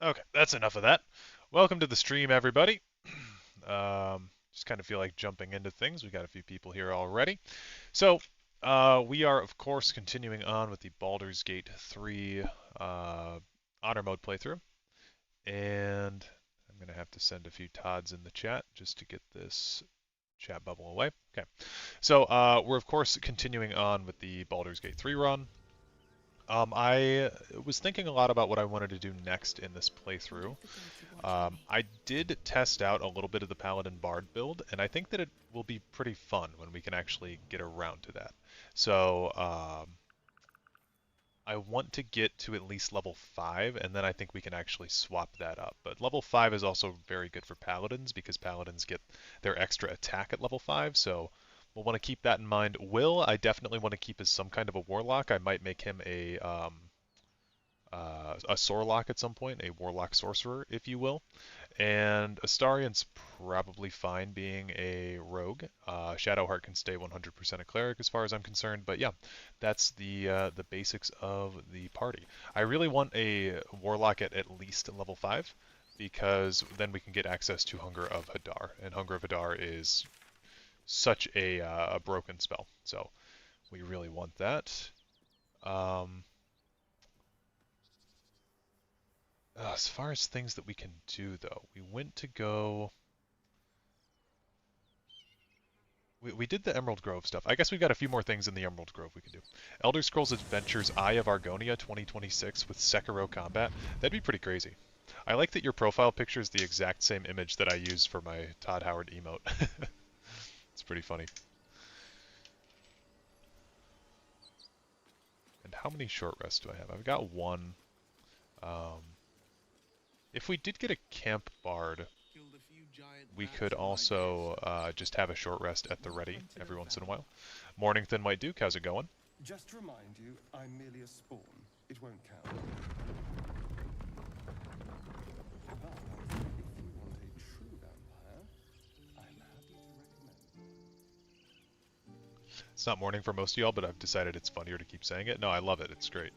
Okay, that's enough of that. Welcome to the stream, everybody. Just kind of feel like jumping into things. We got a few people here already. So, we are, of course, continuing on with the Baldur's Gate 3 honor mode playthrough. And I'm going to have to send a few Todds in the chat just to get this chat bubble away. Okay. So, we're, of course, continuing on with the Baldur's Gate 3 run. I was thinking a lot about what I wanted to do next in this playthrough. I did test out a little bit of the Paladin Bard build, and I think that it will be pretty fun when we can actually get around to that. So I want to get to at least level 5, and then I think we can actually swap that up. But level 5 is also very good for Paladins, because Paladins get their extra attack at level 5, so we'll want to keep that in mind. Will, I definitely want to keep as some kind of a Warlock. I might make him a Sorlock at some point, a Warlock Sorcerer, if you will. And Astarion's probably fine being a rogue. Shadowheart can stay 100% a cleric as far as I'm concerned, but yeah, that's the basics of the party. I really want a Warlock at least level 5, because then we can get access to Hunger of Hadar, and Hunger of Hadar is such a broken spell, so we really want that. As far as things that we can do, though, we went to go... We did the Emerald Grove stuff. I guess we've got a few more things in the Emerald Grove we can do. Elder Scrolls Adventures Eye of Argonia 2026 with Sekiro combat. That'd be pretty crazy. I like that your profile picture is the exact same image that I used for my Todd Howard emote. It's pretty funny. And how many short rests do I have? I've got one. If we did get a Camp Bard, we could also just have a short rest at the ready every once in a while. Mornington White Duke, how's it going? Just to remind you, I'm merely a spawn. It won't count. But if you want a true vampire, I'm happy to recommend. It's not morning for most of y'all, but I've decided it's funnier to keep saying it. No, I love it. It's great.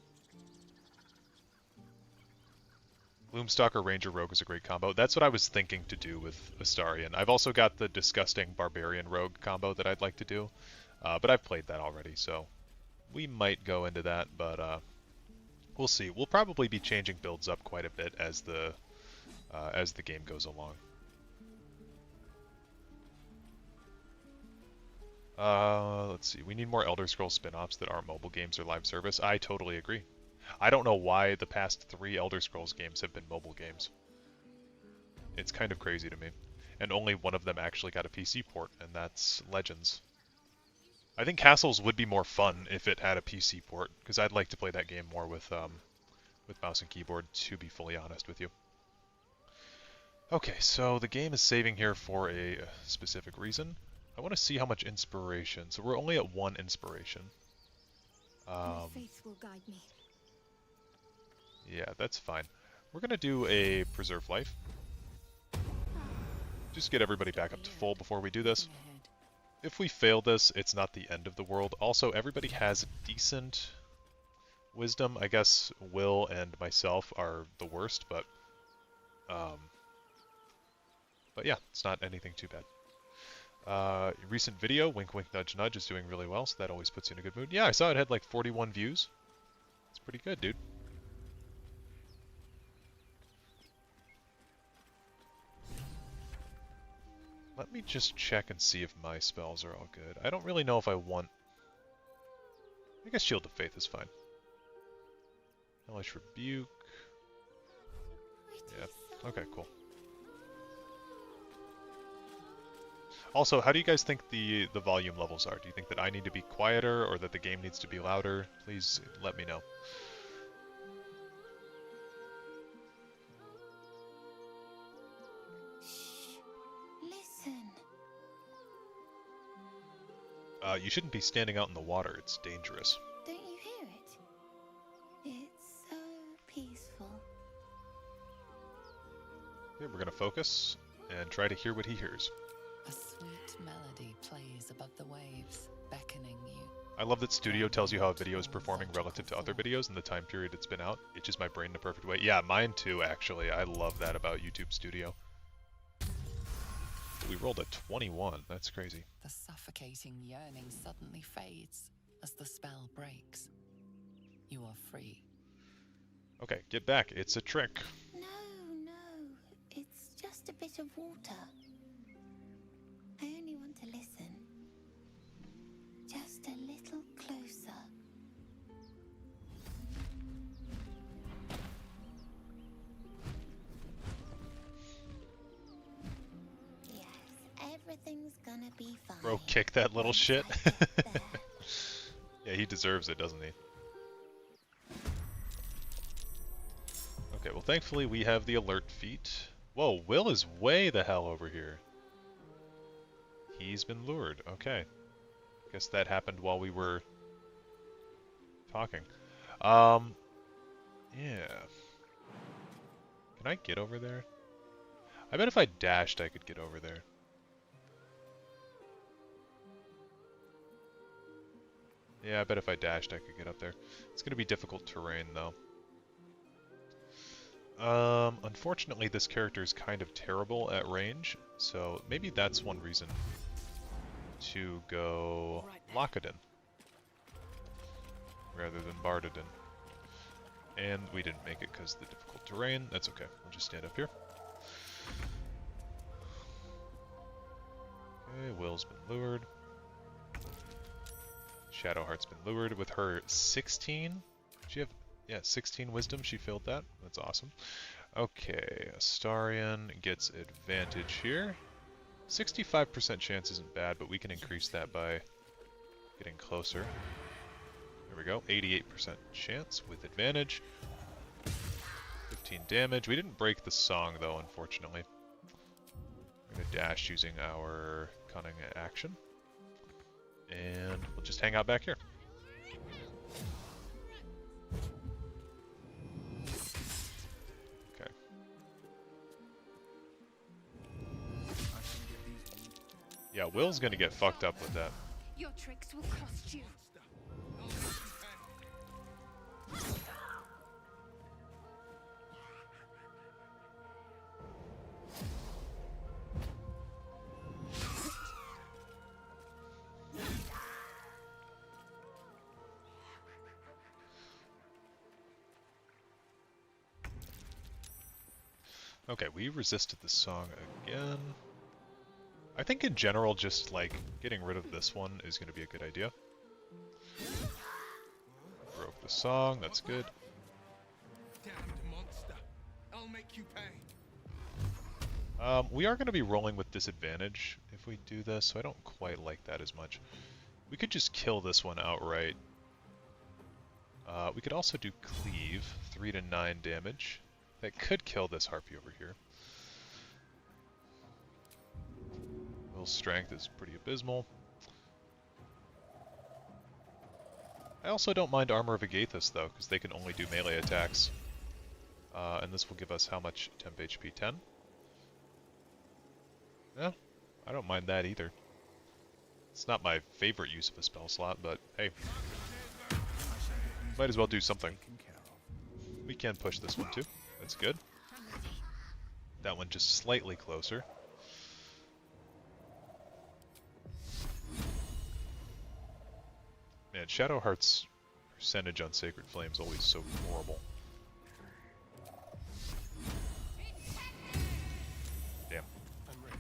Gloomstalker Ranger Rogue is a great combo. That's what I was thinking to do with Astarion. I've also got the disgusting Barbarian Rogue combo that I'd like to do, but I've played that already, so we might go into that, but we'll see. We'll probably be changing builds up quite a bit as the game goes along. Let's see. We need more Elder Scrolls spin-offs that aren't mobile games or live service. I totally agree. I don't know why the past 3 Elder Scrolls games have been mobile games. It's kind of crazy to me. And only one of them actually got a PC port, and that's Legends. I think Castles would be more fun if it had a PC port, because I'd like to play that game more with mouse and keyboard, to be fully honest with you. Okay, so the game is saving here for a specific reason. I want to see how much inspiration. So we're only at 1 inspiration. My faith will guide me. Yeah, that's fine. We're going to do a Preserve Life. Just get everybody back up to full before we do this. If we fail this, it's not the end of the world. Also, everybody has decent Wisdom, I guess Will and myself are the worst, um, but yeah, it's not anything too bad. Recent video, wink wink nudge nudge, is doing really well, so that always puts you in a good mood. Yeah, I saw it had like 41 views. It's pretty good, dude. Let me just check and see if my spells are all good. I don't really know if I want... I guess Shield of Faith is fine. Hellish Rebuke. Yeah, okay, cool. Also, how do you guys think the volume levels are? Do you think that I need to be quieter or that the game needs to be louder? Please let me know. Shh. Listen. You shouldn't be standing out in the water. It's dangerous. Don't you hear it? It's so peaceful. Okay, we're gonna focus and try to hear what he hears. A sweet melody plays above the waves, beckoning you. I love that Studio tells you how a video is performing relative to other videos and the time period it's been out. It itches my brain in a perfect way. Yeah, mine too, actually. I love that about YouTube Studio. We rolled a 21. That's crazy. The suffocating yearning suddenly fades as the spell breaks. You are free. Okay, get back. It's a trick. No, no. It's just a bit of water. I only want to listen. Just a little closer. Yes, everything's gonna be fine. Bro, kick that little once shit. I get there. Yeah, he deserves it, doesn't he? Okay, well thankfully we have the alert feat. Whoa, Will is way the hell over here. He's been lured. Okay. Guess that happened while we were talking. Yeah. Can I get over there? I bet if I dashed I could get over there. Yeah, I bet if I dashed I could get up there. It's gonna be difficult terrain though. Unfortunately this character is kind of terrible at range, so maybe that's one reason to go Lockadin rather than Bardadin. And we didn't make it because of the difficult terrain. That's okay. We'll just stand up here. Okay, Will's been lured. Shadowheart's been lured with her 16. She have 16 wisdom. She filled that. That's awesome. Okay, Astarion gets advantage here. 65% chance isn't bad, but we can increase that by getting closer. There we go. 88% chance with advantage. 15 damage. We didn't break the song though, unfortunately. We're gonna dash using our cunning action. And we'll just hang out back here. Okay. Yeah, Will's gonna get fucked up with that. Your tricks will cost you. Okay, we resisted the song again. I think in general, just like getting rid of this one is going to be a good idea. Broke the song, that's good. Damned monster. I'll make you pay. We are going to be rolling with disadvantage if we do this, so I don't quite like that as much. We could just kill this one outright. We could also do cleave, 3 to 9 damage. That could kill this harpy over here. Will's strength is pretty abysmal. I also don't mind Armor of Agathis though, because they can only do melee attacks. And this will give us how much? Temp HP 10? Yeah, I don't mind that either. It's not my favorite use of a spell slot, but hey. Might as well do something. Taken care of. We can push this one too. That's good. That one just slightly closer. Man, Shadowheart's percentage on Sacred Flame's always so horrible. Damn. I'm ready.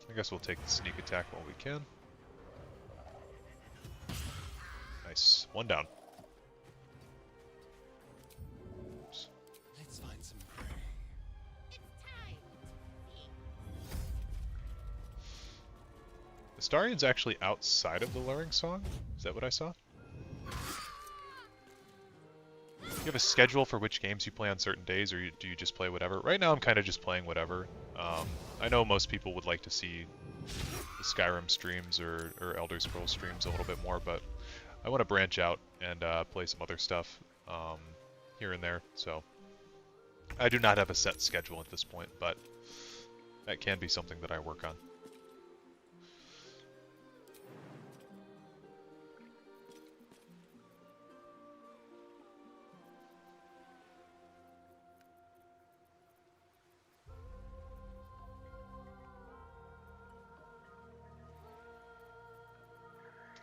I guess we'll take the sneak attack while we can. Nice. One down. Oops. Let's find some prey. Astarion's actually outside of the luring song? Is that what I saw? Do you have a schedule for which games you play on certain days, or do you just play whatever? Right now I'm kind of just playing whatever. I know most people would like to see the Skyrim streams or Elder Scrolls streams a little bit more, but I want to branch out and play some other stuff here and there, so I do not have a set schedule at this point, but that can be something that I work on.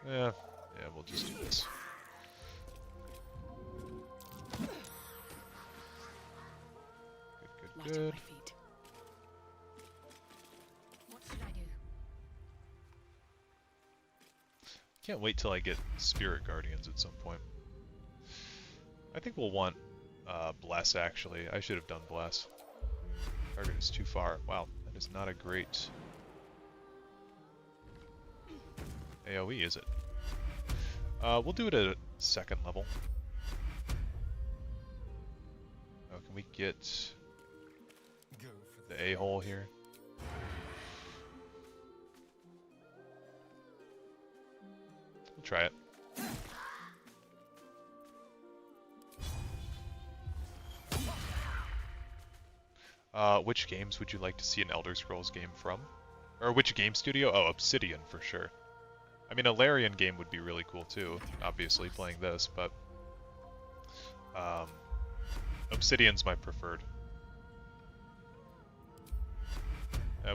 Yeah, we'll just do this. Good, Light good, at good. my feet. What should I do? Can't wait till I get Spirit Guardians at some point. I think we'll want Bless, actually. I should have done Bless. Target is too far. Wow, that is not a great AoE, is it? We'll do it at a second level. Oh, can we get Go for the a-hole here? We'll try it. Which games would you like to see an Elder Scrolls game from? Or which game studio? Oh, Obsidian for sure. I mean, a Larian game would be really cool too, obviously, playing this, but Obsidian's my preferred.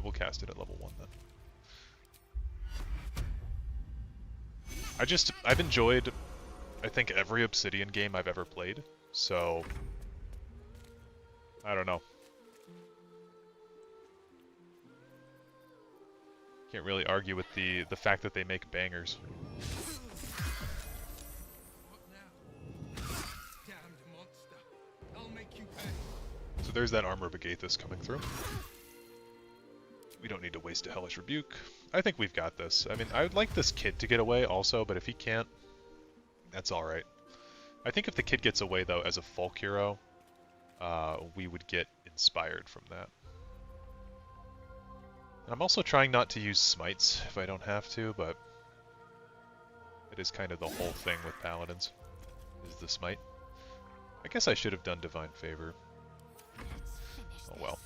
We'll cast it at level 1 then. I've enjoyed, I think, every Obsidian game I've ever played, so I don't know. Can't really argue with the fact that they make bangers. What now? Damned monster. I'll make you pay. So there's that Armor of Agathis coming through. We don't need to waste a Hellish Rebuke. I think we've got this. I mean, I would like this kid to get away also, but if he can't, that's alright. I think if the kid gets away, though, as a folk hero, we would get inspired from that. And I'm also trying not to use smites if I don't have to, but it is kind of the whole thing with paladins, is the smite. I guess I should have done Divine Favor. Let's finish Oh well.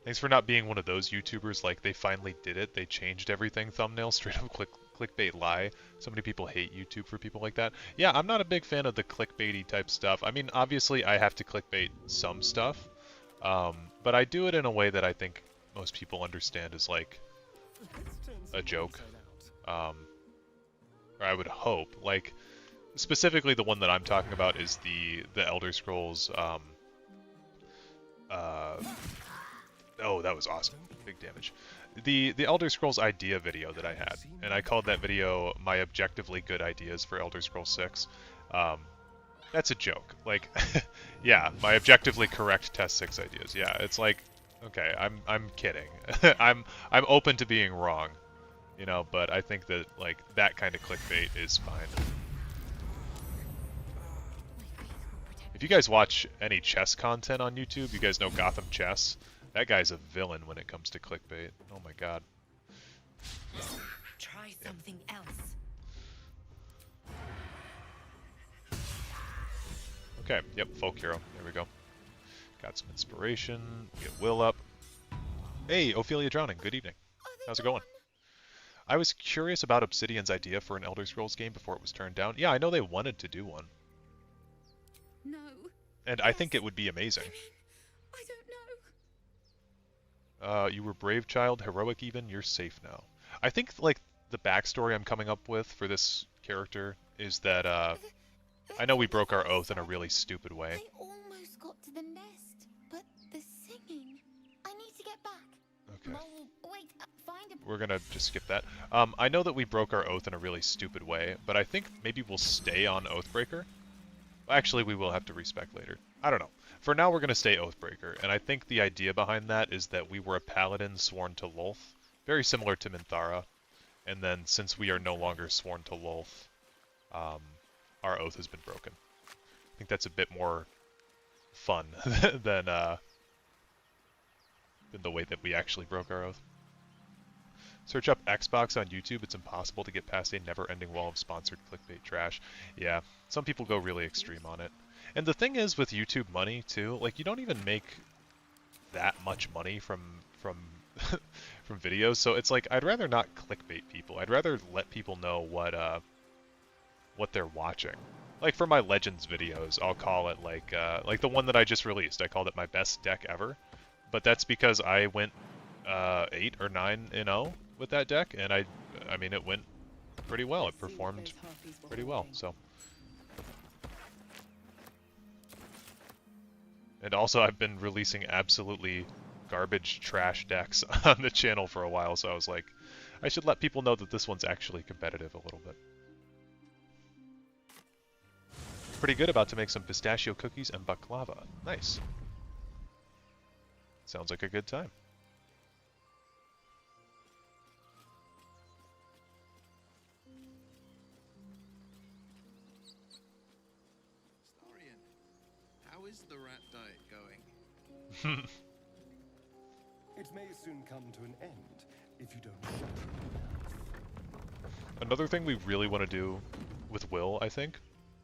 Thanks for not being one of those YouTubers, like, they finally did it, they changed everything thumbnail, straight up clickbait lie. So many people hate YouTube for people like that. Yeah, I'm not a big fan of the clickbaity type stuff. I mean, obviously I have to clickbait some stuff, but I do it in a way that I think most people understand as, like, Let's turn a some joke. inside out. Or I would hope. Like, specifically the one that I'm talking about is the Elder Scrolls, oh, that was awesome. Big damage. The Elder Scrolls idea video that I had, and I called that video my objectively good ideas for Elder Scrolls 6. That's a joke. Like, yeah, my objectively correct test 6 ideas. Yeah, it's like, okay, I'm kidding. I'm open to being wrong, you know, but I think that, like, that kind of clickbait is fine. If you guys watch any chess content on YouTube, you guys know Gotham Chess. That guy's a villain when it comes to clickbait. Oh my god. Try something else. Okay, yep, folk hero. There we go. Got some inspiration. Get Will up. Hey, Ophelia Drowning, good evening. Are they How's it gone? going? I was curious about Obsidian's idea for an Elder Scrolls game before it was turned down. Yeah, I know they wanted to do one. No. And I think Yes. it would be amazing. I'm in. I don't know. You were brave child, heroic even, you're safe now. I think, like, the backstory I'm coming up with for this character is that, I know we broke our oath in a really stupid way. I almost got to the nest, but the singing. I need to get back. Okay. Mole, wait, find a... We're gonna just skip that. I know that we broke our oath in a really stupid way, but I think maybe we'll stay on Oathbreaker. Actually, we will have to respec later. I don't know. For now, we're gonna stay Oathbreaker, and I think the idea behind that is that we were a paladin sworn to Lolth, very similar to Minthara, and then since we are no longer sworn to Lolth, our oath has been broken. I think that's a bit more fun than the way that we actually broke our oath. Search up Xbox on YouTube. It's impossible to get past a never-ending wall of sponsored clickbait trash. Yeah, some people go really extreme on it. And the thing is with YouTube money too, like you don't even make that much money from from videos. So it's like I'd rather not clickbait people. I'd rather let people know what they're watching. Like for my Legends videos, I'll call it like the one that I just released. I called it my best deck ever, but that's because I went 8 or 9-0 with that deck, and I mean it went pretty well. It performed pretty well. So, and also I've been releasing absolutely garbage trash decks on the channel for a while, so I was like, I should let people know that this one's actually competitive a little bit. Pretty good, about to make some pistachio cookies and baklava. Nice. Sounds like a good time. Starian, how is the rat diet going? It may soon come to an end if you don't shut your mouth. Another thing we really want to do with Will, I think,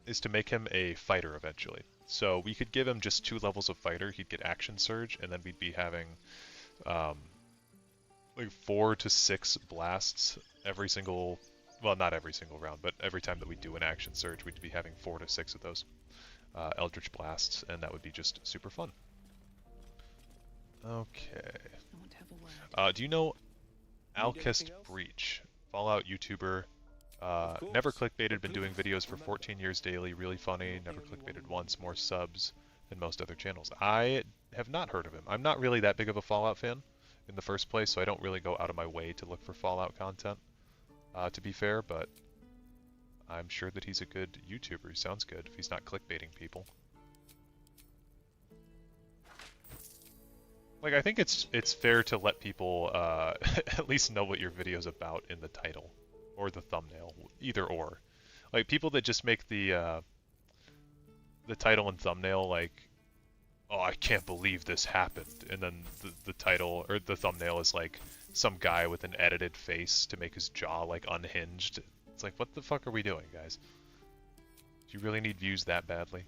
is to make him a fighter eventually. So we could give him just 2 levels of fighter, he'd get action surge, and then we'd be having like 4 to 6 blasts every single, well, not every single round, but every time that we do an action surge, we'd be having 4 to 6 of those Eldritch blasts, and that would be just super fun. Okay. I want to have a word. Do you know Need Alkist anything else? Breach? Fallout YouTuber. Never clickbaited, been doing videos for 14 years daily, really funny, never clickbaited once, more subs than most other channels. I have not heard of him. I'm not really that big of a Fallout fan in the first place, so I don't really go out of my way to look for Fallout content, to be fair, but I'm sure that he's a good YouTuber. He sounds good if he's not clickbaiting people. Like, I think it's fair to let people at least know what your video's about in the title. Or the thumbnail, either or. Like people that just make the title and thumbnail like, oh, I can't believe this happened, and then the title or the thumbnail is like some guy with an edited face to make his jaw like unhinged. It's like, what the fuck are we doing, guys? Do you really need views that badly?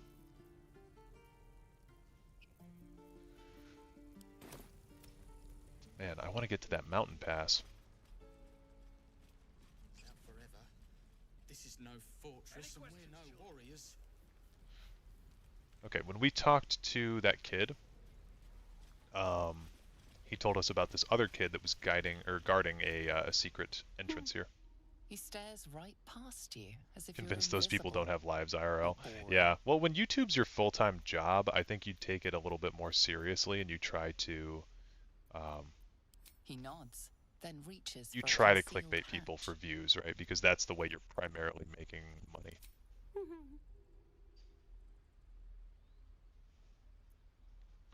Man, I want to get to that mountain pass. Forever. This is no fortress, and we're no warriors. Okay, when we talked to that kid, he told us about this other kid that was guarding a secret entrance here. He stares right past you, as if Convinced you're those people invisible. don't have lives IRL. Boring. Yeah, well, when YouTube's your full-time job, I think you take it a little bit more seriously and you try to, He nods, then reaches you for a try to concealed clickbait people hatch. for views, right? Because that's the way you're primarily making money.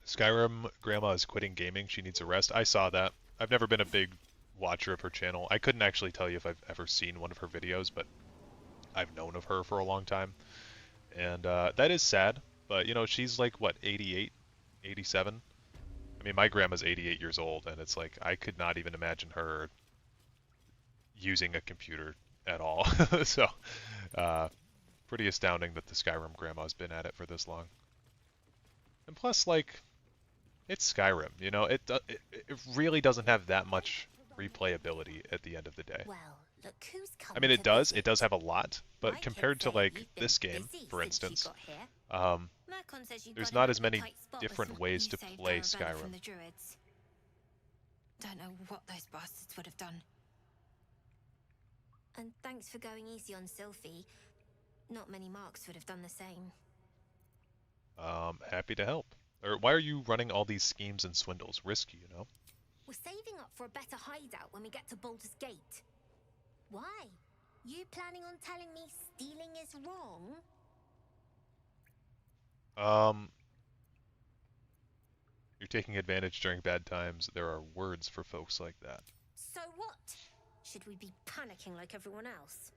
Skyrim Grandma is quitting gaming. She needs a rest. I saw that. I've never been a big watcher of her channel. I couldn't actually tell you if I've ever seen one of her videos, but I've known of her for a long time. And that is sad. But, you know, she's like, what, 88, 87? I mean, my grandma's 88 years old, and it's like, I could not even imagine her using a computer at all. So, pretty astounding that the Skyrim grandma's been at it for this long. And plus, like, it's Skyrim, you know, it really doesn't have that much replayability at the end of the day. Well, look who's come I mean, to it does visit. have a lot, My but kids compared to say like you've been this game, busy for since you instance, got here. um, Mercon says you there's got not him as out of a many tight spot different last ways to night. You play saved Arabella from Skyrim. the Druids. Don't know what those bastards would have done. And thanks for going easy on Sylphie. Not many marks would have done the same. Happy to help. Or why are you running all these schemes and swindles? Risky, you know? We're saving up for a better hideout when we get to Baldur's Gate. Why? You planning on telling me stealing is wrong? You're taking advantage during bad times. There are words for folks like that. So what? Should we be panicking like everyone else?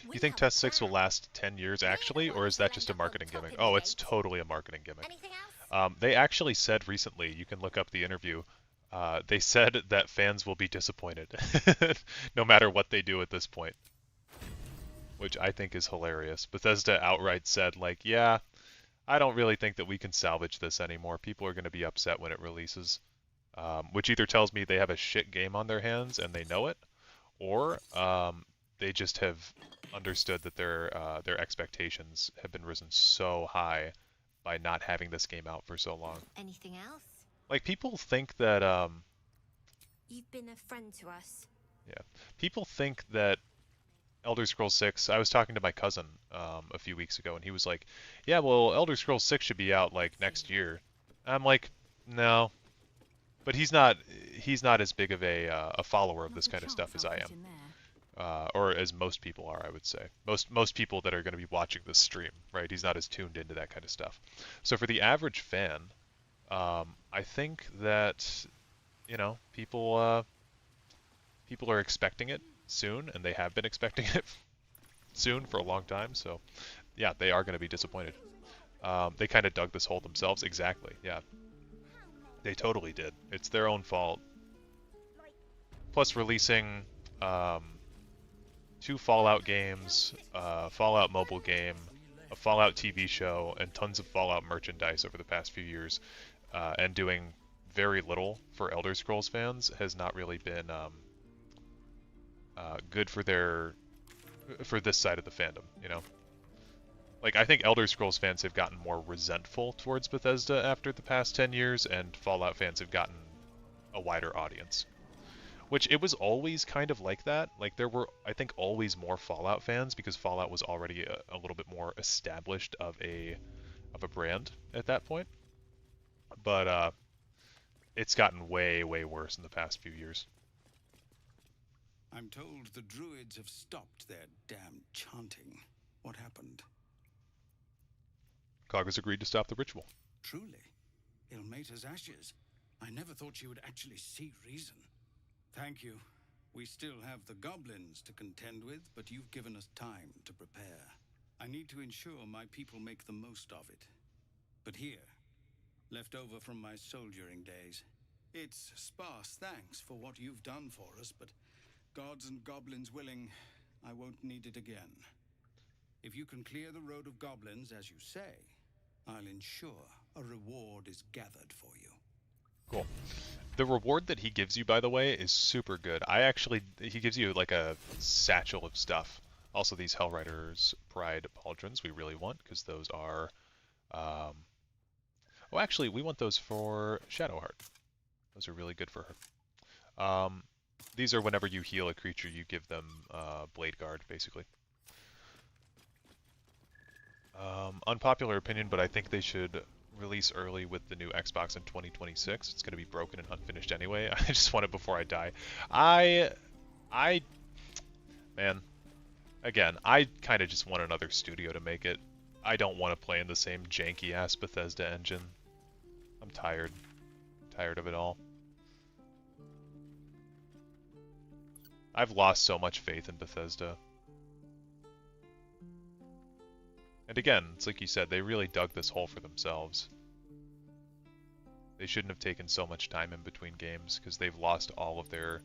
You think Test 6 will last 10 years actually, or is that just a marketing gimmick? Oh, it's totally a marketing gimmick. Anything else? They actually said recently, you can look up the interview, they said that fans will be disappointed no matter what they do at this point, which I think is hilarious. Bethesda outright said, like, yeah, I don't really think that we can salvage this anymore. People are going to be upset when it releases, which either tells me they have a shit game on their hands and they know it, or they just have understood that their expectations have been risen so high by not having this game out for so long. Anything else? Like, people think that You've been a friend to us. yeah, people think that Elder Scrolls 6. I was talking to my cousin a few weeks ago, and he was like, "Yeah, well, Elder Scrolls 6 should be out like next year." I'm like, "No," but he's not as big of a follower of this kind of stuff as I am. Or as most people are, I would say. Most people that are going to be watching this stream, right? He's not as tuned into that kind of stuff. So for the average fan, I think that, you know, people are expecting it soon, and they have been expecting it soon for a long time. So yeah, they are going to be disappointed. They kind of dug this hole themselves. Exactly. Yeah, they totally did. It's their own fault. Plus releasing 2 Fallout games, Fallout mobile game, a Fallout TV show, and tons of Fallout merchandise over the past few years, and doing very little for Elder Scrolls fans has not really been good for this side of the fandom, you know? Like, I think Elder Scrolls fans have gotten more resentful towards Bethesda after the past 10 years, and Fallout fans have gotten a wider audience. Which, it was always kind of like that. Like, there were, I think, always more Fallout fans because Fallout was already a little bit more established of a brand at that point. But it's gotten way, way worse in the past few years. I'm told the Druids have stopped their damn chanting. What happened? Cog has agreed to stop the ritual. Truly, Ilmater's ashes. I never thought she would actually see reason. Thank you. We still have the goblins to contend with, but you've given us time to prepare. I need to ensure my people make the most of it. But here, left over from my soldiering days, it's sparse thanks for what you've done for us, but gods and goblins willing, I won't need it again. If you can clear the road of goblins, as you say, I'll ensure a reward is gathered for you. Cool. The reward that he gives you, by the way, is super good. He gives you like a satchel of stuff. Also, these Hellrider's Pride pauldrons we really want, because those are, oh, actually, we want those for Shadowheart. Those are really good for her. These are whenever you heal a creature, you give them Blade Guard, basically. Unpopular opinion, but I think they should release early with the new Xbox in 2026. It's going to be broken and unfinished anyway. I just want it before I die. Man, again, I kind of just want another studio to make it. I don't want to play in the same janky-ass Bethesda engine. I'm tired. I'm tired of it all. I've lost so much faith in Bethesda. And again, it's like you said, they really dug this hole for themselves. They shouldn't have taken so much time in between games, because they've lost all of their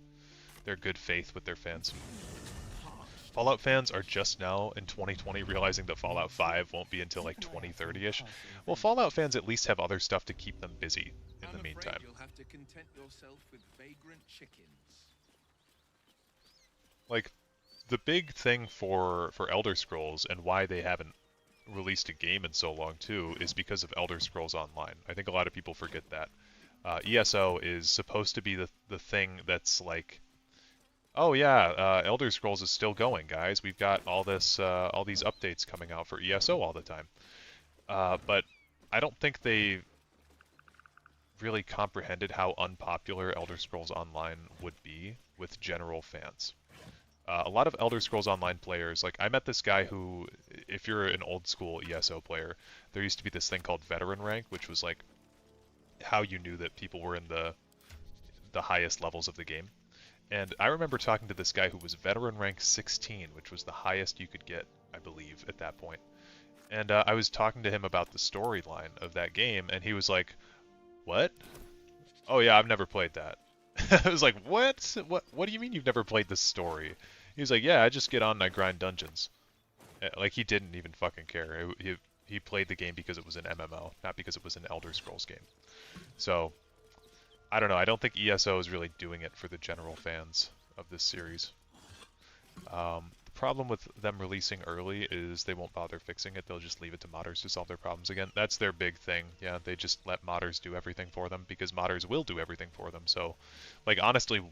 good faith with their fans. Fallout fans are just now in 2020 realizing that Fallout 5 won't be until like 2030-ish. Well, Fallout fans at least have other stuff to keep them busy in the meantime. You'll have to content yourself with vagrant chickens. Like, the big thing for Elder Scrolls and why they haven't released a game in so long too is because of Elder Scrolls Online. I think a lot of people forget that. ESO is supposed to be the thing that's like, oh yeah, Elder Scrolls is still going, guys. We've got all these updates coming out for ESO all the time. But I don't think they really comprehended how unpopular Elder Scrolls Online would be with general fans. A lot of Elder Scrolls Online players, like I met this guy who, if you're an old school ESO player, there used to be this thing called veteran rank, which was like how you knew that people were in the highest levels of the game. And I remember talking to this guy who was veteran rank 16, which was the highest you could get, I believe, at that point. And I was talking to him about the storyline of that game, and he was like, "What? Oh yeah, I've never played that." I was like, "What? What do you mean you've never played this story?" He was like, "Yeah, I just get on and I grind dungeons." Like, he didn't even fucking care. He played the game because it was an MMO, not because it was an Elder Scrolls game. So, I don't know. I don't think ESO is really doing it for the general fans of this series. The problem with them releasing early is they won't bother fixing it. They'll just leave it to modders to solve their problems again. That's their big thing. Yeah, they just let modders do everything for them because modders will do everything for them. So, like, honestly,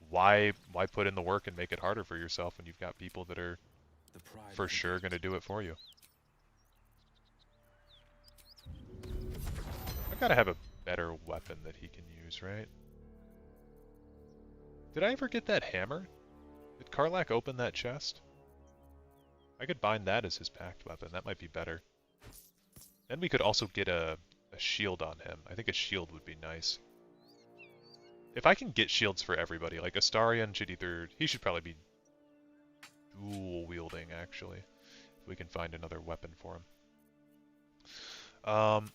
why put in the work and make it harder for yourself when you've got people that are for sure going to do it for you? I've got to have a better weapon that he can use, right? Did I ever get that hammer? Did Karlach open that chest? I could bind that as his packed weapon. That might be better. Then we could also get a shield on him. I think a shield would be nice. If I can get shields for everybody, like Astarion should either... He should probably be dual wielding, actually. If we can find another weapon for him.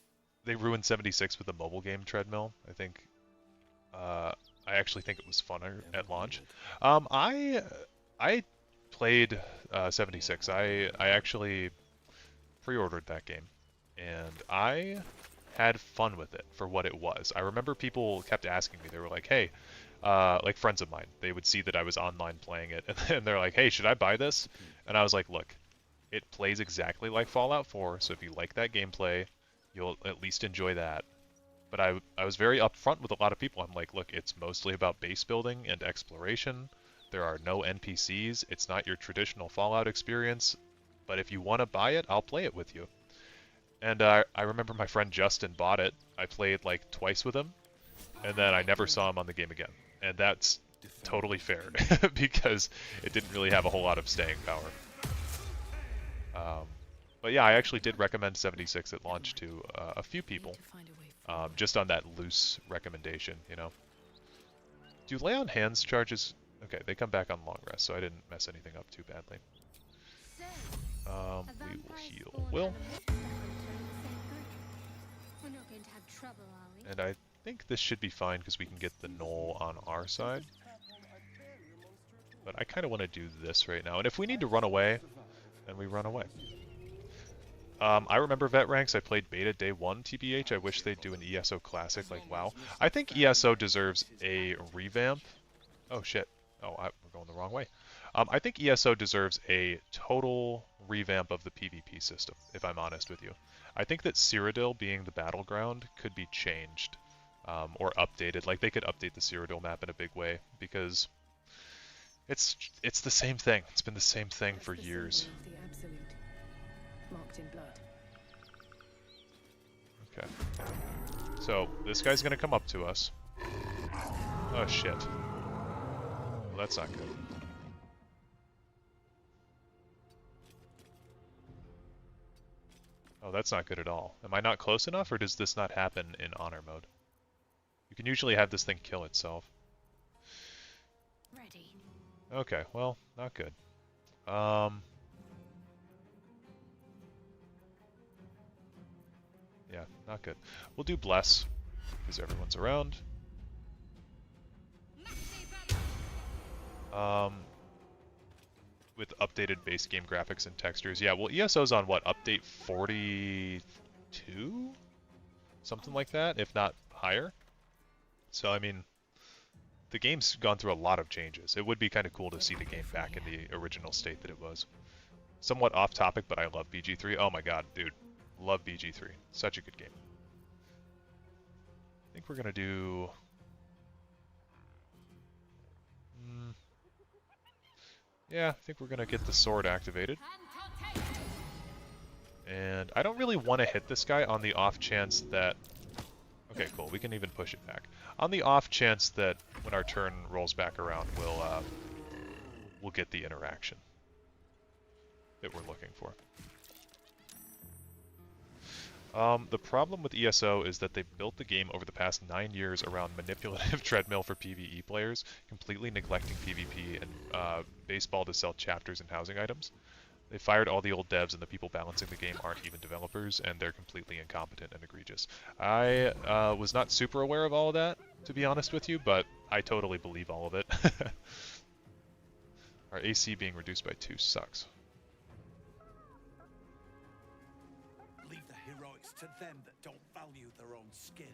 They ruined 76 with the mobile game treadmill. I think... I actually think it was funner at launch. I played 76. I actually pre-ordered that game. And I had fun with it for what it was. I remember people kept asking me, they were like, hey, like friends of mine, they would see that I was online playing it, and they're like, hey, should I buy this? And I was like, look, it plays exactly like Fallout 4, so if you like that gameplay, you'll at least enjoy that. But I was very upfront with a lot of people. I'm like, look, it's mostly about base building and exploration. There are no NPCs. It's not your traditional Fallout experience. But if you want to buy it, I'll play it with you. And I remember my friend Justin bought it. I played like twice with him, and then I never saw him on the game again. And that's totally fair, because it didn't really have a whole lot of staying power. But yeah, I actually did recommend 76 at launch to a few people, just on that loose recommendation, you know. Do lay on hands charges... Okay, they come back on long rest, so I didn't mess anything up too badly. We will heal Will. And I think this should be fine because we can get the knoll on our side. But I kind of want to do this right now. And if we need to run away, then we run away. I remember vet ranks. I played beta day 1 TBH. I wish they'd do an ESO classic like WoW. I think ESO deserves a revamp. Oh shit. Oh, we're going the wrong way. I think ESO deserves a total revamp of the PvP system, if I'm honest with you. I think that Cyrodiil being the battleground could be changed, or updated. Like, they could update the Cyrodiil map in a big way, because it's the same thing. It's been the same thing for years. Marked in blood. Okay. So, this guy's gonna come up to us. Oh shit. Well, that's not good. Oh, that's not good at all. Am I not close enough, or does this not happen in honor mode? You can usually have this thing kill itself. Ready. Okay, well, not good. Yeah, not good. We'll do Bless, because everyone's around. with updated base game graphics and textures. Yeah, well, ESO's on what, update 42? Something like that, if not higher. So, I mean, the game's gone through a lot of changes. It would be kind of cool to see the game back in the original state that it was. Somewhat off topic, but I love BG3. Oh my god, dude. Love BG3. Such a good game. I think we're going to do... yeah, I think we're going to get the sword activated. And I don't really want to hit this guy on the off chance that... okay, cool. We can even push it back. On the off chance that when our turn rolls back around, we'll get the interaction that we're looking for. The problem with ESO is that they've built the game over the past 9 years around manipulative treadmill for PvE players, completely neglecting PvP and baseball to sell chapters and housing items. They fired all the old devs, and the people balancing the game aren't even developers, and they're completely incompetent and egregious. I was not super aware of all of that, to be honest with you, but I totally believe all of it. Our AC being reduced by 2 sucks. Leave the heroics to them that don't value their own skin.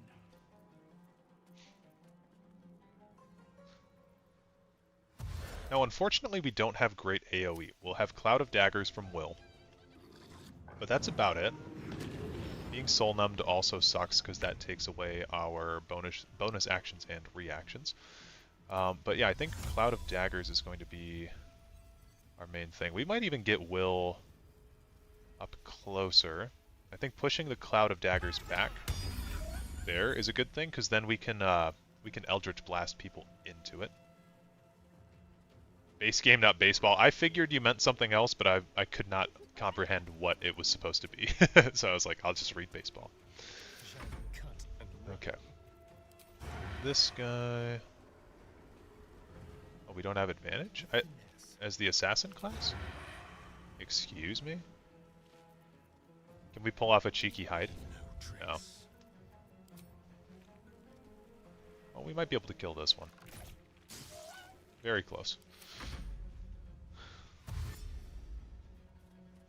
Now, unfortunately, we don't have great AoE. We'll have Cloud of Daggers from Will, but that's about it. Being soul numbed also sucks because that takes away our bonus actions and reactions. But yeah, I think Cloud of Daggers is going to be our main thing. We might even get Will up closer. I think pushing the Cloud of Daggers back there is a good thing because then we can Eldritch Blast people into it. Base game, not baseball. I figured you meant something else, but I could not comprehend what it was supposed to be. So I was like, I'll just read baseball. Okay. This guy... oh, we don't have advantage? As the assassin class? Excuse me? Can we pull off a cheeky hide? No. Well, we might be able to kill this one. Very close.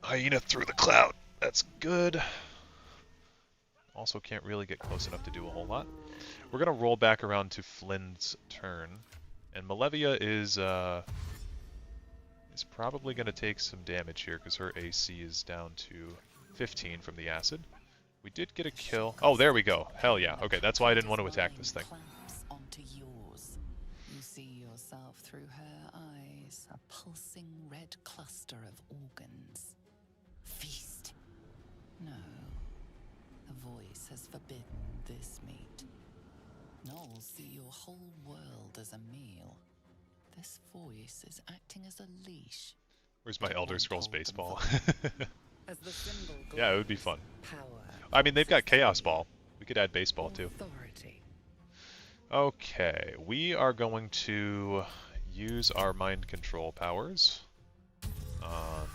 Hyena through the cloud. That's good. Also can't really get close enough to do a whole lot. We're going to roll back around to Flynn's turn. And Malevia is probably going to take some damage here because her AC is down to 15 from the acid. We did get a kill. Oh, there we go. Hell yeah. Okay, that's why I didn't want to attack this thing. Onto yours. You see yourself through her eyes, a pulsing red cluster of organs. Feast. No. The voice has forbidden this meat. Gnolls see your whole world as a meal. This voice is acting as a leash. Where's my Elder Scrolls baseball? As the symbol Yeah, it would be fun. power. I mean, they've got Chaos Ball. We could add baseball too. Authority. Okay, we are going to use our mind control powers on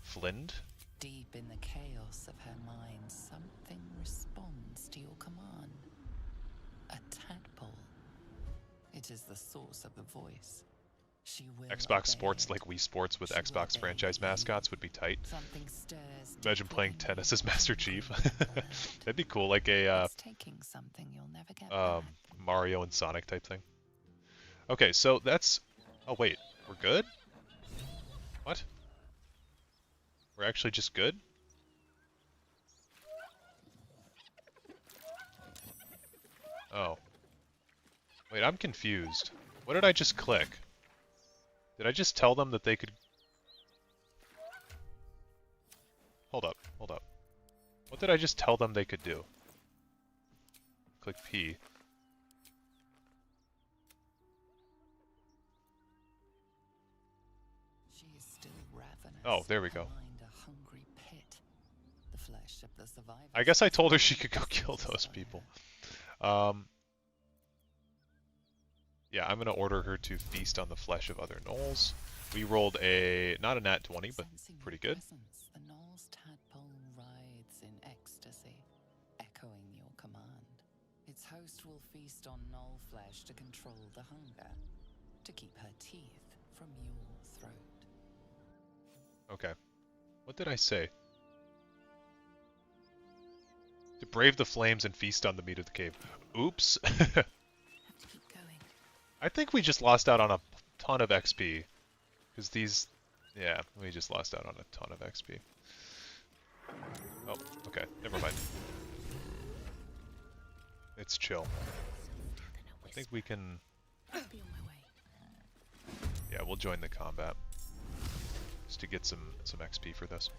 Flynn. Deep in the chaos of her mind, something responds to your command. A tadpole. It is the source of the voice. She will Xbox obey. Sports like Wii Sports with She will Xbox obey franchise you. mascots would be tight. Something stirs Imagine deep playing within tennis you. as Master Chief. Word. That'd be cool, like a It's taking something you'll never get back. Mario and Sonic type thing. Okay, so that's... oh wait, we're good? What? We're actually just good? Oh. Wait, I'm confused. What did I just click? Did I just tell them that they could... hold up, hold up. What did I just tell them they could do? Click P. She is still ravenous. Oh, there we go. Her mind a hungry pit. The flesh of the survivors. I guess I told her she could go kill those people. Yeah, I'm gonna order her to feast on the flesh of other gnolls. We rolled a, not a nat 20, but Sensing pretty your good. presence, the Gnoll's tadpole writhes in ecstasy, echoing your command. Its host will feast on gnoll flesh to control the hunger, to keep her teeth from your throat. Okay. What did I say? To brave the flames and feast on the meat of the cave. Oops. Have to keep going. I think we just lost out on a ton of XP. Because these... Yeah, we just lost out on a ton of XP. Oh, okay. Never mind. It's chill. I think we can... I'll be on my way. Yeah, we'll join the combat. Just to get some XP for this.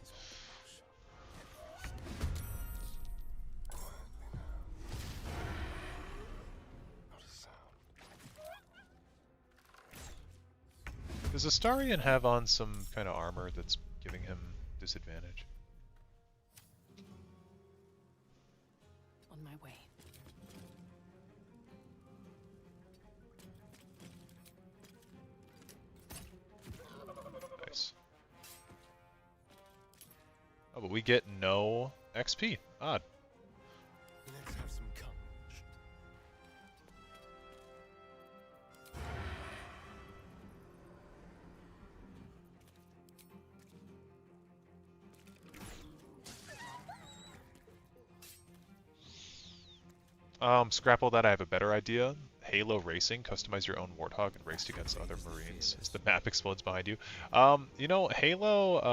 Does Astarion have on some kind of armor that's giving him disadvantage? On my way. Nice. Oh, but we get no XP. Odd. Let's have some courage. Scrapple that, I have a better idea. Halo Racing, customize your own Warthog and race against other Marines as the map explodes behind you. You know, Avoid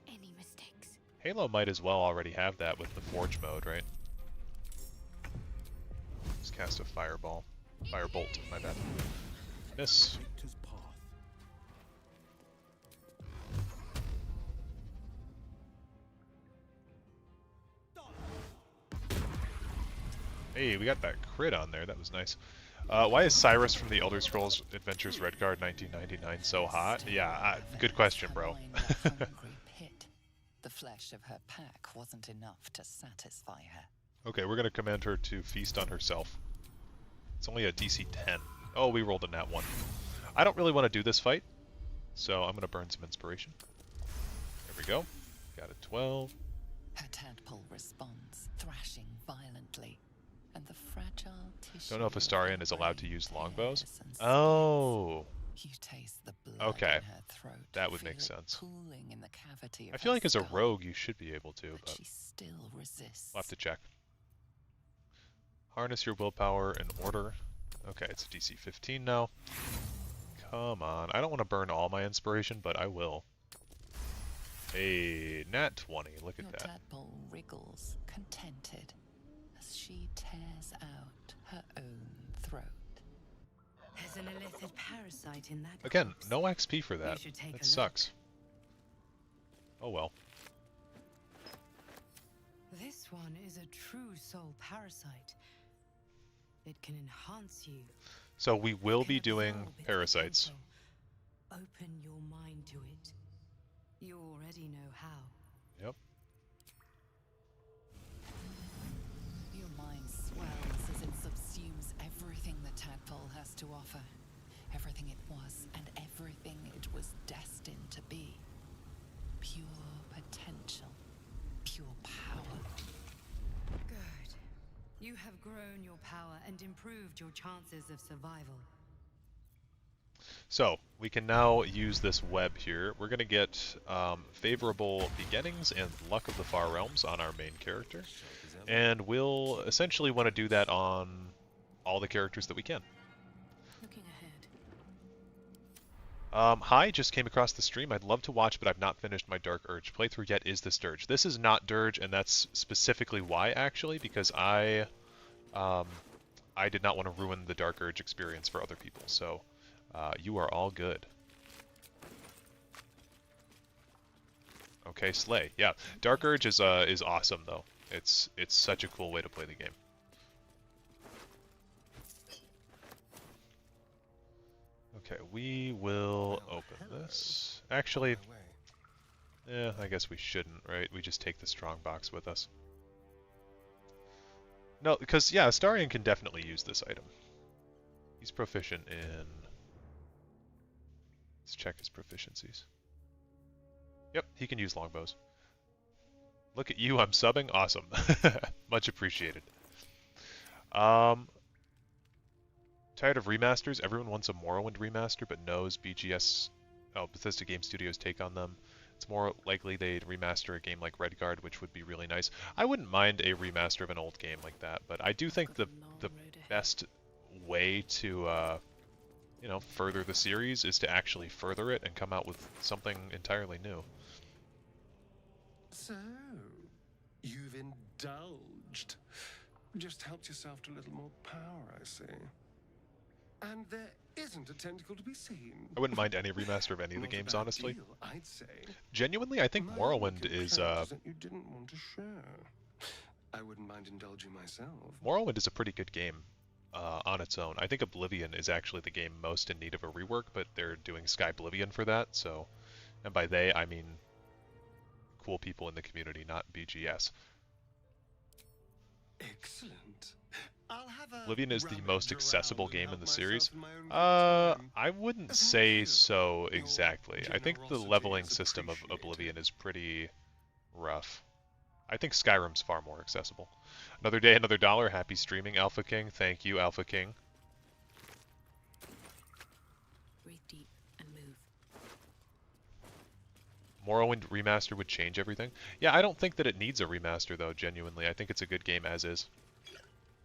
any mistakes. Halo might as well already have that with the Forge mode, right? Just cast a Fireball. Firebolt, my bad. Miss. Victor's path. Hey, we got that crit on there, that was nice. Why is Cyrus from the Elder Scrolls Adventures Redguard 1999 so hot? Yeah, good question, bro. The flesh of her pack wasn't enough to satisfy her. Okay, we're gonna command her to feast on herself. It's only a DC 10. Oh, we rolled a nat 1. I don't really want to do this fight, so I'm gonna burn some inspiration. There we go. Got a 12. Her tadpole responds, thrashing violently, and the fragile tissue. Don't know if Astarion is allowed to use longbows. tears and Oh, You taste the blood okay. in her throat. That would feel make it sense. pooling in the cavity of I feel her like as a skull, rogue you should be able to, but but she still resists. we'll have to check. Harness your willpower in order. Okay, it's a DC 15 now. Come on. I don't want to burn all my inspiration, but I will. Hey, nat 20. Look at Your that. tadpole wriggles, contented, as she tears out her own throat. There's an illithid parasite in that Again, corpse. no XP for that. should take a That look. sucks. Oh well. This one is a true soul parasite. It can enhance you. So we will can be doing absorb its parasites. potential. Open your mind to it. You already know how. Yep. Your mind swells as it subsumes everything the tadpole has to offer. Everything it was and everything it was destined to be. Pure potential. Pure power. Good. You have grown your power and improved your chances of survival. So we can now use this web here. We're going to get favorable beginnings and luck of the far realms on our main character. And we'll essentially want to do that on all the characters that we can. Looking ahead. Hi, just came across the stream. I'd love to watch, but I've not finished my Dark Urge playthrough yet. Is this Dirge? This is not Dirge, and that's specifically why, actually, because I did not want to ruin the Dark Urge experience for other people. So you are all good. Okay, Slay. Yeah, Dark Urge is awesome though. It's such a cool way to play the game. Okay, we will open this. Actually, yeah, I guess we shouldn't, right? We just take the strong box with us. No, because, yeah, Astarion can definitely use this item. He's proficient in... Let's check his proficiencies. Yep, he can use longbows. Look at you, I'm subbing. Awesome. Much appreciated. Tired of remasters? Everyone wants a Morrowind remaster, but knows BGS... Oh, Bethesda Game Studios' take on them. It's more likely they'd remaster a game like Redguard, which would be really nice. I wouldn't mind a remaster of an old game like that, but I do think the best way to you know, further the series is to actually further it and come out with something entirely new. So, you've indulged. Just helped yourself to a little more power, I see. And there isn't a tentacle to be seen. I wouldn't mind any remaster of any of the Not a games, bad honestly. deal, I'd say. Genuinely, I think My Morrowind weaker is characters that you didn't want to share. I wouldn't mind indulging myself. Morrowind is a pretty good game on its own. I think Oblivion is actually the game most in need of a rework, but they're doing Sky Oblivion for that. So, and by they I mean cool people in the community, not BGS. Excellent. I'll have a Oblivion is the most rummage accessible around game and in the help series. myself in my own good time. I wouldn't Thank say you. so Your exactly. I think the generosity leveling is system of appreciated. Oblivion is pretty rough. I think Skyrim's far more accessible. Another day, another dollar. Happy streaming, Alpha King. Thank you, Alpha King. Breathe deep and move. Morrowind remaster would change everything. Yeah, I don't think that it needs a remaster though, genuinely. I think it's a good game as is.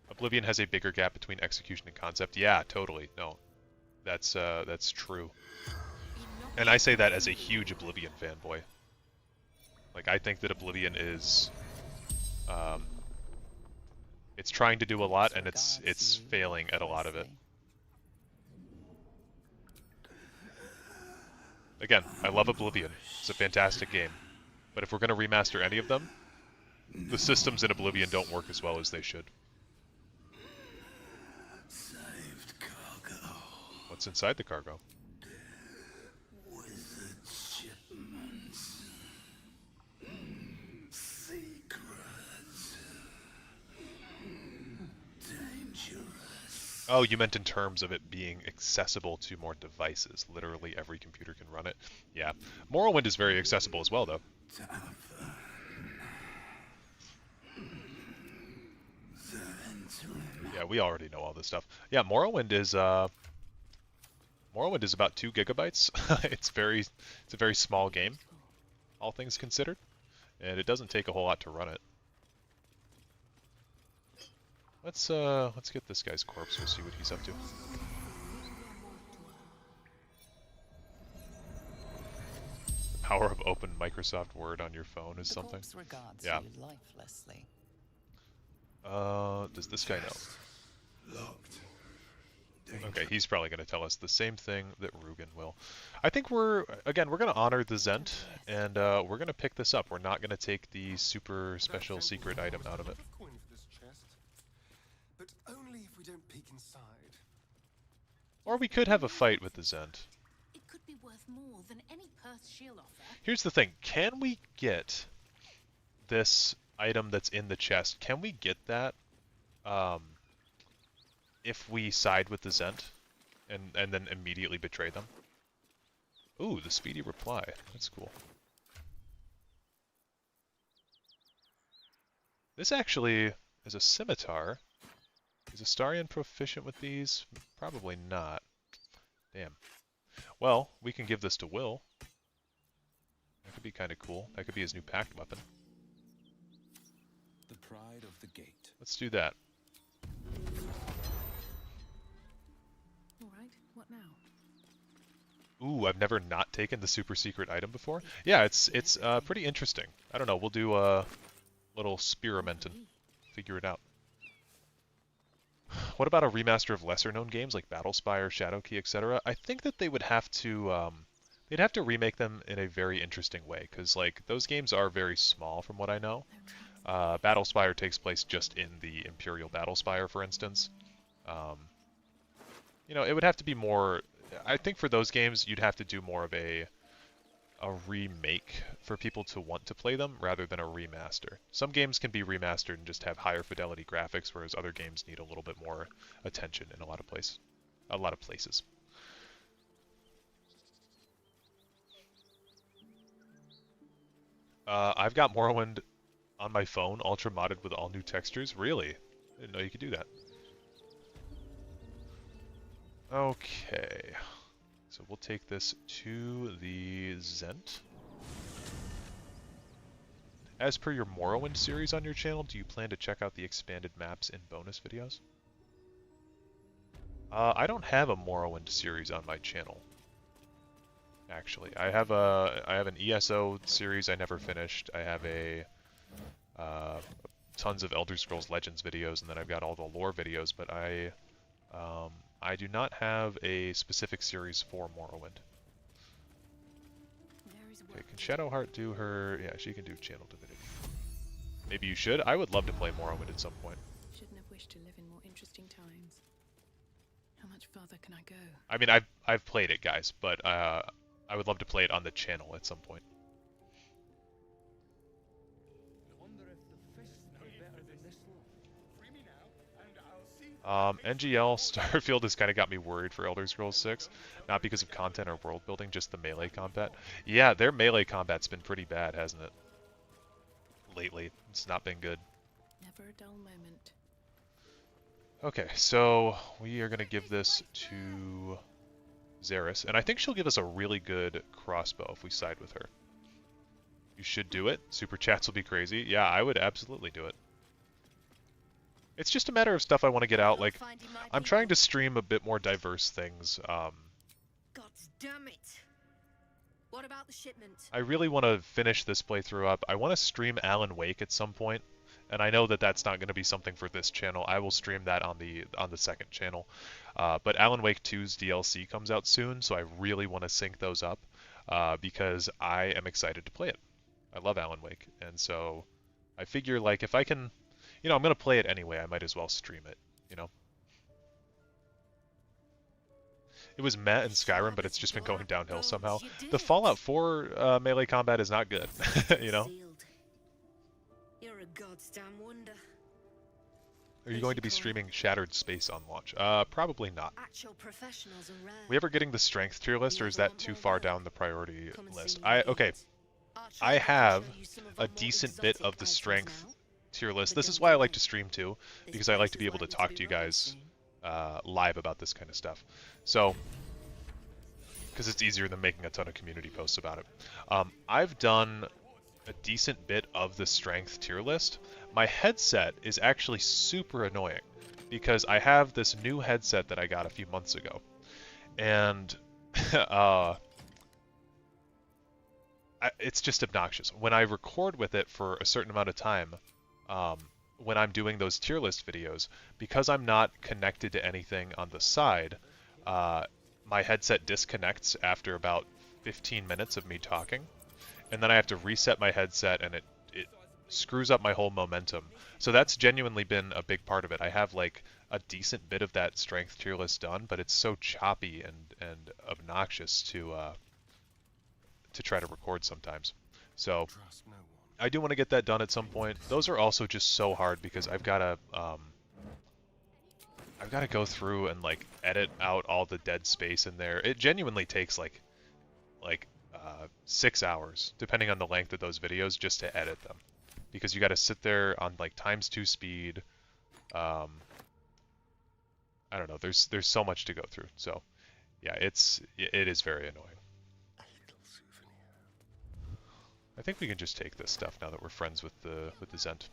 Oblivion has a bigger gap between execution and concept. Yeah, totally. No. That's true. And I say that as a huge Oblivion fanboy. Like, I think that Oblivion is it's trying to do a lot and it's failing at a lot of it. Again, I love Oblivion. It's a fantastic game. But if we're going to remaster any of them, the systems in Oblivion don't work as well as they should. Saved cargo. What's inside the cargo? Wizard shipments. Secrets. Dangerous. Oh, you meant in terms of it being accessible to more devices. Literally every computer can run it. Yeah. Morrowind is very accessible as well, though. Yeah, we already know all this stuff. Yeah, Morrowind is about 2 gigabytes. It's a very small game, all things considered, and it doesn't take a whole lot to run it. Let's get this guy's corpse. We'll see what he's up to. The power of open Microsoft Word on your phone is something. Yeah. You lifelessly. Does this guy know? Locked. Okay, he's probably going to tell us the same thing that Rugen will. I think we're going to honor the Zent, and we're going to pick this up. We're not going to take the super special secret item out of it. Coin for this chest, but only if we don't peek inside. Or we could have a fight with the Zent. It could be worth more than any purse she'll offer. Here's the thing. Can we get this item that's in the chest? Can we get that if we side with the Zent and then immediately betray them? Ooh, the speedy reply. That's cool. This actually is a scimitar. Is Astarion proficient with these? Probably not. Damn. Well, we can give this to Will. That could be kind of cool. That could be his new pact weapon. The pride of the gate. Let's do that. All right, what now? Ooh, I've never not taken the super secret item before. Yeah, it's pretty interesting. I don't know. We'll do a little experiment and figure it out. What about a remaster of lesser-known games like Battlespire, Shadowkey, etc.? I think that they would have to they'd have to remake them in a very interesting way, because like those games are very small from what I know. Battlespire takes place just in the Imperial Battlespire, for instance. You know, it would have to be more. I think for those games, you'd have to do more of a remake for people to want to play them rather than a remaster. Some games can be remastered and just have higher fidelity graphics, whereas other games need a little bit more attention in a lot of places. I've got Morrowind on my phone, ultra modded with all new textures. Really? I didn't know you could do that. Okay. So we'll take this to the Zent. As per your Morrowind series on your channel, do you plan to check out the expanded maps in bonus videos? I don't have a Morrowind series on my channel. Actually, I have an ESO series I never finished. I have a tons of Elder Scrolls Legends videos, and then I've got all the lore videos. But I do not have a specific series for Morrowind. Okay, can Shadowheart do her? Yeah, she can do Channel Divinity. Maybe you should. I would love to play Morrowind at some point. Shouldn't have wished to live in more interesting times. How much farther can I go? I mean, I've played it, guys, but I would love to play it on the channel at some point. NGL Starfield has kind of got me worried for Elder Scrolls 6, not because of content or world building, just the melee combat. Yeah, their melee combat's been pretty bad, hasn't it? Lately, it's not been good. Never a dull moment. Okay, so we are gonna give this to Xeris, and I think she'll give us a really good crossbow if we side with her. You should do it. Super chats will be crazy. Yeah, I would absolutely do it. It's just a matter of stuff I want to get out. Like, I'm trying to stream a bit more diverse things. God damn it! What about the shipment? I really want to finish this playthrough up. I want to stream Alan Wake at some point, and I know that that's not going to be something for this channel. I will stream that on the second channel. But Alan Wake 2's DLC comes out soon, so I really want to sync those up because I am excited to play it. I love Alan Wake, and so I figure, like, if I can, you know, I'm going to play it anyway, I might as well stream it, you know? It was meh in Skyrim, but it's just been going downhill somehow. The Fallout 4 melee combat is not good, you know? You're a goddamn wonder. Are you going to be streaming Shattered Space on launch? Probably not. Actual professionals are rare. We ever getting the strength tier list, or is that too far down the priority list? Okay. I have a decent bit of the strength tier list. This is why I like to stream too, because I like to be able to talk to you guys live about this kind of stuff. So, because it's easier than making a ton of community posts about it. I've done a decent bit of the strength tier list. My headset is actually super annoying because I have this new headset that I got a few months ago, and it's just obnoxious. When I record with it for a certain amount of time, when I'm doing those tier list videos, because I'm not connected to anything on the side, my headset disconnects after about 15 minutes of me talking, and then I have to reset my headset, and it screws up my whole momentum. So that's genuinely been a big part of it. I have like a decent bit of that strength tier list done, but it's so choppy and obnoxious to try to record sometimes. So I do want to get that done at some point. Those are also just so hard because I've got to go through and like edit out all the dead space in there. It genuinely takes like 6 hours, depending on the length of those videos, just to edit them, because you got to sit there on like ×2 speed. I don't know. There's so much to go through. So yeah, it is very annoying. I think we can just take this stuff now that we're friends with the Zent.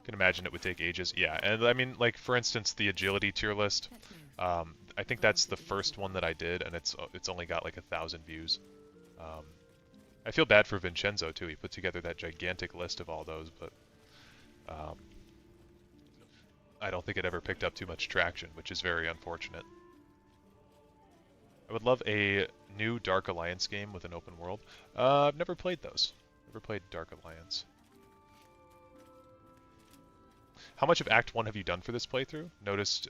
I can imagine it would take ages. Yeah, and I mean, like, for instance, the agility tier list. I think that's the first one that I did, and it's only got like 1,000 views. I feel bad for Vincenzo too. He put together that gigantic list of all those, but I don't think it ever picked up too much traction, which is very unfortunate. I would love a new Dark Alliance game with an open world. I've never played those. Never played Dark Alliance. How much of Act 1 have you done for this playthrough? Noticed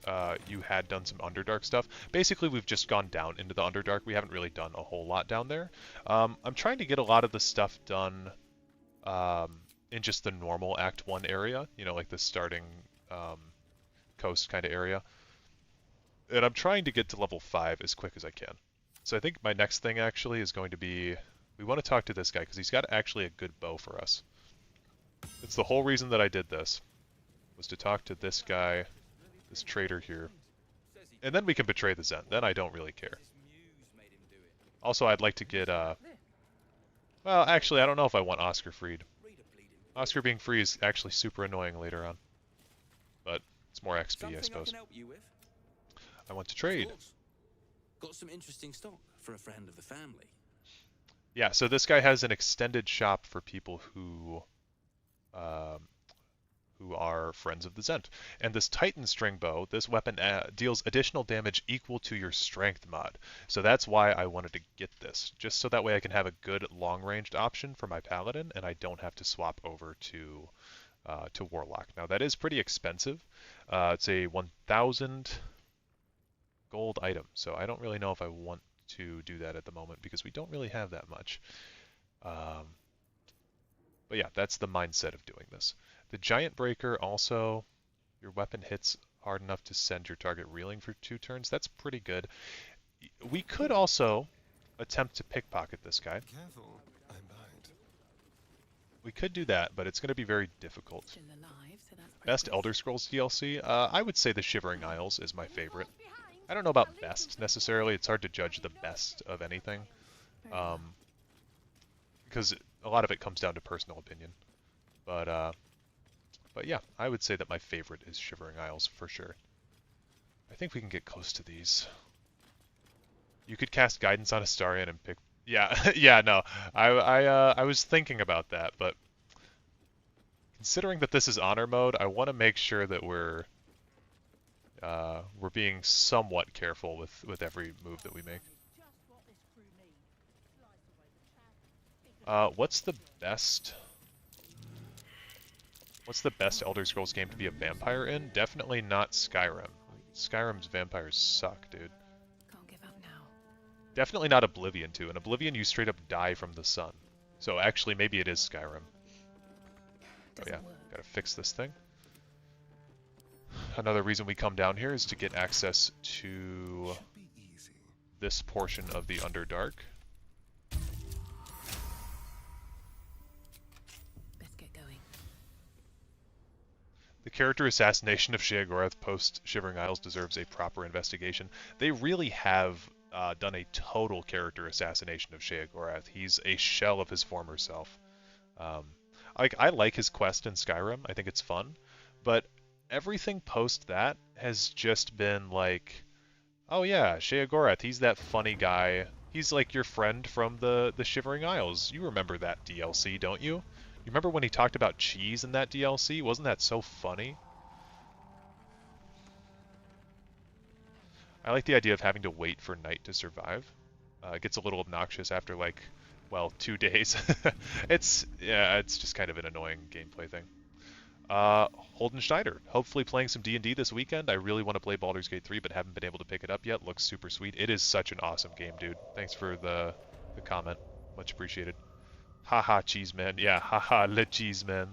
you had done some Underdark stuff. Basically, we've just gone down into the Underdark. We haven't really done a whole lot down there. I'm trying to get a lot of the stuff done in just the normal Act 1 area, you know, like the starting coast kind of area. And I'm trying to get to level 5 as quick as I can. So I think my next thing actually is going to be, we want to talk to this guy because he's got actually a good bow for us. It's the whole reason that I did this, was to talk to this guy, this traitor here. And then we can betray the Zent. Then I don't really care. Also, I'd like to get, well, actually, I don't know if I want Oscar freed. Oscar being free is actually super annoying later on, but it's more XP, I suppose. Help you with? I want to trade. Of course. Got some interesting stock for a friend of the family. Yeah, so this guy has an extended shop for people um, who are friends of the Zent. And this Titan string bow, this weapon deals additional damage equal to your strength mod. So that's why I wanted to get this, just so that way I can have a good long-ranged option for my paladin, and I don't have to swap over to Warlock. Now that is pretty expensive. It's a 1,000 gold item, so I don't really know if I want to do that at the moment because we don't really have that much. But yeah, that's the mindset of doing this. The Giant Breaker also, your weapon hits hard enough to send your target reeling for 2 turns. That's pretty good. We could also attempt to pickpocket this guy. Careful, I might. We could do that, but it's going to be very difficult. Still alive, so that's Best progress. Elder Scrolls DLC? I would say the Shivering Isles is my favorite. I don't know about best necessarily. It's hard to judge the best of anything. Because a lot of it comes down to personal opinion. But yeah, I would say that my favorite is Shivering Isles for sure. I think we can get close to these. You could cast Guidance on Astarion and pick... Yeah, yeah, no. I was thinking about that, but considering that this is honor mode, I want to make sure that we're being somewhat careful with every move that we make. What's the best Elder Scrolls game to be a vampire in? Definitely not Skyrim. Skyrim's vampires suck, dude. Can't give up now. Definitely not Oblivion too. In Oblivion, you straight up die from the sun. So actually, maybe it is Skyrim. Oh yeah, gotta fix this thing. Another reason we come down here is to get access to this portion of the Underdark. Best get going. The character assassination of Sheogorath post Shivering Isles deserves a proper investigation. They really have done a total character assassination of Sheogorath. He's a shell of his former self. I like his quest in Skyrim. I think it's fun, but everything post that has just been like, oh yeah, Sheogorath, he's that funny guy. He's like your friend from the Shivering Isles. You remember that DLC, don't you? You remember when he talked about cheese in that DLC? Wasn't that so funny? I like the idea of having to wait for night to survive. It gets a little obnoxious after like, well, 2 days. It's just kind of an annoying gameplay thing. Holden Schneider, hopefully playing some D&D this weekend. I really want to play Baldur's Gate 3, but haven't been able to pick it up yet. Looks super sweet. It is such an awesome game, dude. Thanks for the comment. Much appreciated. Haha, cheese man. Yeah, haha, le cheese man.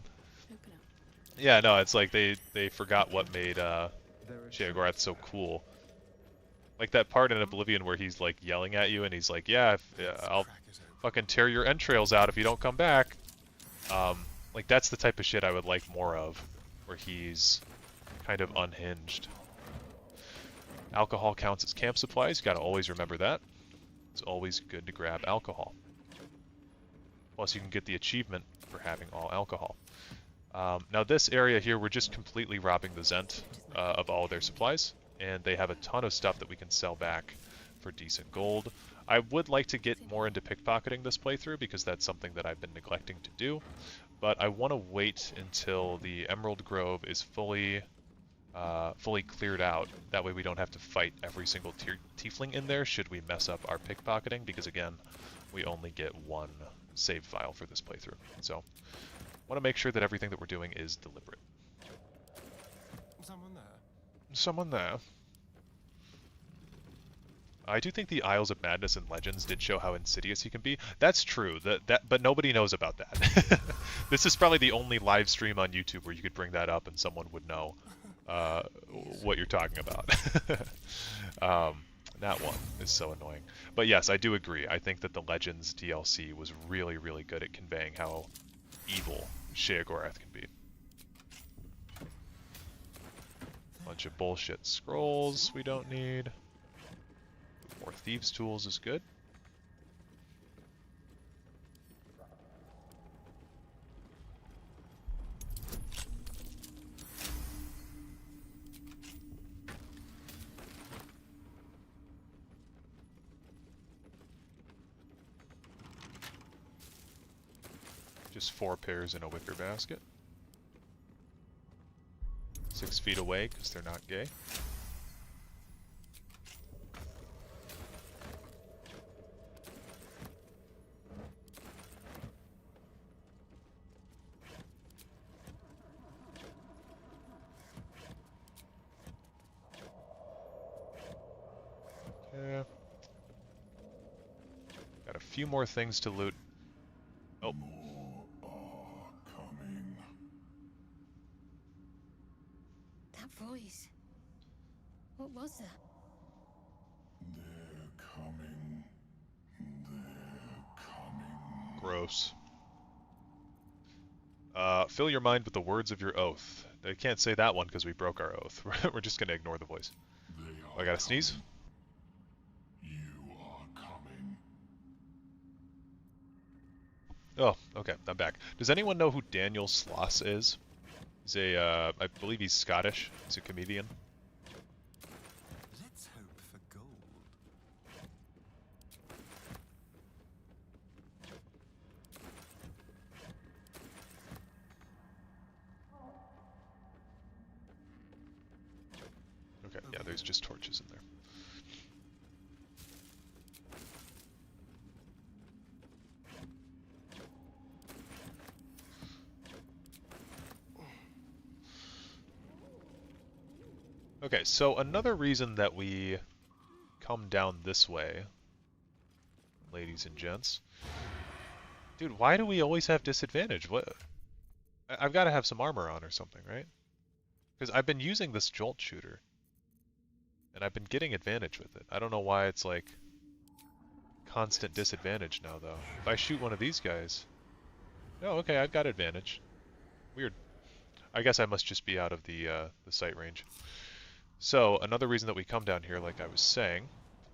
Open up. Yeah, no, it's like they forgot what made Sheogorath so cool. Like that part in Oblivion where he's like yelling at you and he's like, yeah, I'll fucking tear your entrails out if you don't come back. Like that's the type of shit I would like more of, where he's kind of unhinged. Alcohol counts as camp supplies. You gotta always remember that. It's always good to grab alcohol. Plus you can get the achievement for having all alcohol. Now this area here, we're just completely robbing the Zent of all their supplies, and they have a ton of stuff that we can sell back for decent gold. I would like to get more into pickpocketing this playthrough because that's something that I've been neglecting to do, but I want to wait until the Emerald Grove is fully cleared out. That way we don't have to fight every single tiefling in there should we mess up our pickpocketing, because again, we only get one save file for this playthrough. So I want to make sure that everything that we're doing is deliberate. Someone there. Someone there. I do think the Isles of Madness and Legends did show how insidious he can be. That's true, but nobody knows about that. This is probably the only live stream on YouTube where you could bring that up and someone would know what you're talking about. That one is so annoying. But yes, I do agree. I think that the Legends DLC was really, really good at conveying how evil Sheogorath can be. Bunch of bullshit scrolls we don't need. More thieves' tools is good. Just 4 pairs in a wicker basket. 6 feet away because they're not gay. Okay. Got a few more things to loot. Oh. More are coming. That voice. What was that? They're coming. They're coming. Gross. Fill your mind with the words of your oath. I can't say that one because we broke our oath. We're just going to ignore the voice. I gotta sneeze. You are coming. Oh, okay, I'm back. Does anyone know who Daniel Sloss is? He's a, I believe he's Scottish. He's a comedian. Let's hope for gold. Okay, yeah, there's just torches in there. Okay, so another reason that we come down this way, ladies and gents. Dude, why do we always have disadvantage? What? I've got to have some armor on or something, right? Because I've been using this jolt shooter. And I've been getting advantage with it. I don't know why it's like constant disadvantage now, though. If I shoot one of these guys... Oh, okay, I've got advantage. Weird. I guess I must just be out of the sight range. So, another reason that we come down here, like I was saying,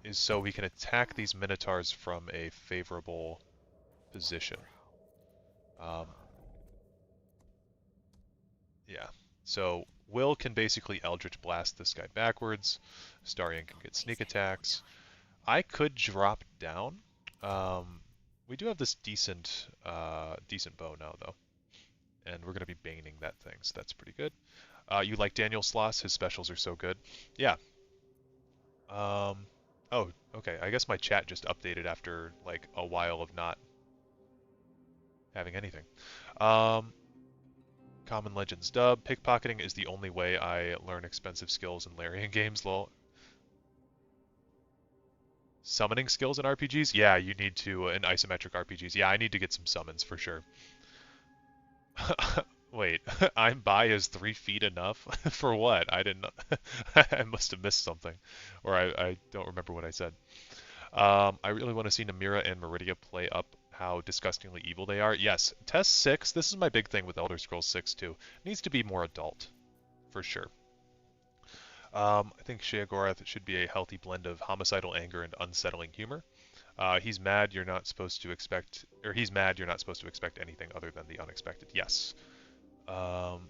is so we can attack these minotaurs from a favorable position. Yeah, so Will can basically Eldritch Blast this guy backwards. Starion can get sneak attacks. I could drop down. We do have this decent bow now, though. And we're going to be baning that thing, so that's pretty good. You like Daniel Sloss? His specials are so good. Yeah. Oh, okay. I guess my chat just updated after, like, a while of not having anything. Common Legends dub. Pickpocketing is the only way I learn expensive skills in Larian games, lol. Summoning skills in RPGs? Yeah, you need to, in isometric RPGs. Yeah, I need to get some summons for sure. Wait, I'm by is 3 feet enough? For what? I didn't. I must have missed something. Or I don't remember what I said. I really want to see Namira and Meridia play up how disgustingly evil they are. Yes, Test 6, this is my big thing with Elder Scrolls 6 too. Needs to be more adult, for sure. I think Sheogorath should be a healthy blend of homicidal anger and unsettling humor. He's mad you're not supposed to expect, or he's mad you're not supposed to expect anything other than the unexpected. Yes. Can't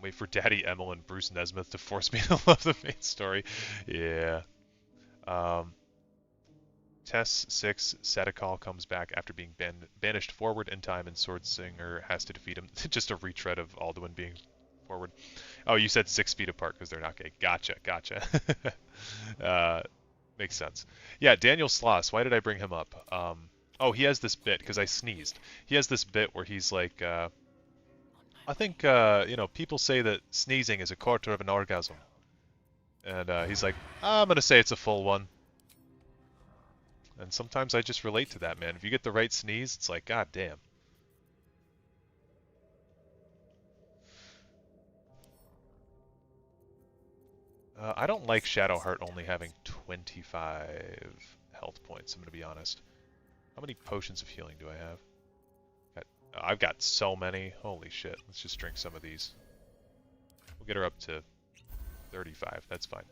wait for Daddy Emil and Bruce Nesmith to force me to love the main story. Yeah. Tess 6, Sadakal comes back after being banished forward in time, and Swordsinger has to defeat him. Just a retread of Alduin being forward. Oh, you said 6 feet apart because they're not gay. Gotcha, gotcha. Makes sense. Yeah, Daniel Sloss, why did I bring him up? Oh, he has this bit, because I sneezed. He has this bit where he's like, I think, you know, people say that sneezing is a quarter of an orgasm. And he's like, I'm going to say it's a full one. And sometimes I just relate to that, man. If you get the right sneeze, it's like, god damn. I don't like Shadowheart only having 25 health points, I'm going to be honest. How many potions of healing do I have? I've got so many. Holy shit. Let's just drink some of these. We'll get her up to 35. That's fine.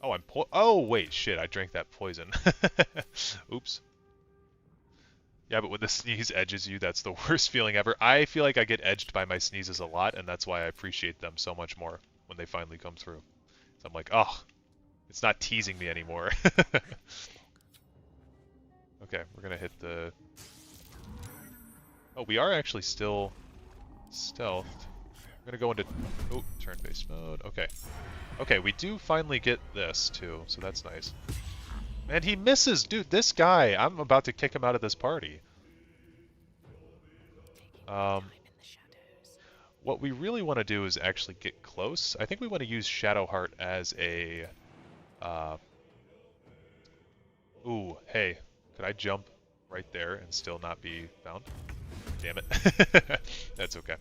Oh, oh, wait, shit. I drank that poison. Oops. Yeah, but when the sneeze edges you, that's the worst feeling ever. I feel like I get edged by my sneezes a lot, and that's why I appreciate them so much more when they finally come through. So I'm like, oh, it's not teasing me anymore. Okay, we're going to hit the Oh, we are actually still stealthed. I'm gonna go into turn-based mode. Okay. Okay, we do finally get this too, so that's nice. And he misses, dude. This guy, I'm about to kick him out of this party. What we really want to do is actually get close. I think we want to use Shadowheart as a. Ooh, hey, could I jump right there and still not be found? Damn it. That's okay.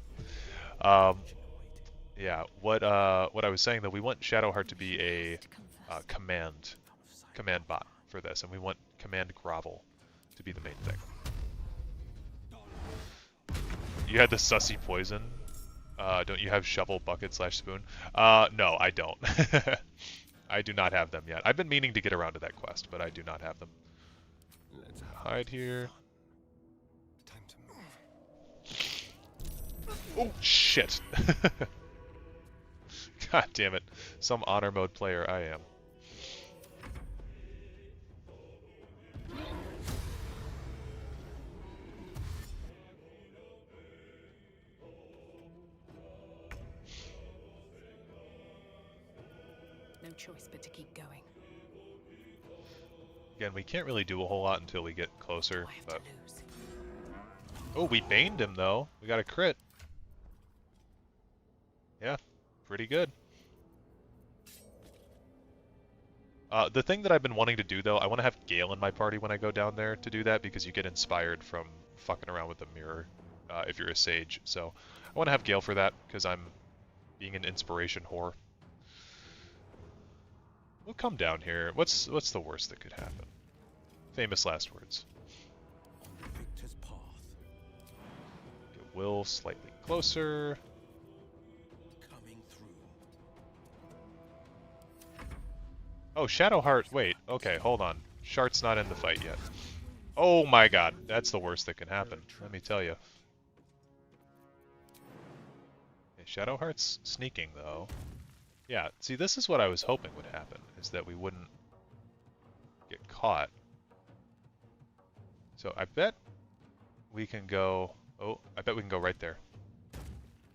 Yeah, what I was saying though, we want Shadowheart to be a command bot for this, and we want command grovel to be the main thing. You had the sussy poison. Don't you have shovel, bucket, / spoon? No, I don't. I do not have them yet. I've been meaning to get around to that quest, but I do not have them. Let's hide here. Oh, shit. God damn it. Some honor mode player I am. No choice but to keep going. Again, we can't really do a whole lot until we get closer, but... Oh, we baned him, though. We got a crit. Yeah, pretty good. The thing that I've been wanting to do, though, I want to have Gale in my party when I go down there to do that, because you get inspired from fucking around with the mirror if you're a sage. So I want to have Gale for that, because I'm being an inspiration whore. We'll come down here. What's the worst that could happen? Famous last words. Victor's path. Get Will slightly closer. Coming through. Oh, Shadowheart. Wait. Okay, hold on. Shart's not in the fight yet. Oh my god, that's the worst that can happen. Let me tell you. Okay, Shadowheart's sneaking though. Yeah, see, this is what I was hoping would happen, is that we wouldn't get caught. So I bet we can go... Oh, I bet we can go right there.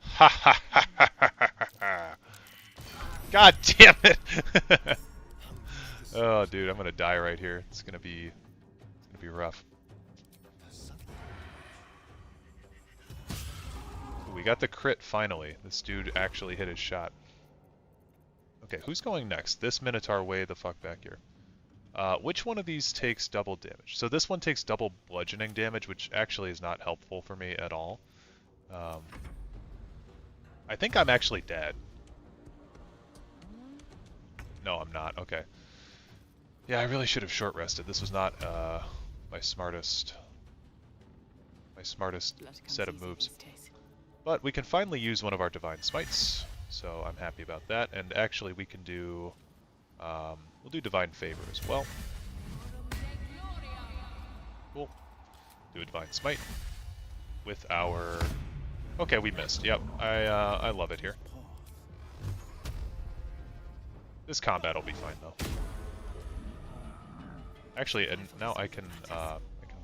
Ha ha ha ha ha ha! God damn it! Oh, dude, I'm gonna die right here. It's gonna be rough. Ooh, we got the crit finally. This dude actually hit his shot. Okay, who's going next? This Minotaur way the fuck back here. Which one of these takes double damage? So this one takes double bludgeoning damage, which actually is not helpful for me at all. I think I'm actually dead. No, I'm not. Okay. Yeah, I really should have short rested. This was not my smartest set of moves. But we can finally use one of our divine smites. So I'm happy about that, and actually we can do, we'll do Divine Favor as well. Cool. Do a Divine Smite with our, okay, we missed, yep, I love it here. This combat will be fine though. Actually, and now I can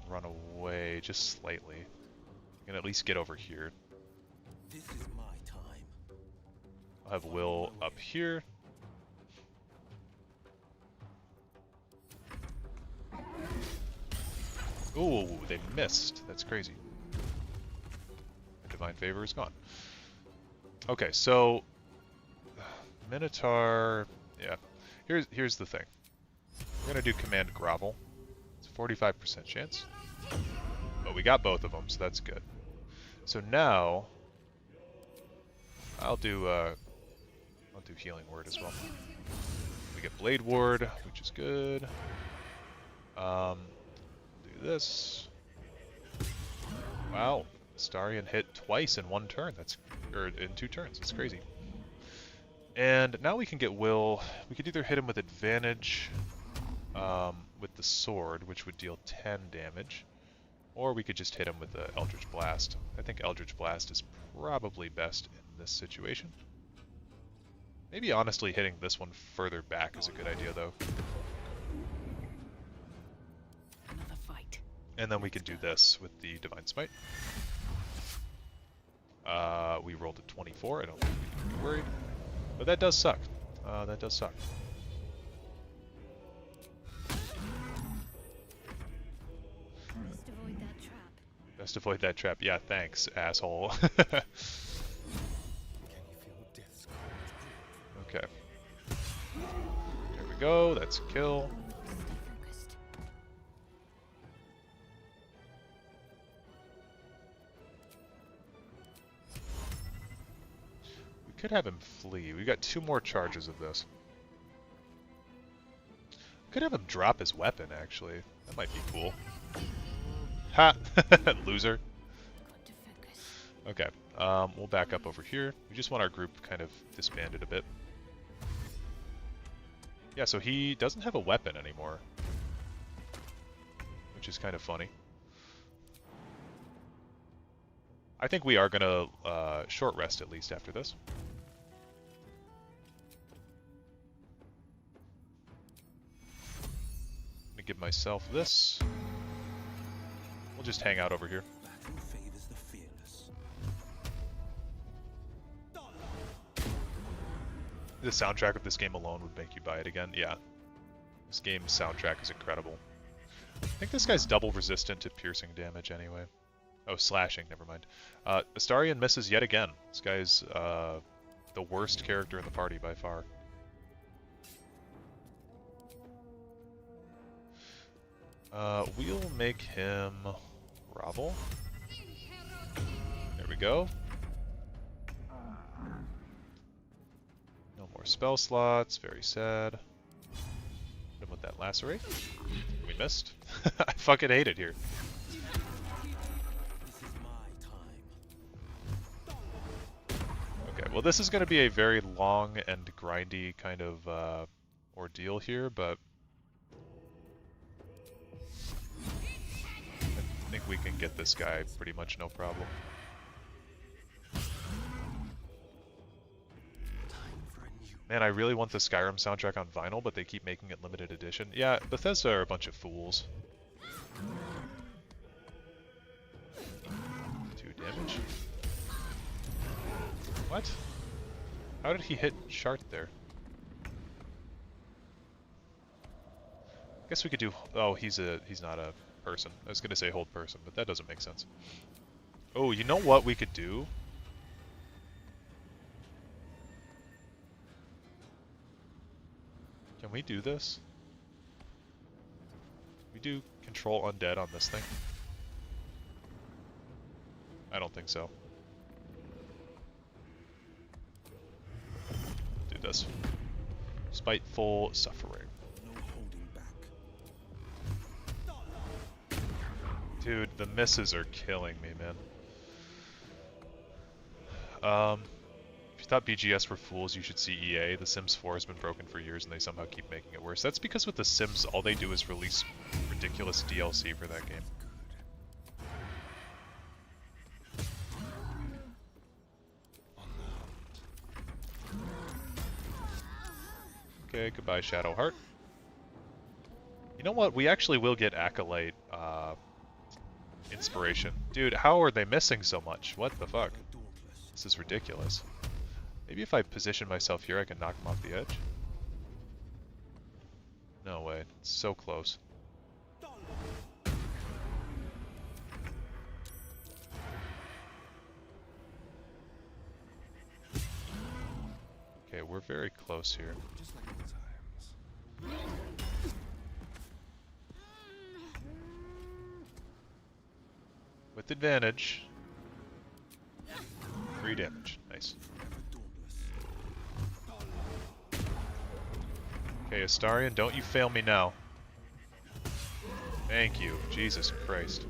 run away just slightly. I can at least get over here. This is my time. I'll have Will up here. Ooh, they missed. That's crazy. Divine Favor is gone. Okay, so Minotaur, yeah. Here's the thing. We're gonna do Command Grovel. It's a 45% chance. But we got both of them, so that's good. So now I'll do Healing Word as well. We get Blade Ward, which is good. Do this. Wow, Starion hit twice in one turn. In 2 turns. That's crazy. And now we can get Will. We could either hit him with advantage with the sword, which would deal 10 damage, or we could just hit him with the Eldritch Blast. I think Eldritch Blast is probably best in this situation. Maybe honestly hitting this one further back is a good idea though. Another fight. And then we can do this with the Divine Smite. We rolled a 24. I don't think we can be worried. But that does suck. That does suck. Best avoid that trap. Best avoid that trap. Yeah, thanks, asshole. Okay. There we go. That's a kill. We could have him flee. We got 2 more charges of this. Could have him drop his weapon, actually. That might be cool. Ha! Loser. Okay, we'll back up over here. We just want our group kind of disbanded a bit. Yeah, so he doesn't have a weapon anymore, which is kind of funny. I think we are going to short rest at least after this. Let me give myself this. We'll just hang out over here. The soundtrack of this game alone would make you buy it again. Yeah. This game's soundtrack is incredible. I think this guy's double resistant to piercing damage anyway. Oh, slashing, never mind. Astarion misses yet again. This guy's the worst character in the party by far. We'll make him grovel. There we go. No more spell slots, very sad. Hit him with that lacerate. We missed. I fucking hate it here. Okay, well this is going to be a very long and grindy kind of ordeal here, but I think we can get this guy pretty much no problem. Man, I really want the Skyrim soundtrack on vinyl, but they keep making it limited edition. Yeah, Bethesda are a bunch of fools. 2 damage. What? How did he hit Shart there? Guess we could do... Oh, he's not a person. I was gonna say hold person, but that doesn't make sense. Oh, you know what we could do? Can we do this? We do control undead on this thing? I don't think so. Do this. Spiteful suffering. Dude, the misses are killing me, man. If you thought BGS were fools, you should see EA. The Sims 4 has been broken for years and they somehow keep making it worse. That's because with The Sims, all they do is release ridiculous DLC for that game. Okay, goodbye Shadowheart. You know what? We actually will get Acolyte inspiration. Dude, how are they missing so much? What the fuck? This is ridiculous. Maybe if I position myself here, I can knock them off the edge. No way. It's so close. Okay, we're very close here. With advantage. 3 damage. Nice. Okay, Astarion, don't you fail me now. Thank you. Jesus Christ.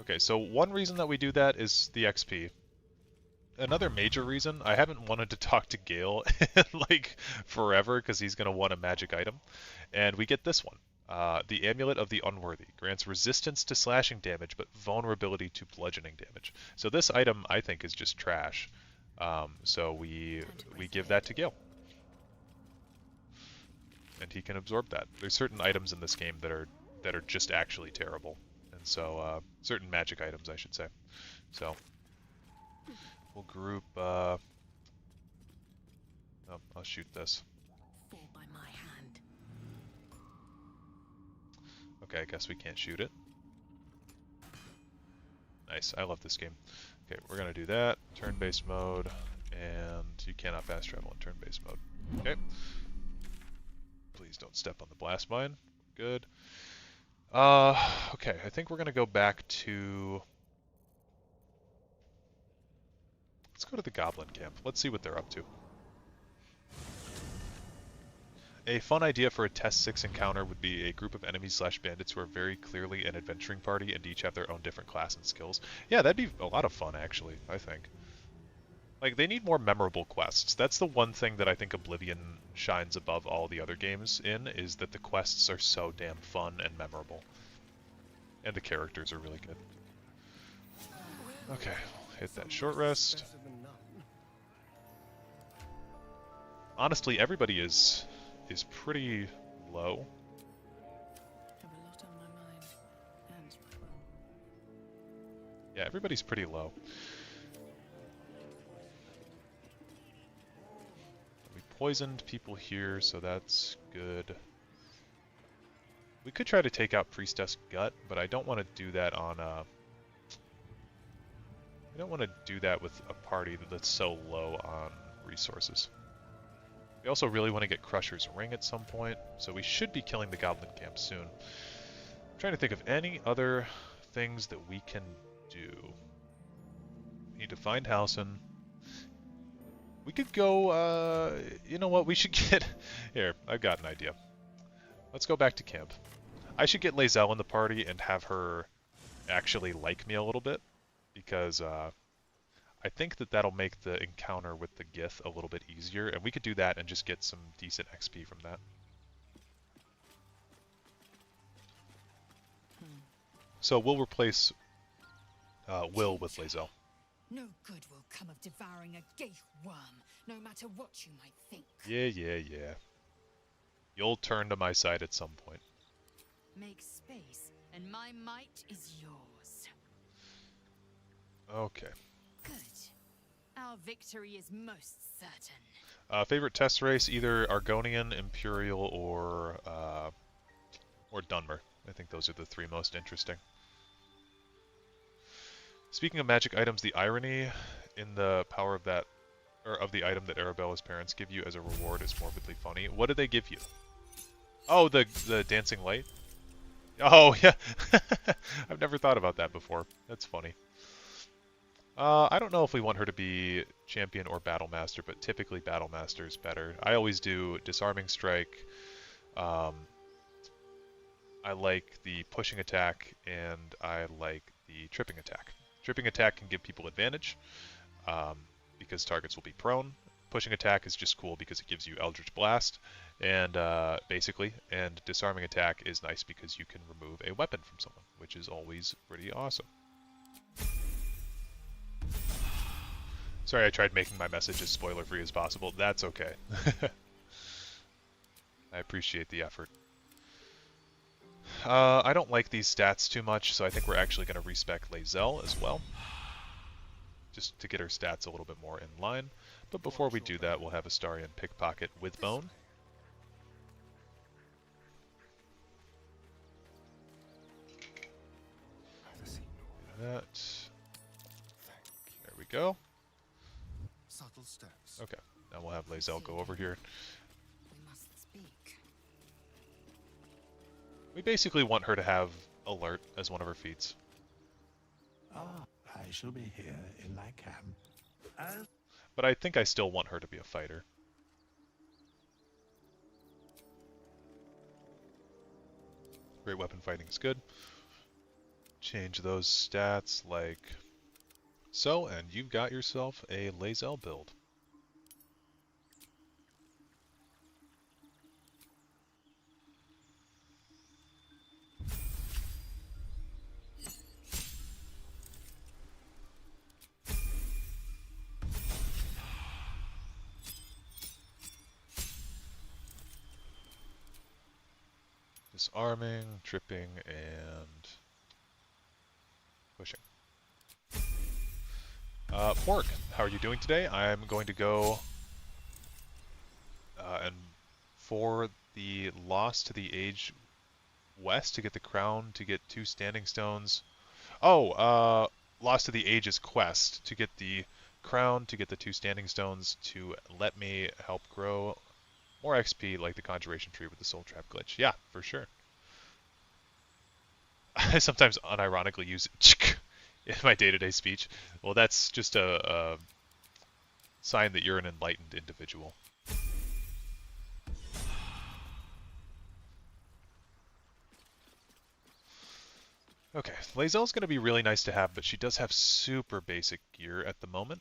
Okay, so one reason that we do that is the XP. Another major reason, I haven't wanted to talk to Gale in like forever because he's going to want a magic item. And we get this one. The Amulet of the Unworthy grants resistance to slashing damage, but vulnerability to bludgeoning damage. So this item, I think, is just trash. So we give that to Gale, and he can absorb that. There's certain items in this game that are just actually terrible, and So certain magic items, I should say. So we'll group. Oh, I'll shoot this. Fall by my hand. Okay, I guess we can't shoot it. Nice, I love this game. Okay, we're gonna do that. Turn-based mode, and you cannot fast travel in turn-based mode. Okay. Please don't step on the blast mine. Good. Okay, I think we're gonna go back to... Let's go to the Goblin Camp. Let's see what they're up to. A fun idea for a Test 6 encounter would be a group of enemies/bandits who are very clearly an adventuring party and each have their own different class and skills. Yeah, that'd be a lot of fun, actually, I think. Like, they need more memorable quests. That's the one thing that I think Oblivion shines above all the other games in, is that the quests are so damn fun and memorable. And the characters are really good. Okay, we'll hit that short rest. Honestly, everybody is pretty low. Have a lot on my mind. And, well, Yeah, everybody's pretty low. We poisoned people here, so that's good. We could try to take out Priestess Gut, but I don't want to do that on I don't want to do that with a party that's so low on resources. We also really want to get Crusher's Ring at some point, so we should be killing the Goblin Camp soon. I'm trying to think of any other things that we can do. We need to find Halcyon. We could go, you know what, we should get... Here, I've got an idea. Let's go back to camp. I should get Lae'zel in the party and have her actually like me a little bit, because I think that that'll make the encounter with the Gith a little bit easier, and we could do that and just get some decent XP from that. So we'll replace Will with Lae'zel. No good will come of devouring a gaith worm, no matter what you might think. Yeah. You'll turn to my side at some point. Make space, and my might is yours. Okay. Good. Our victory is most certain. Favorite test race, either Argonian, Imperial, or Dunmer. I think those are the three most interesting. Speaking of magic items, the irony in the power of that, or of the item that Arabella's parents give you as a reward is morbidly funny. What do they give you? Oh, the dancing light? Oh, yeah. I've never thought about that before. That's funny. I don't know if we want her to be champion or battle master, but typically battle master is better. I always do disarming strike. I like the pushing attack, and I like the tripping attack. Tripping attack can give people advantage because targets will be prone. Pushing attack is just cool because it gives you Eldritch Blast, and basically, and disarming attack is nice because you can remove a weapon from someone, which is always pretty awesome. Sorry, I tried making my message as spoiler-free as possible. That's okay. I appreciate the effort. I don't like these stats too much, so I think we're actually going to respec Lae'zel as well. Just to get her stats a little bit more in line. But before we do that, we'll have Astarion Pickpocket with Bone. That. There we go. Subtle steps. Okay, now we'll have Lae'zel go over here. We must speak. We basically want her to have Alert as one of her feats. I shall be here in my camp. But I think I still want her to be a fighter. Great weapon fighting is good. Change those stats like so, and you've got yourself a Lae'zel build. Disarming, tripping, and Pushing. Pork, how are you doing today? I'm going to go and for the loss to the Age West to get the crown to get 2 standing stones. Oh, lost to the Age's quest to get the crown to get the 2 standing stones to let me help grow more XP like the conjuration tree with the soul trap glitch. Yeah, for sure. I sometimes unironically use in my day-to-day speech. Well, that's just a sign that you're an enlightened individual. Okay, Lae'zel's going to be really nice to have, but she does have super basic gear at the moment.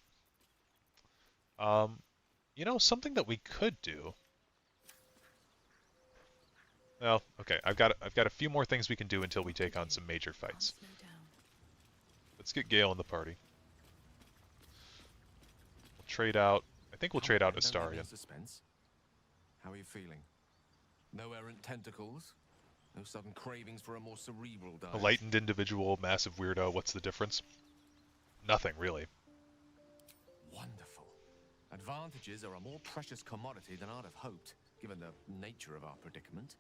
You know, something that we could do. Well, okay, I've got a few more things we can do until we take on some major fights. Let's get Gale in the party. We'll trade out. I think we'll trade out Astarion. How are you feeling? No errant tentacles? No sudden cravings for a more cerebral diet? Enlightened individual, massive weirdo, what's the difference? Nothing, really. Wonderful. Advantages are a more precious commodity than I'd have hoped, given the nature of our predicament.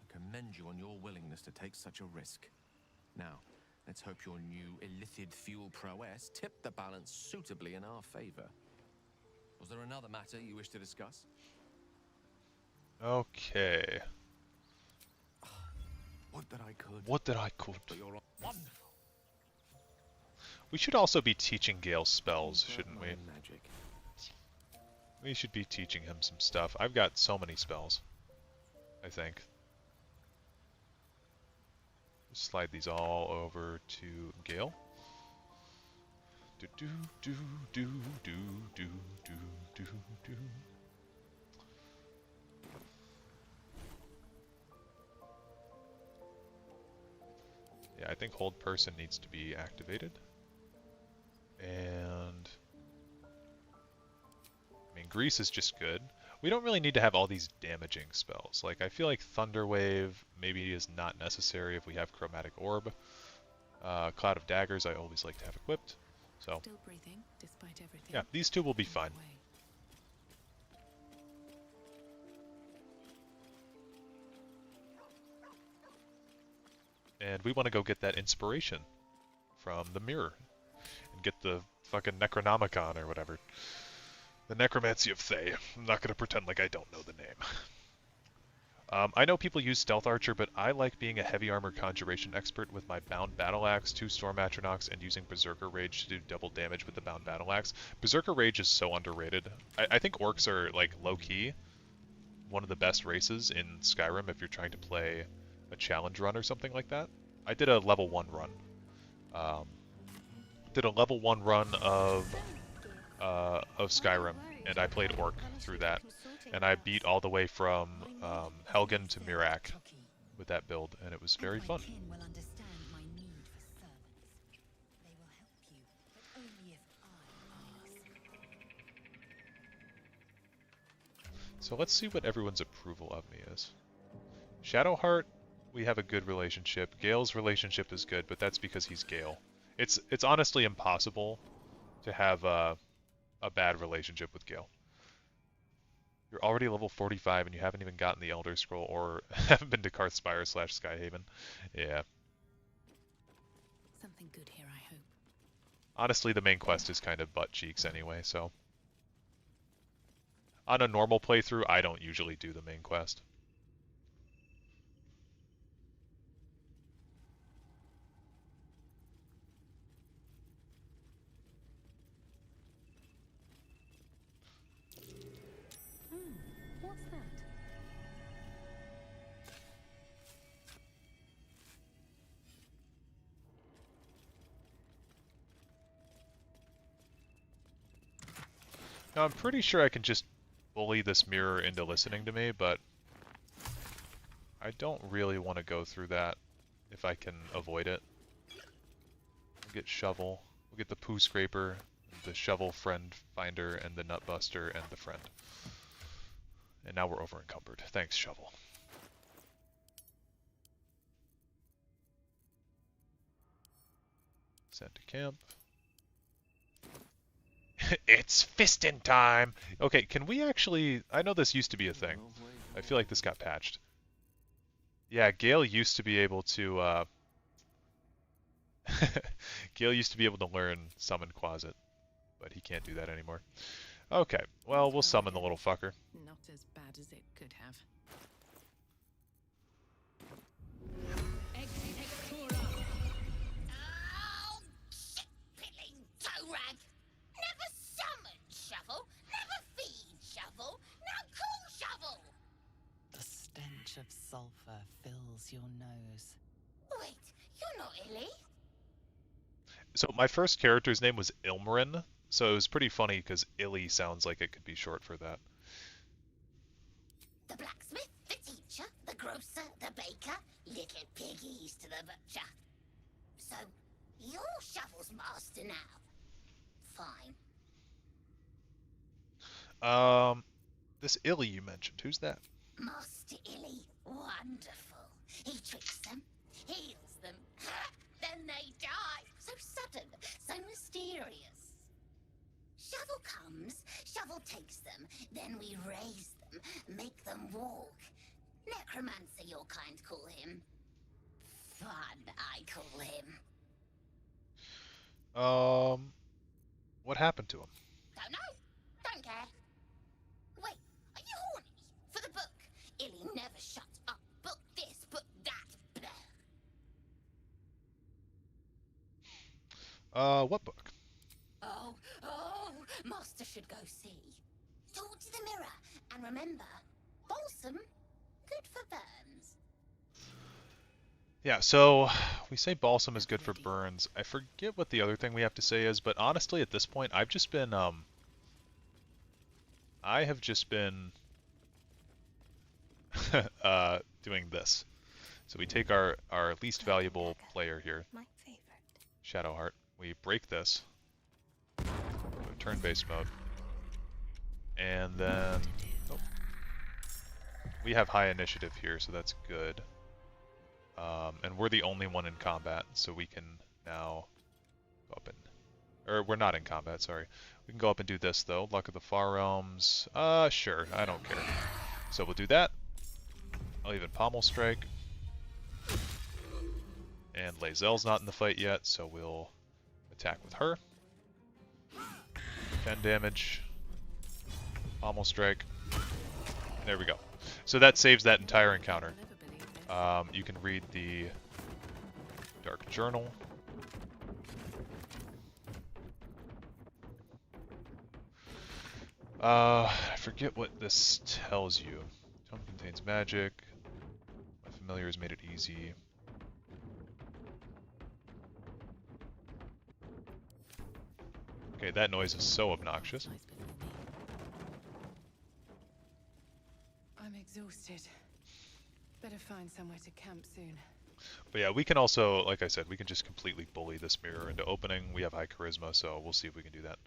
I commend you on your willingness to take such a risk. Now, let's hope your new illithid fuel prowess tipped the balance suitably in our favor. Was there another matter you wish to discuss? Okay. Would that I could. Would that I could. But you're wonderful. We should also be teaching Gale spells, shouldn't we? Magic. We should be teaching him some stuff. I've got so many spells, I think. Just slide these all over to Gale. Do do do do do do do do do. Yeah, I think hold person needs to be activated. And I mean, Grease is just good. We don't really need to have all these damaging spells. Like, I feel like Thunder Wave maybe is not necessary if we have Chromatic Orb. Cloud of Daggers I always like to have equipped. So, Still breathing, despite everything. yeah, these two will be fine. And we want to go get that inspiration from the mirror. And get the fucking Necronomicon or whatever. The Necromancy of Thay. I'm not going to pretend like I don't know the name. I know people use Stealth Archer, but I like being a heavy armor conjuration expert with my Bound Battle Axe, 2 Storm Atronachs, and using Berserker Rage to do double damage with the Bound Battle Axe. Berserker Rage is so underrated. I think Orcs are, like, low-key one of the best races in Skyrim if you're trying to play a challenge run or something like that. I did a level 1 run. Did a level 1 run of Skyrim, and I played Orc through that. And I beat all the way from Helgen to Mirak with that build, and it was very fun. So let's see what everyone's approval of me is. Shadowheart, we have a good relationship. Gale's relationship is good, but that's because he's Gale. It's honestly impossible to have a bad relationship with Gale. You're already level 45 and you haven't even gotten the Elder Scroll or haven't been to Karthspire / Skyhaven. Yeah. Something good here, I hope. Honestly, the main quest is kind of butt cheeks anyway, so. On a normal playthrough, I don't usually do the main quest. What's that? Now, I'm pretty sure I can just bully this mirror into listening to me, but I don't really want to go through that if I can avoid it. We'll get Shovel. We'll get the Poo Scraper, the Shovel Friend Finder, and the Nutbuster, and the Friend. And now we're over encumbered. Thanks, Shovel. Sent to camp. It's fisting time! Okay, can we actually... I know this used to be a thing. I feel like this got patched. Yeah, Gale used to be able to, Gale used to be able to learn Summon Quasit, but he can't do that anymore. Okay, well, we'll summon the little fucker. Not as bad as it could have. Oh, shit-pilling toe-rag! Never summon Shovel, never feed Shovel, now call Shovel! The stench of sulfur fills your nose. Wait, you're not Illy? So my first character's name was Ilmarin, so it was pretty funny because Illy sounds like it could be short for that. The blacksmith, the teacher, the grocer, the baker, little piggies to the butcher. So, you're Shovel's master now. Fine. This Illy you mentioned, who's that? Master Illy, wonderful. He tricks them, heals them, then they die. So sudden, so mysterious. Shovel comes, Shovel takes them, then we raise them, make them walk. Necromancer, your kind call him. Fun, I call him. What happened to him? Don't know, don't care. Wait, are you horny? For the book? Illy never shuts up. Book this, book that. Blah. What book? Oh, Master should go see. Talk to the mirror, and remember, balsam, good for burns. Yeah, so we say balsam is good for burns. I forget what the other thing we have to say is, but honestly at this point I've just been I have just been doing this. So we take our least valuable player here, My favorite. Shadowheart. We break this, turn-based mode, and then we have high initiative here, so that's good. And we're the only one in combat, so we can now go up and... Or we're not in combat, sorry. We can go up and do this, though. Luck of the Far Realms. Sure, I don't care. So we'll do that. I'll even Pommel Strike. And Lae'zel's not in the fight yet, so we'll attack with her. 10 damage. Pommel Strike. There we go. So that saves that entire encounter. You can read the Dark Journal. I forget what this tells you. Tome contains magic. My familiar has made it easy. Okay, that noise is so obnoxious. I'm exhausted. Better find somewhere to camp soon. But yeah, we can also, like I said, we can just completely bully this mirror into opening. We have high charisma, so we'll see if we can do that.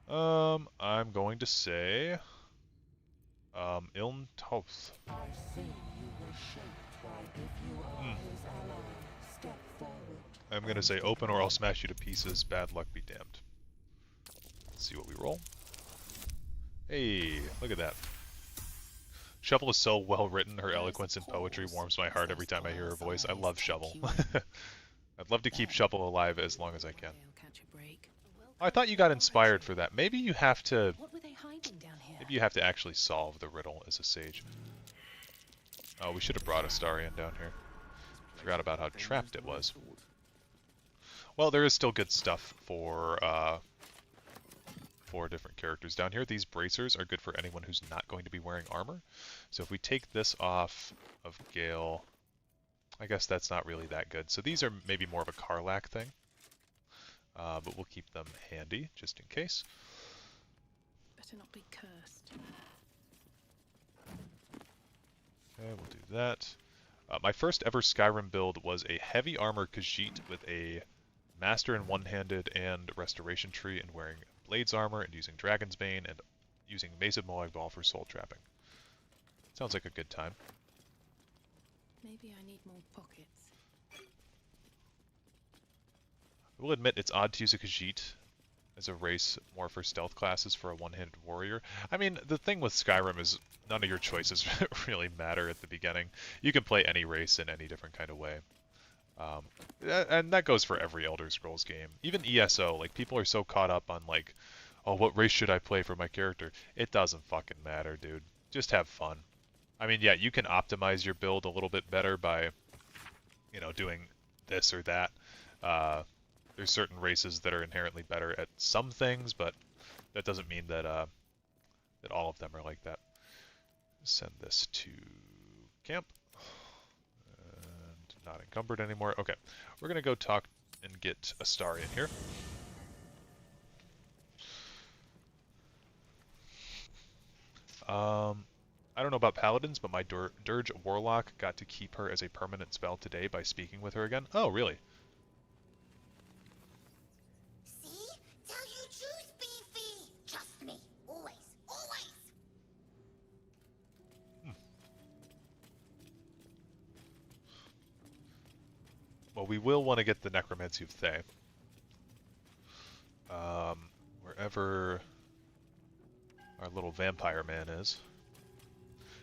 I'm going to say... Ilm Toth. I'm going to say open or I'll smash you to pieces. Bad luck be damned. Let's see what we roll. Hey, look at that. Shovel is so well written. Her eloquence and poetry warms my heart every time I hear her voice. I love Shovel. I'd love to keep Shovel alive as long as I can. I thought you got inspired for that. Maybe you have to... Maybe you have to actually solve the riddle as a sage. Oh, we should have brought Astarion down here. Forgot about how trapped it was. Well, there is still good stuff for different characters down here. These bracers are good for anyone who's not going to be wearing armor. So if we take this off of Gale, I guess that's not really that good. So these are maybe more of a Karlach thing. But we'll keep them handy, just in case. Better not be cursed. Okay, we'll do that. My first ever Skyrim build was a heavy armor Khajiit with a Master in one-handed and Restoration Tree and wearing Blades armor and using Dragon's Bane and using Mace of Moag Ball for soul trapping. Sounds like a good time. Maybe I need more pockets. will admit it's odd to use a Khajiit as a race more for stealth classes for a one-handed warrior. I mean, the thing with Skyrim is none of your choices really matter at the beginning. You can play any race in any different kind of way. And that goes for every Elder Scrolls game. Even ESO, like, people are so caught up on, like, oh, what race should I play for my character? It doesn't fucking matter, dude. Just have fun. I mean, yeah, you can optimize your build a little bit better by, you know, doing this or that. There's certain races that are inherently better at some things, but that doesn't mean that that all of them are like that. Send this to camp. And not encumbered anymore. Okay, we're gonna go talk and get Astarion here. I don't know about paladins, but my Dirge Warlock got to keep her as a permanent spell today by speaking with her again. Oh, really? See? Tell you truth, Beefy. Trust me. Always. Always. Well, we will want to get the Necromancy of Thay. Wherever our little vampire man is.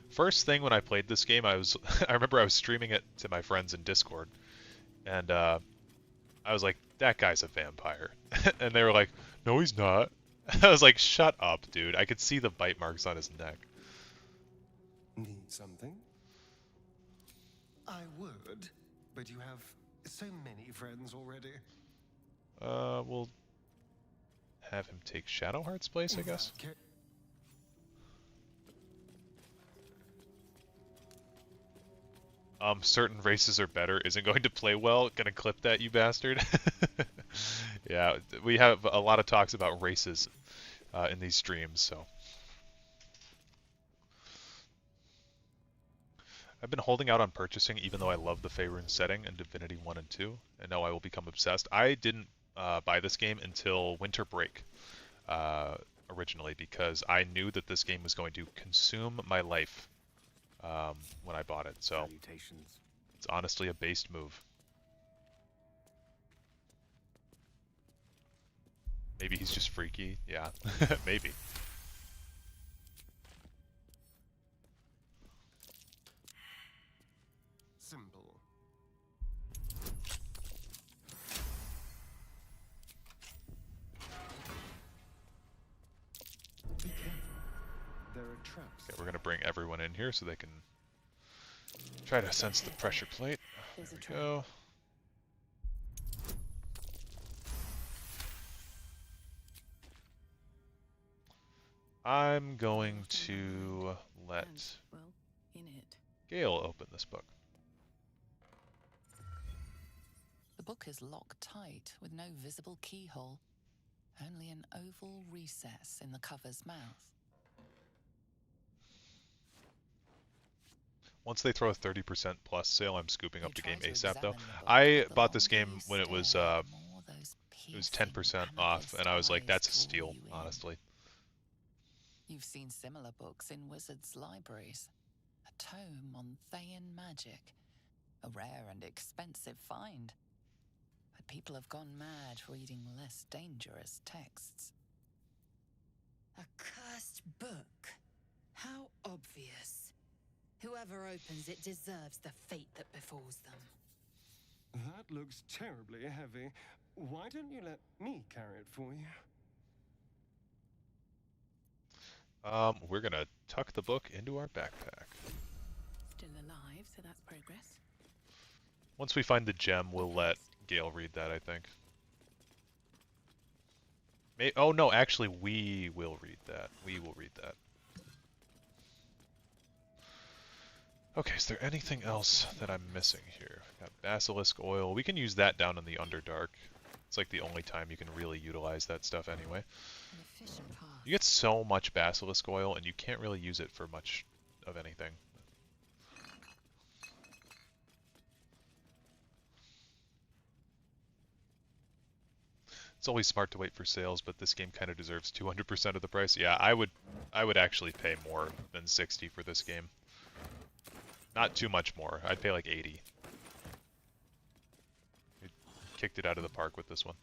First thing when I played this game, I remember I was streaming it to my friends in Discord, and I was like, that guy's a vampire. And they were like, no, he's not. I was like, shut up, dude. I could see the bite marks on his neck. Need something? I would, but you have so many friends already. We'll have him take Shadowheart's place, I guess. Certain races are better isn't going to play well. Gonna clip that, you bastard. Yeah, we have a lot of talks about races in these streams, so. I've been holding out on purchasing even though I love the Faerun setting in Divinity 1 and 2, and now I will become obsessed. I didn't buy this game until Winter Break originally because I knew that this game was going to consume my life when I bought it, so it's honestly a based move. Maybe he's just freaky, yeah, maybe. Simple. Be careful. There are traps. Okay, we're gonna bring everyone in here so they can try to sense the pressure plate. There we go. I'm going to let Gale open this book. The book is locked tight with no visible keyhole, only an oval recess in the cover's mouth. Once they throw a 30% plus sale, I'm scooping up the game ASAP though. I bought this game when it was 10% off, and I was like, that's a steal, honestly. You've seen similar books in wizards' libraries. A tome on Thayan magic, a rare and expensive find. But people have gone mad reading less dangerous texts. A cursed book. How obvious. Whoever opens it deserves the fate that befalls them. That looks terribly heavy. Why don't you let me carry it for you? We're gonna tuck the book into our backpack. Still alive, so that's progress. Once we find the gem, we'll let Gale read that, I think. Oh no, actually we will read that. We will read that. Okay, is there anything else that I'm missing here? Got Basilisk Oil. We can use that down in the Underdark. It's like the only time you can really utilize that stuff anyway. You get so much Basilisk Oil, and you can't really use it for much of anything. It's always smart to wait for sales, but this game kind of deserves 200% of the price. Yeah, I would actually pay more than 60 for this game. Not too much more. I'd pay like 80. We kicked it out of the park with this one.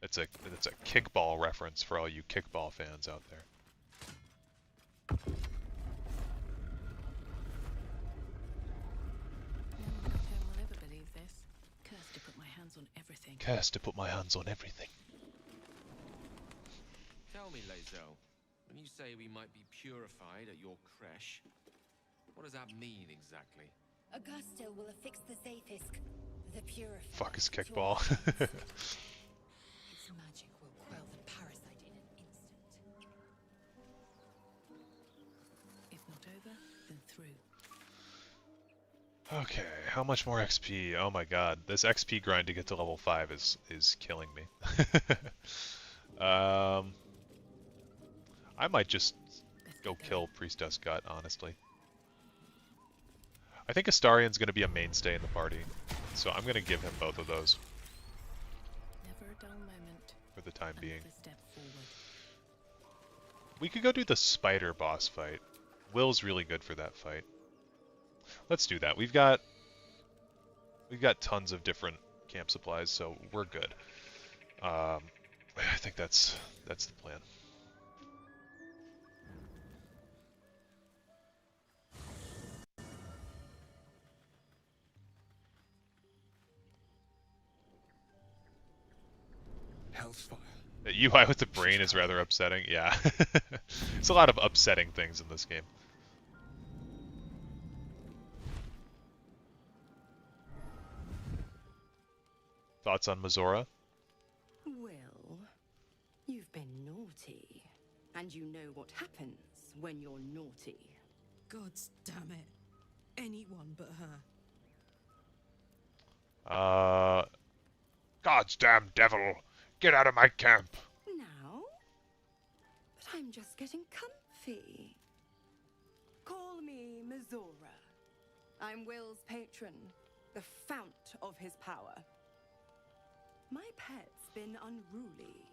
It's a kickball reference for all you kickball fans out there. No one back home will ever believe this. Cursed to put my hands on everything. Cursed to put my hands on everything. Tell me, Lae'zel, when you say we might be purified at your creche, what does that mean exactly? Augusto will affix the Zafisk, the purifier. Fuck is to your kickball. hands. Its magic will quell the parasite in an instant. If not over, then through. Okay, how much more XP? Oh my god, this XP grind to get to level 5 is killing me. I might just go kill Priestess Gut, honestly. I think Astarion's going to be a mainstay in the party, so I'm going to give him both of those Never a dull moment. for the time being. Another step forward. We could go do the spider boss fight. Will's really good for that fight. Let's do that. We've got tons of different camp supplies, so we're good. I think that's the plan. Hell's fire. The UI with the brain is rather upsetting. Yeah. There's a lot of upsetting things in this game. Thoughts on Mazora? Well, you've been naughty, and you know what happens when you're naughty. Gods damn it. Anyone but her. God's damn devil! Get out of my camp! Now? But I'm just getting comfy. Call me Mazora. I'm Will's patron, the fount of his power. My pet's been unruly,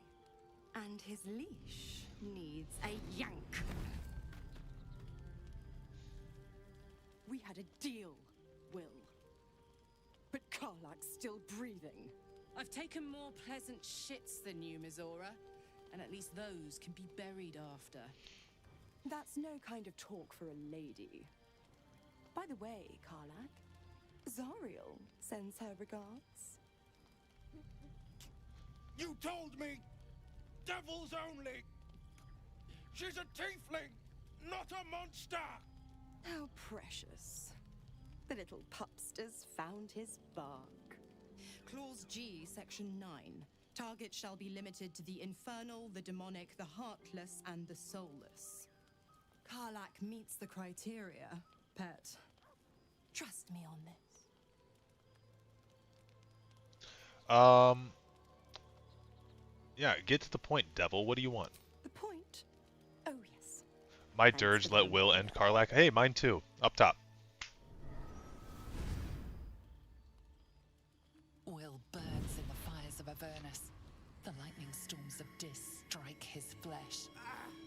and his leash needs a yank. We had a deal, Will. But Karlak's still breathing. I've taken more pleasant shits than you, Mazora, and at least those can be buried after. That's no kind of talk for a lady. By the way, Karlak, Zariel sends her regards. You told me devils only. She's a tiefling, not a monster. How precious. The little pupster's found his bark. Clause G, Section 9. Target shall be limited to the infernal, the demonic, the heartless, and the soulless. Karlak meets the criteria, pet. Trust me on this. Yeah, get to the point, devil. What do you want? The point? Oh, yes. My Thanks dirge for let being Will here. end Karlak. Hey, mine too. Up top. Will burns in the fires of Avernus. The lightning storms of Dis strike his flesh.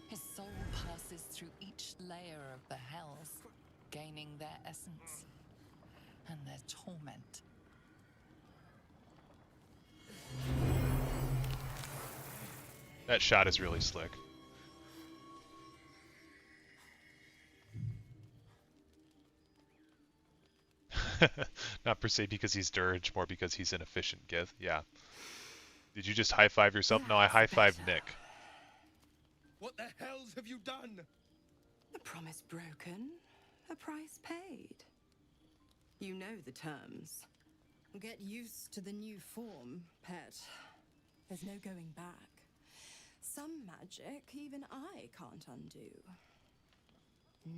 His soul passes through each layer of the hells, gaining their essence and their torment. That shot is really slick. Not per se because he's dirge, more because he's an efficient Gith. Yeah. Did you just high five yourself? No, I high fived Nick. What the hells have you done? A promise broken, a price paid. You know the terms. Get used to the new form, pet. There's no going back. Some magic even I can't undo.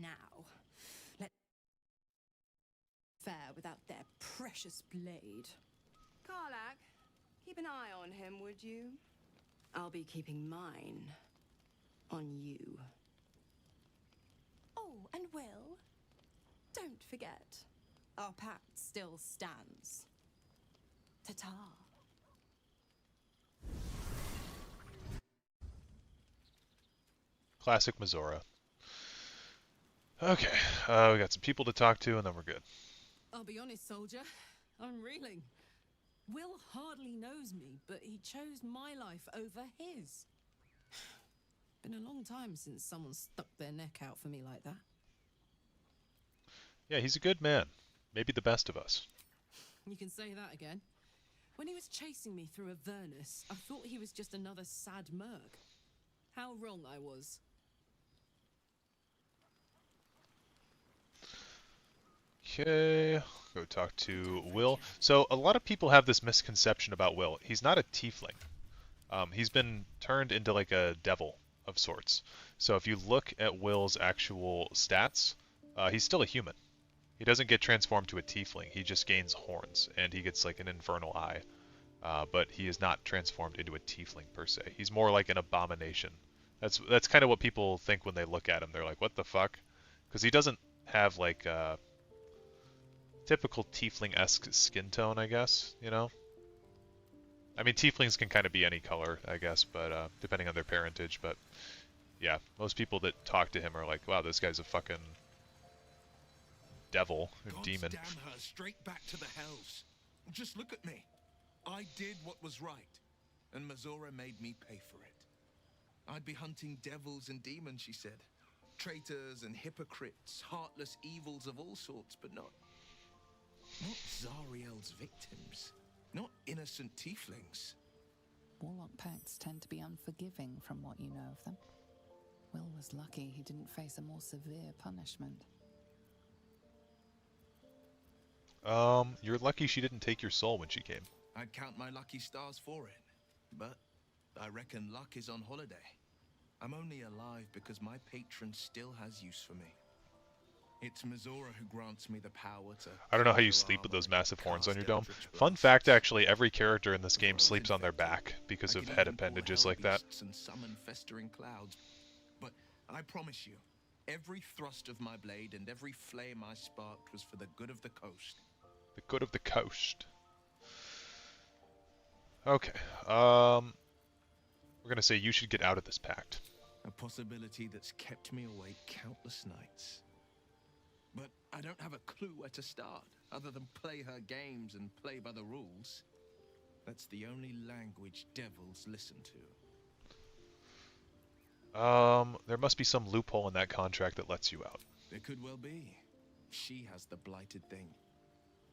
Now, let's fair without their precious blade. Karlak, keep an eye on him, would you? I'll be keeping mine on you. Oh, and Will, don't forget, our pact still stands. Ta-ta. Classic Mazora. Okay, we got some people to talk to, and then we're good. I'll be honest, soldier. I'm reeling. Will hardly knows me, but he chose my life over his. Been a long time since someone stuck their neck out for me like that. Yeah, he's a good man. Maybe the best of us. You can say that again. When he was chasing me through Avernus, I thought he was just another sad merc. How wrong I was. Okay, go talk to Will. So a lot of people have this misconception about Will. He's not a tiefling. He's been turned into like a devil of sorts. So if you look at Will's actual stats, he's still a human. He doesn't get transformed to a tiefling. He just gains horns, and he gets like an infernal eye. But he is not transformed into a tiefling per se. He's more like an abomination. That's kind of what people think when they look at him. They're like, what the fuck? Because he doesn't have like typical tiefling-esque skin tone, I guess, you know? I mean, tieflings can kind of be any color, I guess, but depending on their parentage, but yeah, most people that talk to him are like, wow, this guy's a fucking devil or Gods demon. damn her, straight back to the hells. Just look at me. I did what was right, and Mazora made me pay for it. I'd be hunting devils and demons, she said. Traitors and hypocrites, heartless evils of all sorts, but not Zariel's victims. Not innocent tieflings. Warlock pacts tend to be unforgiving from what you know of them. Will was lucky he didn't face a more severe punishment. You're lucky she didn't take your soul when she came. I'd count my lucky stars for it, but I reckon luck is on holiday. I'm only alive because my patron still has use for me. It's Mazora who grants me the power to... I don't know how you sleep with those massive horns on your dome. Fun fact, actually, every character in this game sleeps on their back because of head appendages like that. And summon festering clouds. But I promise you, every thrust of my blade and every flame I sparked was for the good of the coast. The good of the coast. Okay, we're gonna say you should get out of this pact. A possibility that's kept me awake countless nights. But I don't have a clue where to start, other than play her games and play by the rules. That's the only language devils listen to. There must be some loophole in that contract that lets you out. There could well be. She has the blighted thing.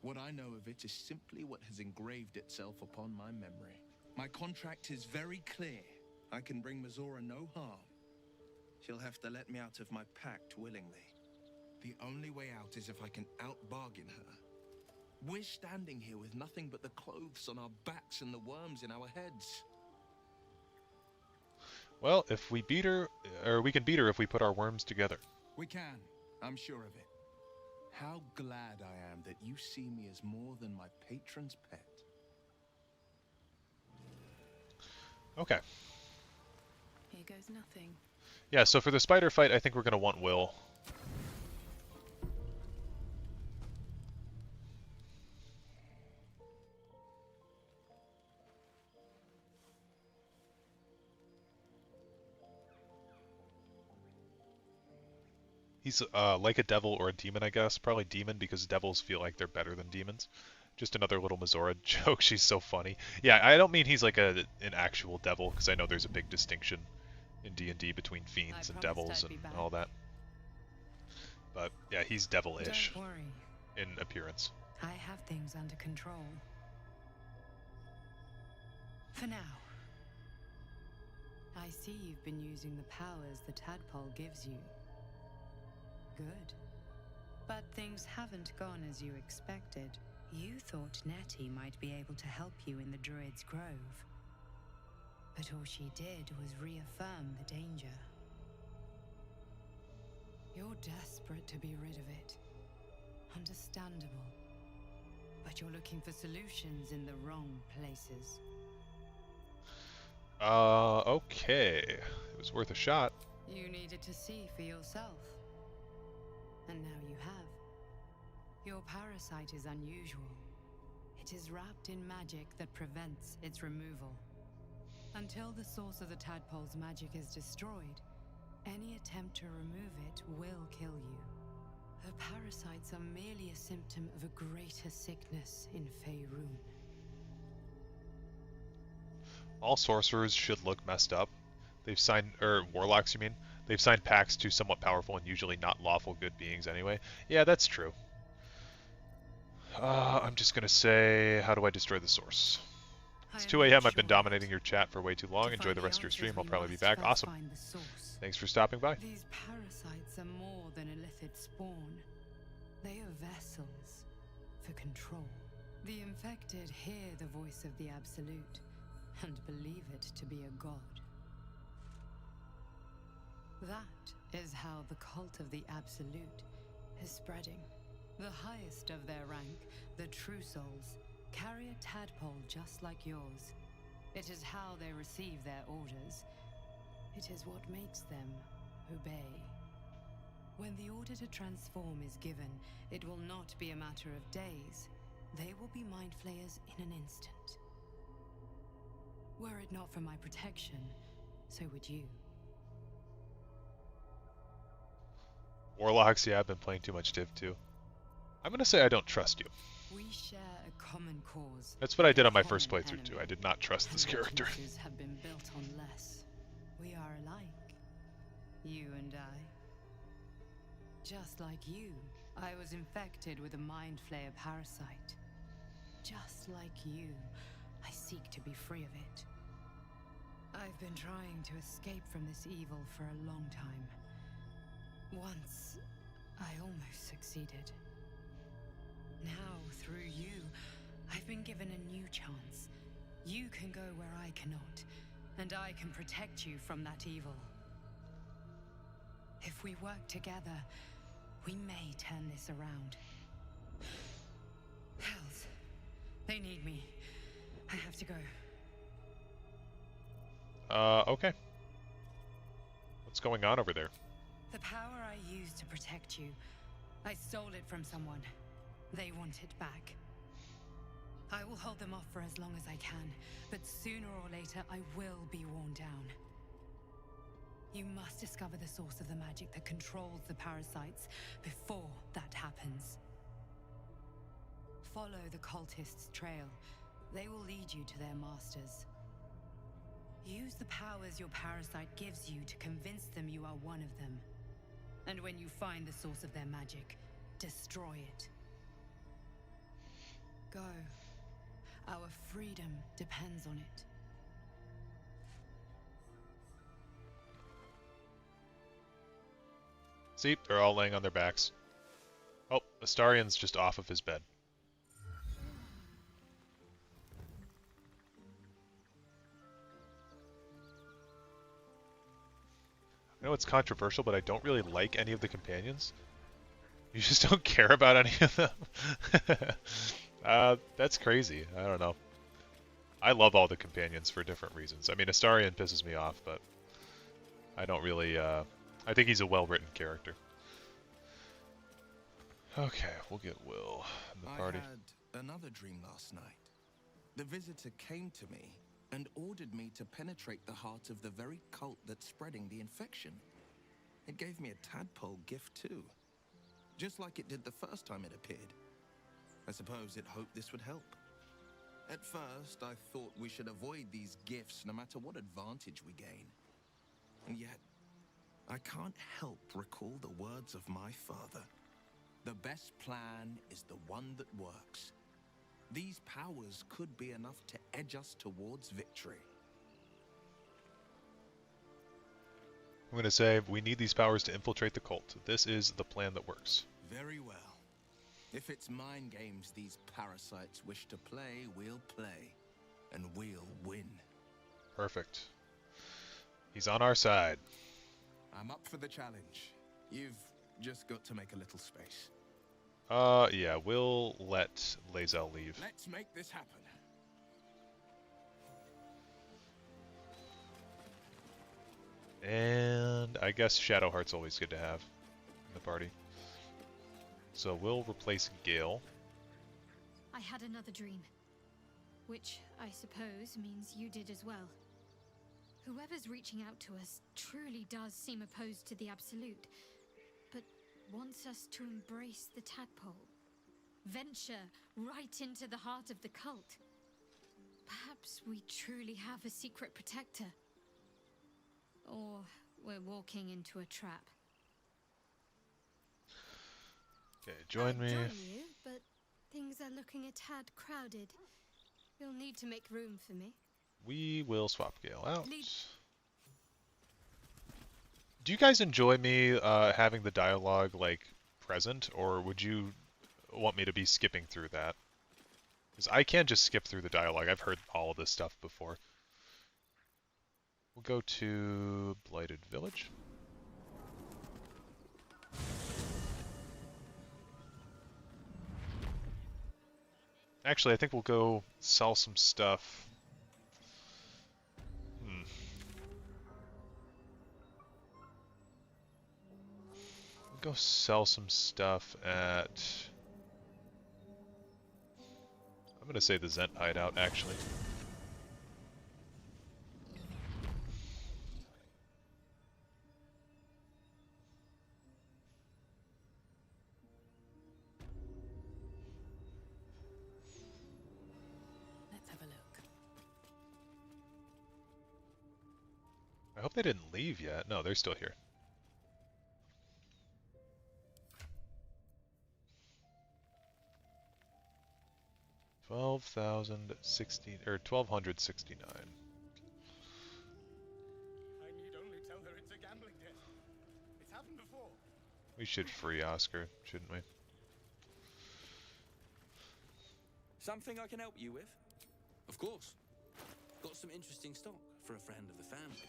What I know of it is simply what has engraved itself upon my memory. My contract is very clear. I can bring Mazora no harm. She'll have to let me out of my pact willingly. The only way out is if I can out-bargain her. We're standing here with nothing but the clothes on our backs and the worms in our heads. Well, if we beat her, or we can beat her if we put our worms together. We can. I'm sure of it. How glad I am that you see me as more than my patron's pet. Okay. Here goes nothing. Yeah, so for the spider fight, I think we're going to want Will. He's like a devil or a demon, I guess. Probably demon because devils feel like they're better than demons. Just another little Mazora joke. She's so funny. Yeah, I don't mean he's like an actual devil because I know there's a big distinction in D&D between fiends and devils and all that. But yeah, he's devilish Don't worry. in appearance. I have things under control. For now. I see you've been using the powers the tadpole gives you. Good. But things haven't gone as you expected. You thought Nettie might be able to help you in the Druid's Grove. But all she did was reaffirm the danger. You're desperate to be rid of it. Understandable. But you're looking for solutions in the wrong places. Okay. It was worth a shot. You needed to see for yourself. And now you have. Your parasite is unusual. It is wrapped in magic that prevents its removal. Until the source of the tadpole's magic is destroyed, any attempt to remove it will kill you. The parasites are merely a symptom of a greater sickness in Faerun. All sorcerers should look messed up. They've signed, or warlocks, you mean? They've signed pacts to somewhat powerful and usually not lawful good beings anyway. Yeah, that's true. I'm just gonna say, how do I destroy the source? It's 2 a.m. I've been dominating your chat for way too long. Enjoy the rest of your stream. I'll probably be back. Awesome. Thanks for stopping by. These parasites are more than illithid spawn. They are vessels for control. The infected hear the voice of the Absolute and believe it to be a god. That is how the cult of the Absolute is spreading. The highest of their rank, the True Souls, carry a tadpole just like yours. It is how they receive their orders. It is what makes them obey. When the order to transform is given, it will not be a matter of days. They will be mind flayers in an instant. Were it not for my protection, so would you. Warlocks, yeah, I've been playing too much Div 2. I'm gonna say I don't trust you. We share a common cause. That's what I did on my first playthrough too. I did not trust this character. Have been built on less. We are alike, you and I. Just like you, I was infected with a mind flayer parasite. Just like you, I seek to be free of it. I've been trying to escape from this evil for a long time. Once, I almost succeeded. Now, through you, I've been given a new chance. You can go where I cannot, and I can protect you from that evil. If we work together, we may turn this around. Hells, they need me. I have to go. Okay. What's going on over there? The power I used to protect you, I stole it from someone. They want it back. I will hold them off for as long as I can, but sooner or later I will be worn down. You must discover the source of the magic that controls the parasites before that happens. Follow the cultists' trail. They will lead you to their masters. Use the powers your parasite gives you to convince them you are one of them. And when you find the source of their magic, destroy it. Go. Our freedom depends on it. See, they're all laying on their backs. Oh, Astarian's just off of his bed. I know it's controversial, but I don't really like any of the companions. You just don't care about any of them? That's crazy. I don't know. I love all the companions for different reasons. I mean, Astarion pisses me off, but I don't really, I think he's a well-written character. Okay, we'll get Will in the party. I had another dream last night. The visitor came to me and ordered me to penetrate the heart of the very cult that's spreading the infection. It gave me a tadpole gift too, just like it did the first time it appeared. I suppose it hoped this would help. At first, I thought we should avoid these gifts no matter what advantage we gain. And yet, I can't help recall the words of my father. The best plan is the one that works. These powers could be enough to edge us towards victory. I'm going to say we need these powers to infiltrate the cult. This is the plan that works. Very well. If it's mind games these parasites wish to play, we'll play. And we'll win. Perfect. He's on our side. I'm up for the challenge. You've just got to make a little space. Yeah, we'll let Lae'zel leave. Let's make this happen. And I guess Shadowheart's always good to have in the party. So we'll replace Gale. I had another dream. Which, I suppose, means you did as well. Whoever's reaching out to us truly does seem opposed to the Absolute, but wants us to embrace the tadpole. Venture right into the heart of the cult. Perhaps we truly have a secret protector. Or we're walking into a trap. Okay, join me. Join you, but things are looking a tad crowded. You'll need to make room for me. We will swap Gale out. Lead. Do you guys enjoy me having the dialogue like present, or would you want me to be skipping through that? Because I can't just skip through the dialogue. I've heard all of this stuff before. We'll go to Blighted Village. Actually, I think we'll go sell some stuff. We'll go sell some stuff at... I'm gonna say the Zent hideout, actually. Let's have a look. I hope they didn't leave yet. No, they're still here. $12,069. I need only tell her it's a gambling debt. It's happened before. We should free Oscar, shouldn't we? Something I can help you with? Of course. Got some interesting stock for a friend of the family.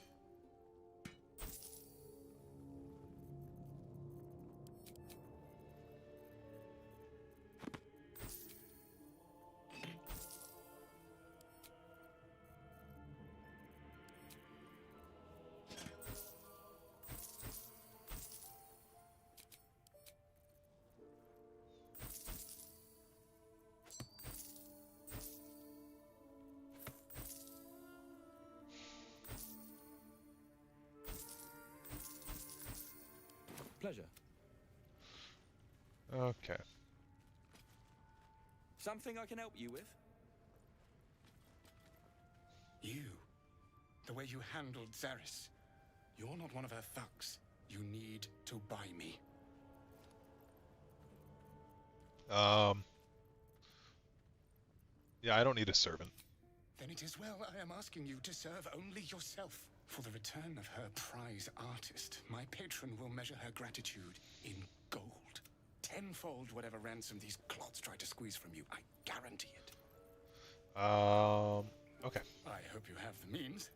Pleasure. Okay. Something I can help you with? You. The way you handled Zaris. You're not one of her thugs. You need to buy me. Yeah, I don't need a servant. Then it is well I am asking you to serve only yourself. For the return of her prize artist, my patron will measure her gratitude in gold. Tenfold whatever ransom these clods try to squeeze from you. I guarantee it. Okay. I hope you have the means.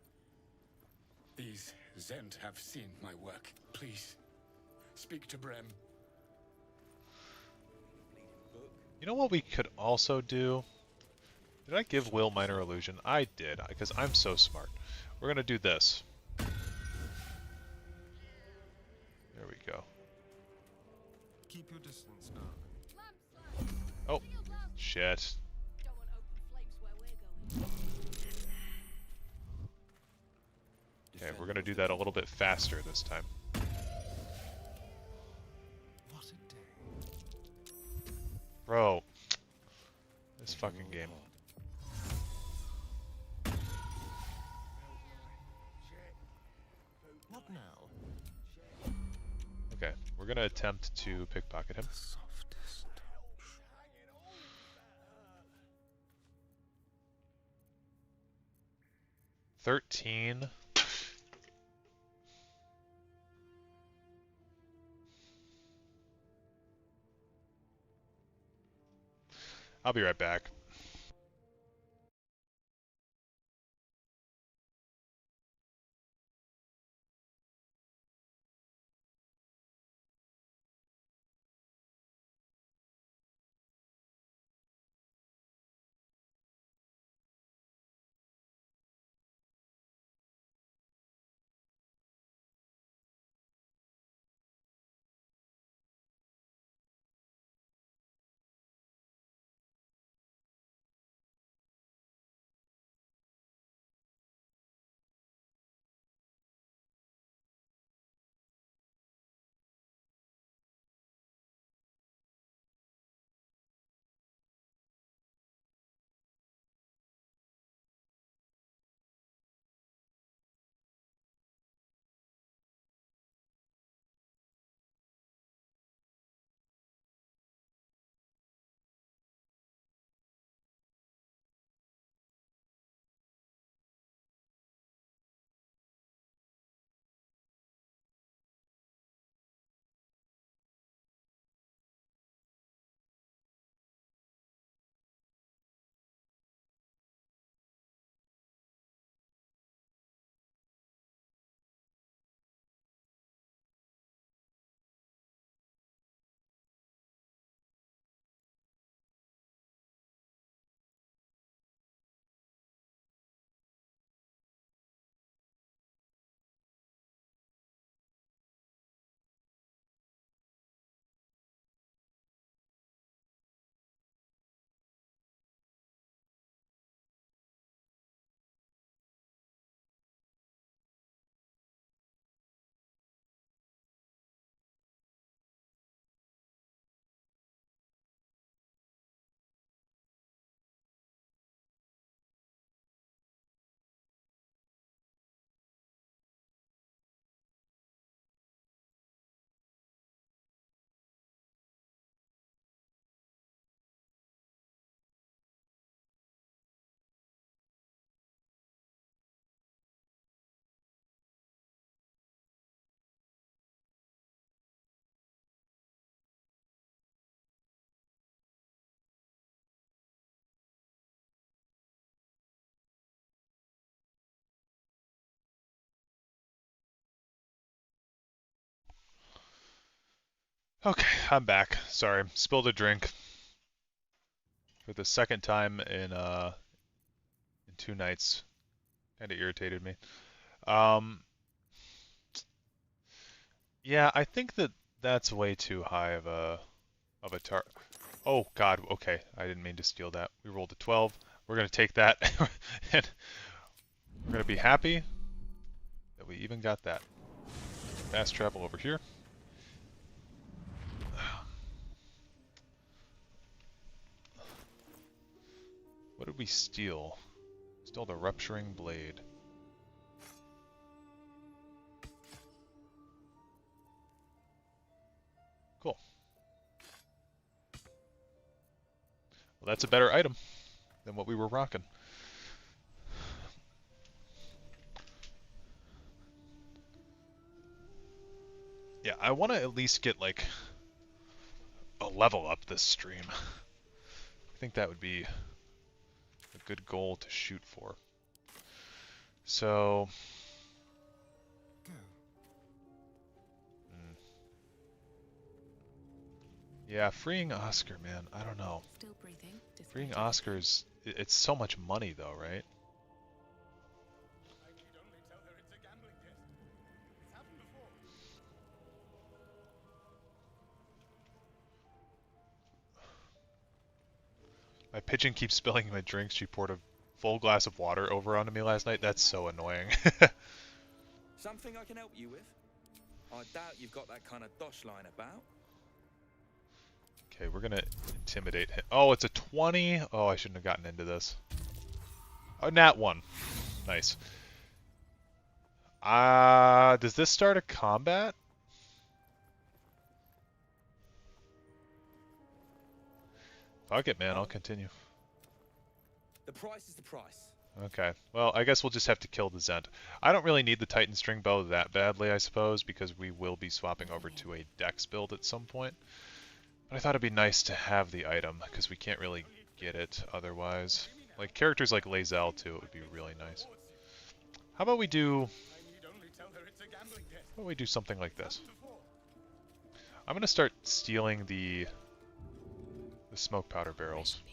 These Zent have seen my work. Please, speak to Brem. You know what we could also do? Did I give Will Minor Illusion? I did, because I'm so smart. We're gonna do this. There we go. Keep your distance, darling. Oh, shit. Okay, we're gonna do that a little bit faster this time. What a day. Bro. This fucking game. What now? Okay, we're gonna attempt to pickpocket him. Softest touch. 13. I'll be right back. Okay, I'm back. Sorry, spilled a drink for the second time in 2 nights. Kind of irritated me. Um, yeah, I think that's way too high of a tar. Oh God, okay, I didn't mean to steal that. We rolled a 12. We're gonna take that, and we're gonna be happy that we even got that. Fast travel over here. What did we steal? Stole the rupturing blade. Cool. Well, that's a better item than what we were rocking. Yeah, I want to at least get like a level up this stream. I think that would be a good goal to shoot for. So, yeah, freeing Oscar, man, I don't know. Still breathing. Freeing Oscar's, it's so much money though, right? My pigeon keeps spilling my drinks. She poured a full glass of water over onto me last night. That's so annoying. Something I can help you with? I doubt you've got that kind of dosh line about. Okay, we're gonna intimidate him. Oh, it's a 20. Oh, I shouldn't have gotten into this. Oh, nat 1. Nice. Does this start a combat? Fuck it, man. I'll continue. The price is the price. Okay. Well, I guess we'll just have to kill the Zent. I don't really need the Titan String Bow that badly, I suppose, because we will be swapping over to a Dex build at some point. But I thought it'd be nice to have the item, because we can't really get it otherwise. Like, characters like Lae'zel, too, it would be really nice. How about we do... How about we do something like this? I'm gonna start stealing the smoke powder barrels.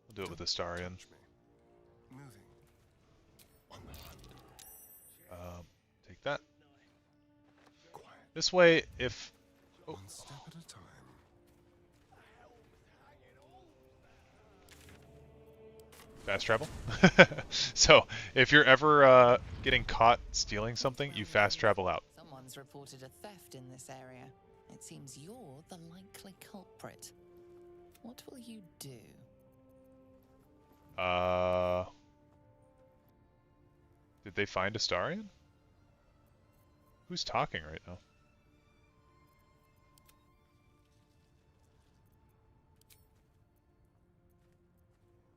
We'll do it with Astarion. Take that. This way, if... Oh. One step at a time. Fast travel. So, if you're ever getting caught stealing something, you fast travel out. Someone's reported a theft in this area. It seems you're the likely culprit. What will you do? Did they find Astarion? Who's talking right now?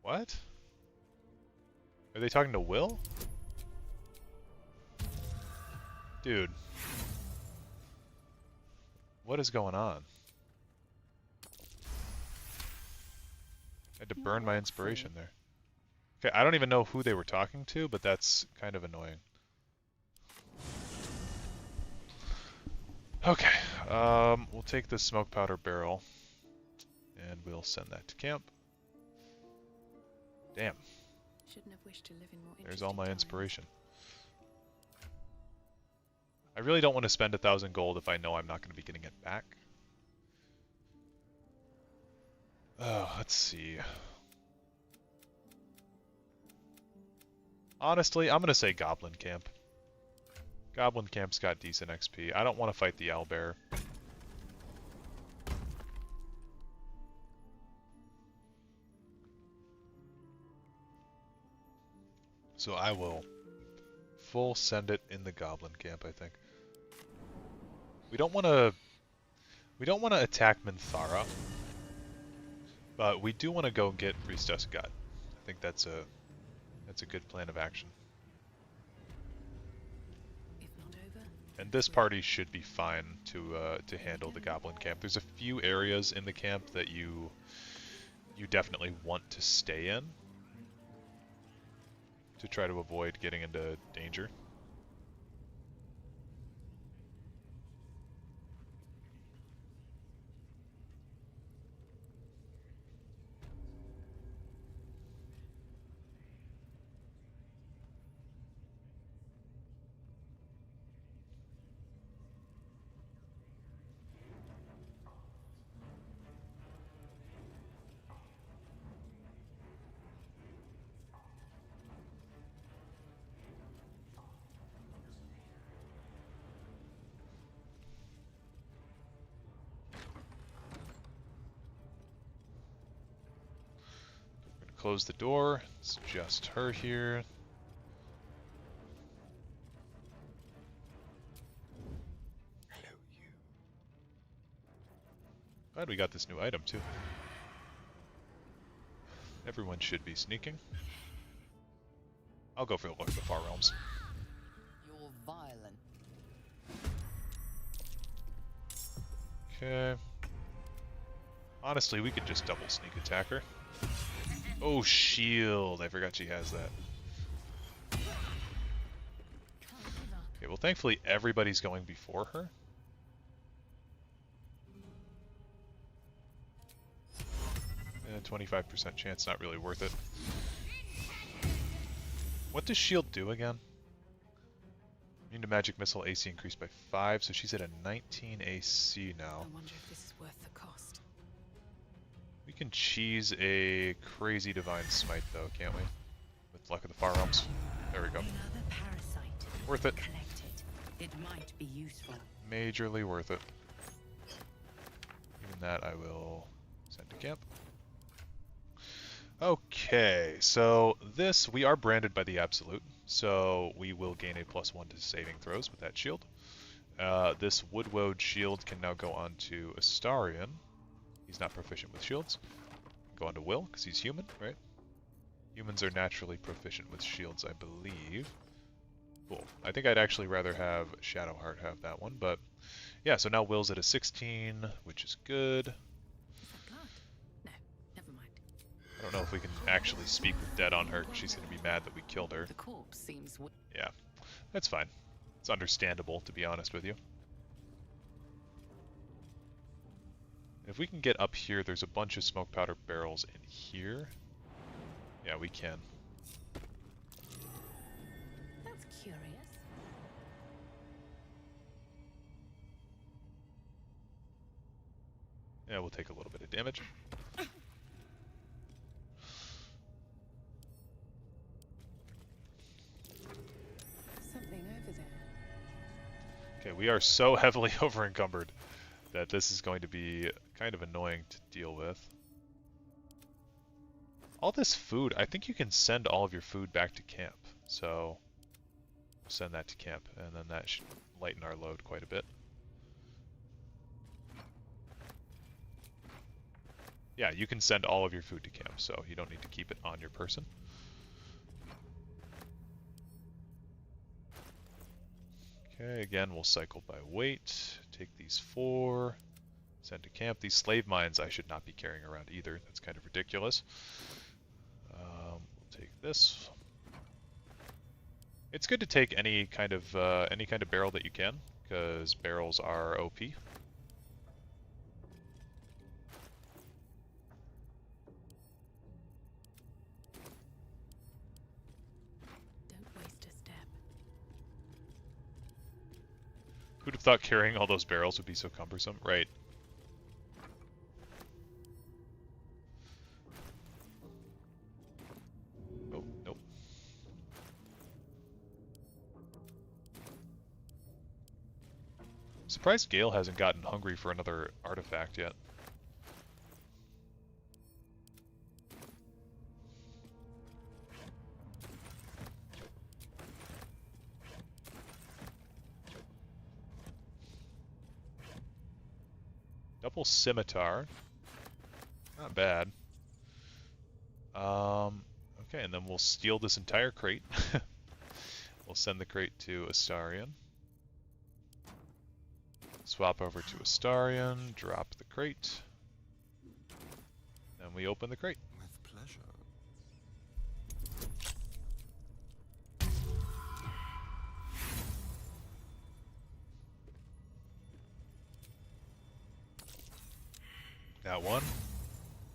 What? Are they talking to Will? Dude. What is going on? I had to burn my inspiration there. Okay, I don't even know who they were talking to, but that's kind of annoying. Okay, we'll take the smoke powder barrel, and we'll send that to camp. Damn. Shouldn't have wished to live in more There's all my times. inspiration. I really don't want to spend 1,000 gold if I know I'm not going to be getting it back. Oh, let's see. Honestly, I'm going to say Goblin Camp. Goblin Camp's got decent XP. I don't want to fight the owlbear. So I will full send it in the Goblin Camp, I think. We don't want to attack Minthara, but we do want to go get Priestess Gut. I think that's a good plan of action. And this party should be fine to handle the Goblin Camp. There's a few areas in the camp that you definitely want to stay in to try to avoid getting into danger. close the door. It's just her here. Hello, you. Glad we got this new item too. Everyone should be sneaking. I'll go for the look at the Far Realms. You're violent. Okay. Honestly, we could just double sneak attack her. Oh, shield! I forgot she has that. Okay, well thankfully everybody's going before her. And 25% chance, not really worth it. What does shield do again? Immune to magic missile AC increased by 5, so she's at a 19 AC now. I wonder if this is worth the cost. We can cheese a crazy divine smite though, can't we? With luck of the Far Realms. There we go. Another parasite. Worth it. Collect it. It might be useful. Majorly worth it. Even that I will send to camp. Okay, so this, we are branded by the Absolute, so we will gain a +1 to saving throws with that shield. This Woodwode shield can now go on to Astarion. He's not proficient with shields. Go on to Will, because he's human, right? Humans are naturally proficient with shields, I believe. Cool. I think I'd actually rather have Shadowheart have that one, but yeah, so now Will's at a 16, which is good. I don't know if we can actually speak with dead on her, because she's going to be mad that we killed her. The corpse seems... Yeah, that's fine. It's understandable, to be honest with you. If we can get up here, there's a bunch of smoke powder barrels in here. Yeah, we can. That's curious. Yeah, we'll take a little bit of damage. Something over there. Okay, we are so heavily over encumbered that this is going to be kind of annoying to deal with. All this food, I think you can send all of your food back to camp. So, send that to camp, and then that should lighten our load quite a bit. Yeah, you can send all of your food to camp, so you don't need to keep it on your person. Okay, again, we'll cycle by weight. Take these 4. Send to camp. These slave mines I should not be carrying around either. That's kind of ridiculous. We'll take this. It's good to take any kind of barrel that you can, because barrels are OP. Don't waste a step. Who'd have thought carrying all those barrels would be so cumbersome? Right. Oh, nope. Surprised Gale hasn't gotten hungry for another artifact yet. Double scimitar. Not bad. Okay, and then we'll steal this entire crate. We'll send the crate to Astarion. Swap over to Astarion, drop the crate. Then we open the crate. With pleasure. That one.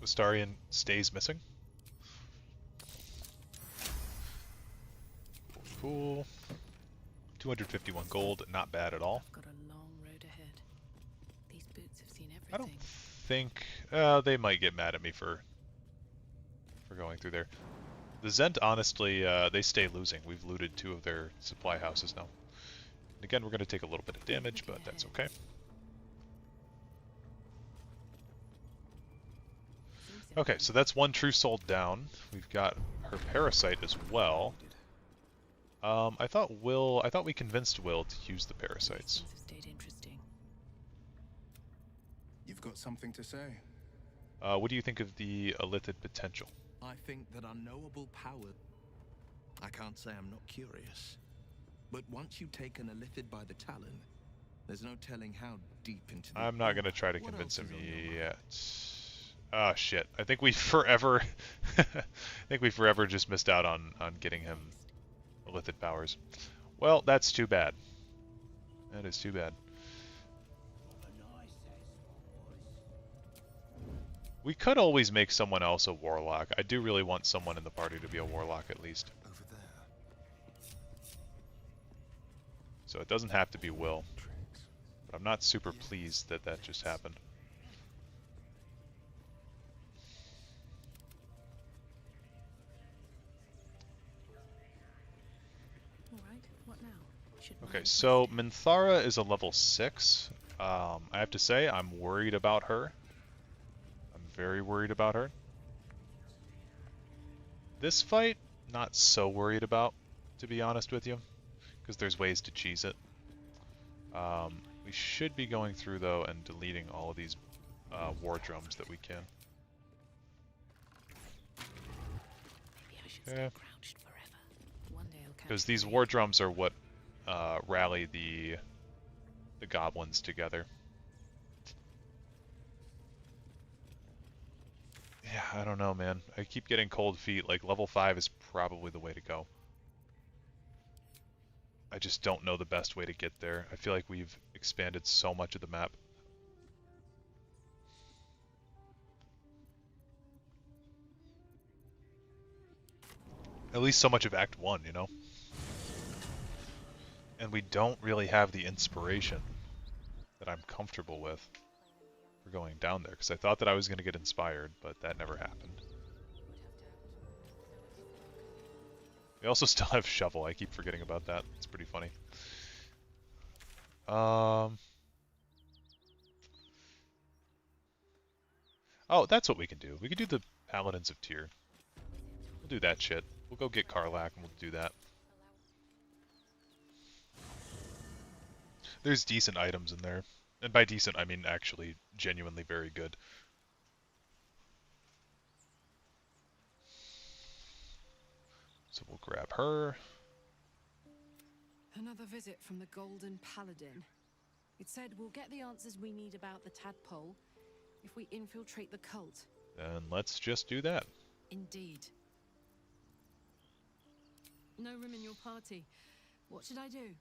Astarion stays missing. Cool. 251 gold, not bad at all. I've got a long road ahead. These boots have seen everything. I don't think they might get mad at me for going through there. The Zent, honestly, they stay losing. We've looted 2 of their supply houses now. And again, we're going to take a little bit of damage, but that's okay. Okay, so that's one true soul down. We've got her parasite as well. I thought we convinced Will to use the parasites. Things have stayed interesting. You've got something to say? What do you think of the elithid potential? I think that unknowable power... I can't say I'm not curious. But once you take an illithid by the talon, there's no telling how deep into the... I'm not going to try to What convince else him is on your mind? yet. Ah, shit. I think we forever... I think we forever just missed out on getting him illithid powers. Well, that's too bad. That is too bad. We could always make someone else a warlock. I do really want someone in the party to be a warlock at least. Over there. So it doesn't have to be Will. But I'm not super pleased that that just happened. Alright, what now? Should Okay, mine so Minthara is a level 6. I have to say, I'm worried about her. I'm very worried about her. This fight, not so worried about, to be honest with you, because there's ways to cheese it. We should be going through, though, and deleting all of these war drums that we can. Maybe I should Yeah. stay crouched forever. One day I'll catch Because the these wave. war drums are what rally the goblins together. Yeah, I don't know, man. I keep getting cold feet. Like, level 5 is probably the way to go. I just don't know the best way to get there. I feel like we've expanded so much of the map. At least so much of Act 1, you know? And we don't really have the inspiration that I'm comfortable with for going down there, because I thought that I was going to get inspired, but that never happened. We also still have Shovel. I keep forgetting about that. It's pretty funny. Oh, that's what we can do. We can do the Paladins of Tyr. We'll do that shit. We'll go get Karlach and we'll do that. There's decent items in there. And by decent, I mean actually genuinely very good. So we'll grab her. Another visit from the Golden Paladin. It said we'll get the answers we need about the tadpole if we infiltrate the cult. Then let's just do that. Indeed. No room in your party. What should I do?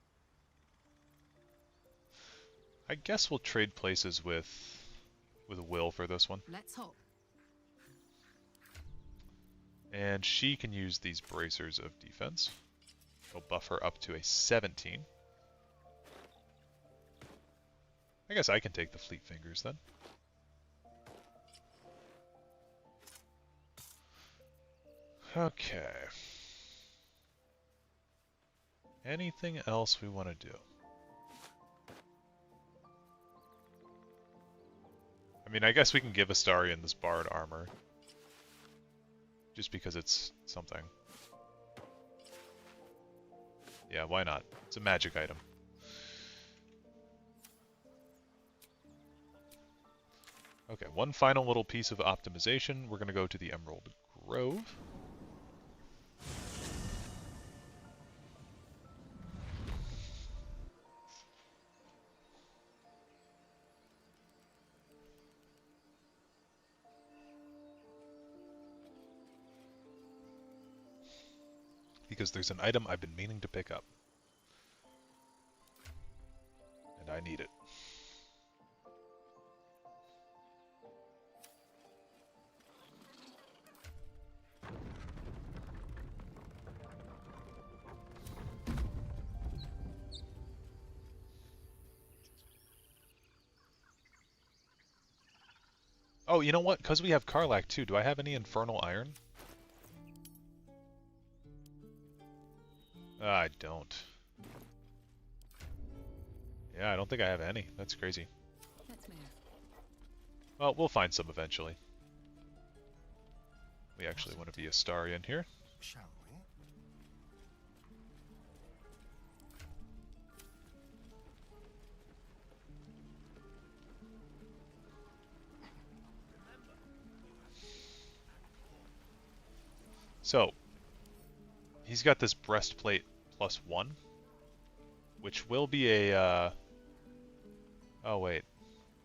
I guess we'll trade places with Will for this one. Let's hop. And she can use these bracers of defense. We'll buff her up to a 17. I guess I can take the Fleet Fingers then. Okay. Anything else we want to do? I mean, I guess we can give Astarion this Bard armor. Just because it's something. Yeah, why not? It's a magic item. Okay, one final little piece of optimization. We're going to go to the Emerald Grove. Because there's an item I've been meaning to pick up. And I need it. Oh, you know what? Because we have Karlach too, do I have any Infernal Iron? I don't. Yeah, I don't think I have any. That's crazy. Let's move. Well, we'll find some eventually. We actually want to be Astarion here. Shall we? So, he's got this breastplate +1, which will be a, oh wait,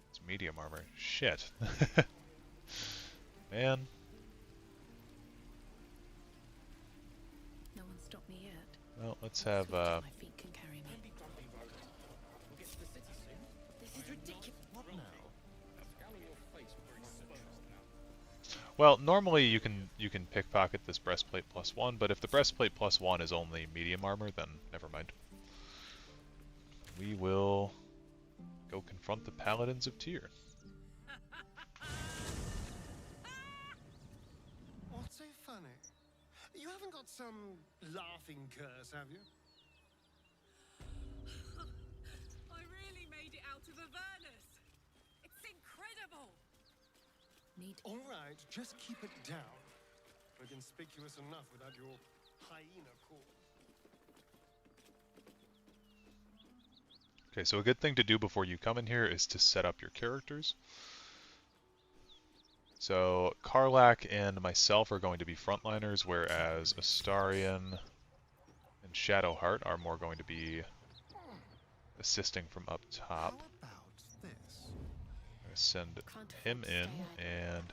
it's medium armor. Shit. Man. No one stopped me yet. Well, let's have, My feet can carry me. This is ridiculous. What now? well, normally you can pickpocket this breastplate +1, but if the breastplate +1 is only medium armor, then never mind. We will go confront the Paladins of Tyr. What's so funny? You haven't got some laughing curse, have you? I really made it out of Avernus. It's incredible. All right, just keep it down. We're conspicuous enough without your hyena call. Okay, so a good thing to do before you come in here is to set up your characters. So Karlach and myself are going to be frontliners, whereas Astarion and Shadowheart are more going to be assisting from up top. I'm going to send him in, and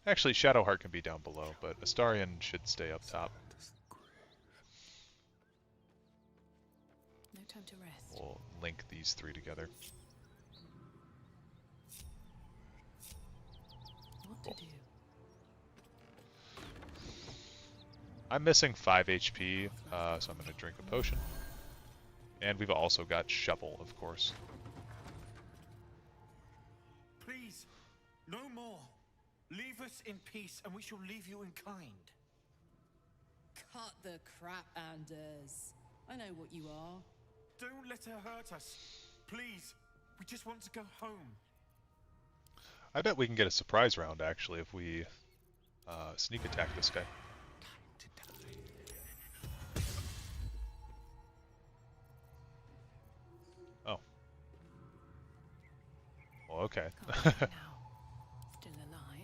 actually Shadowheart can be down below, but Astarion should stay up top. No time to rest. We'll link these three together. What to do? I'm missing 5 HP, so I'm going to drink a potion. And we've also got Shovel, of course. Please, no more. Leave us in peace, and we shall leave you in kind. Cut the crap, Anders. I know what you are. Don't let her hurt us. Please, we just want to go home. I bet we can get a surprise round, actually, if we sneak attack this guy. Oh. Well, okay. Still alive,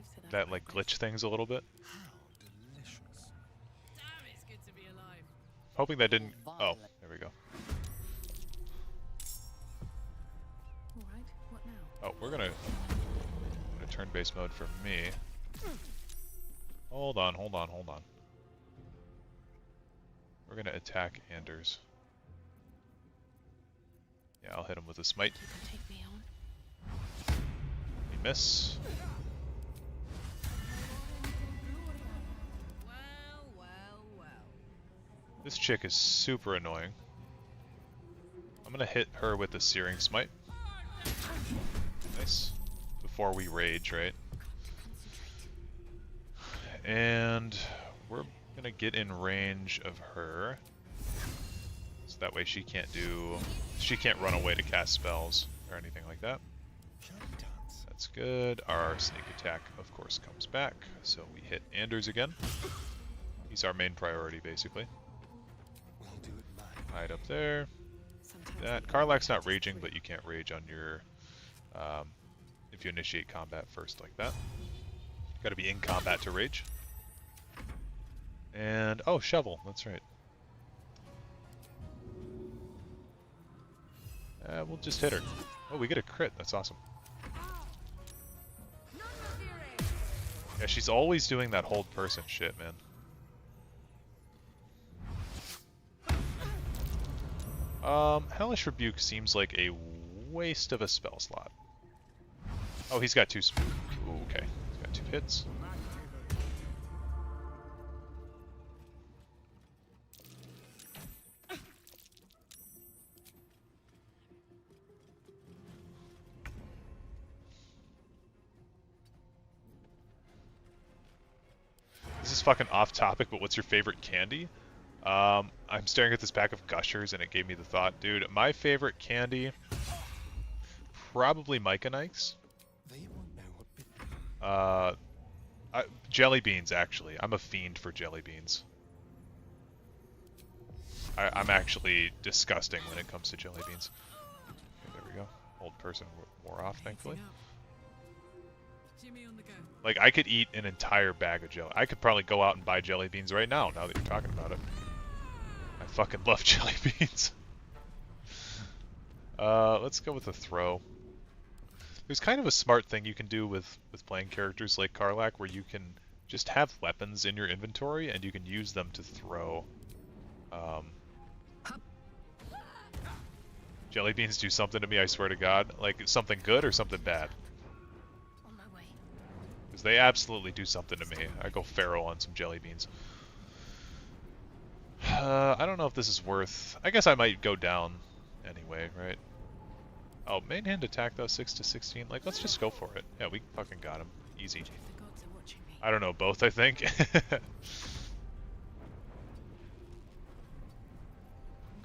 so that's That, like, glitch things a little bit. Damn, it's good to be alive. Hoping that didn't... Oh, there we go. all right. What now? Oh, we're gonna turn-based mode for me. Hold on. We're gonna attack Anders. Yeah, I'll hit him with a smite. You can take me on. We miss. Well. This chick is super annoying. I'm gonna hit her with the Searing Smite. Nice. Before we rage, right? And we're gonna get in range of her. So that way she can't run away to cast spells or anything like that. That's good. Our sneak attack, of course, comes back. So we hit Anders again. He's our main priority, basically. Right up there. That Karlach's not raging, but you can't rage on your if you initiate combat first like that. Got to be in combat to rage. And oh, Shovel, that's right. We'll just hit her. Oh, we get a crit. That's awesome. Yeah, she's always doing that hold person shit, man. Hellish Rebuke seems like a waste of a spell slot. Oh, he's got two. Ooh, okay, he's got 2 hits. This is fucking off topic, but what's your favorite candy? I'm staring at this pack of Gushers and it gave me the thought, dude, my favorite candy, probably Micah Nikes. Jelly beans, actually. I'm a fiend for jelly beans. I'm actually disgusting when it comes to jelly beans. Okay, there we go. Old person wore off, thankfully. Jimmy on the go. Like, I could eat an entire bag of jelly. I could probably go out and buy jelly beans right now that you're talking about it. I fucking love jelly beans. Let's go with a throw. There's kind of a smart thing you can do with playing characters like Karlach, where you can just have weapons in your inventory and you can use them to throw. Jelly beans do something to me, I swear to God. Like, something good or something bad? On my way. Because they absolutely do something to me. I go feral on some jelly beans. I don't know if this is worth... I guess I might go down anyway, right? Oh, main hand attack though, 6 to 16. Like, let's just go for it. Yeah, we fucking got him. Easy. I don't know, both, I think.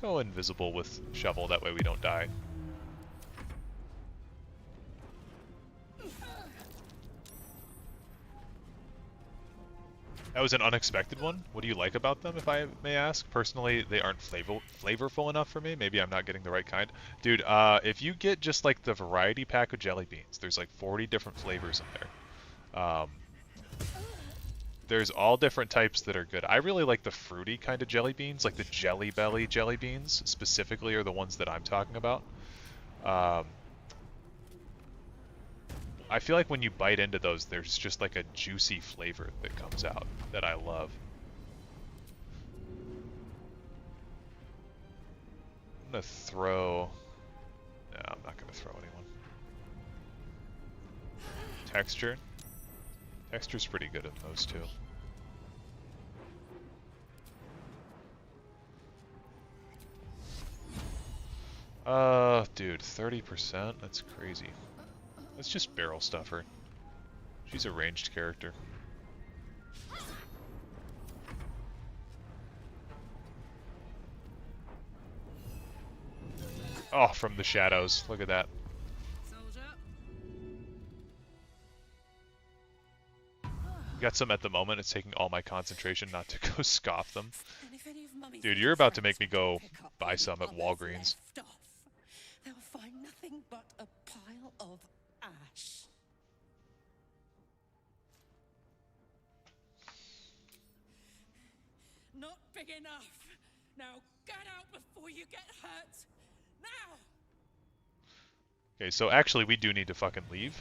Go invisible with shovel, that way we don't die. That was an unexpected one. What do you like about them, if I may ask? Personally, they aren't flavorful enough for me. Maybe I'm not getting the right kind. Dude, if you get just like the variety pack of jelly beans, there's like 40 different flavors in there. There's all different types that are good. I really like the fruity kind of jelly beans, like the Jelly Belly jelly beans specifically are the ones that I'm talking about. I feel like when you bite into those, there's just like a juicy flavor that comes out that I love. I'm gonna throw... No, I'm not gonna throw anyone. Texture. Texture's pretty good in those two. Dude, 30%? That's crazy. Let's just barrel stuff her. She's a ranged character. Oh, from the shadows. Look at that. Got some at the moment. It's taking all my concentration not to go scoff them. Dude, you're about to make me go buy some at Walgreens. They'll find nothing but a pile of ash. Not big enough. Now get out before you get hurt. Now. Okay, so actually we do need to fucking leave.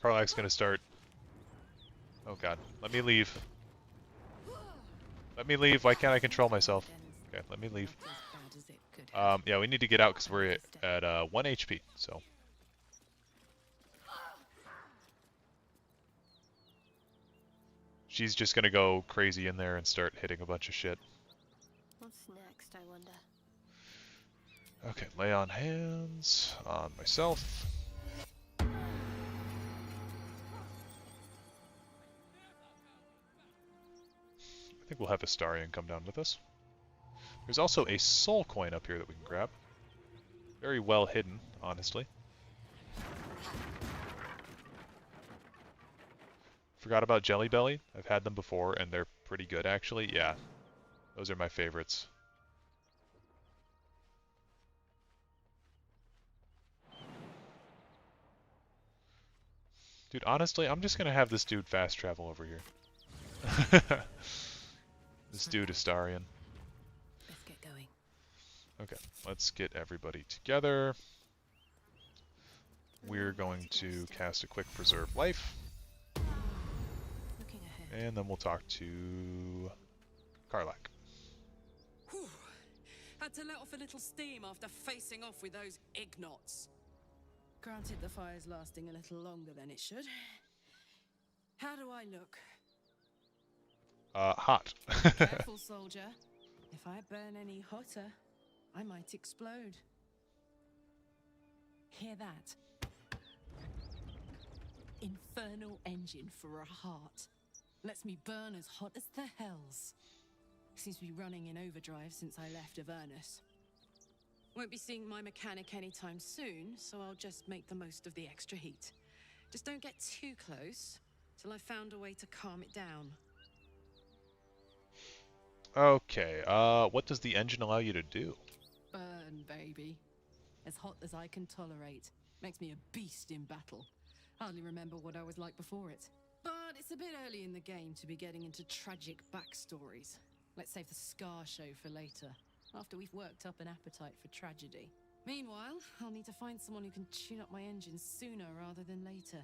Karlach's gonna start... Oh god, let me leave. Let me leave, why can't I control myself? Okay, let me leave. Yeah, we need to get out because we're at 1 HP, so... She's just gonna go crazy in there and start hitting a bunch of shit. What's next, I wonder? Okay, lay on hands on myself. I think we'll have Astarion come down with us. There's also a soul coin up here that we can grab. Very well hidden, honestly. Forgot about Jelly Belly. I've had them before and they're pretty good actually. Yeah, those are my favorites. Dude, honestly, I'm just gonna have this dude fast travel over here. This dude Astarion. Let's get going. Okay, let's get everybody together. We're going to cast a quick Preserve Life. And then we'll talk to Karlach. Whew. Had to let off a little steam after facing off with those ignots. Granted, the fire's lasting a little longer than it should. How do I look? Hot. Careful, soldier. If I burn any hotter, I might explode. Hear that? Infernal engine for a heart. Lets me burn as hot as the hells. Seems to be running in overdrive since I left Avernus. Won't be seeing my mechanic anytime soon, so I'll just make the most of the extra heat. Just don't get too close till I found a way to calm it down. Okay, what does the engine allow you to do? Burn, baby. As hot as I can tolerate. Makes me a beast in battle. Hardly remember what I was like before it. But it's a bit early in the game to be getting into tragic backstories. Let's save the scar show for later, after we've worked up an appetite for tragedy. Meanwhile, I'll need to find someone who can tune up my engine sooner rather than later.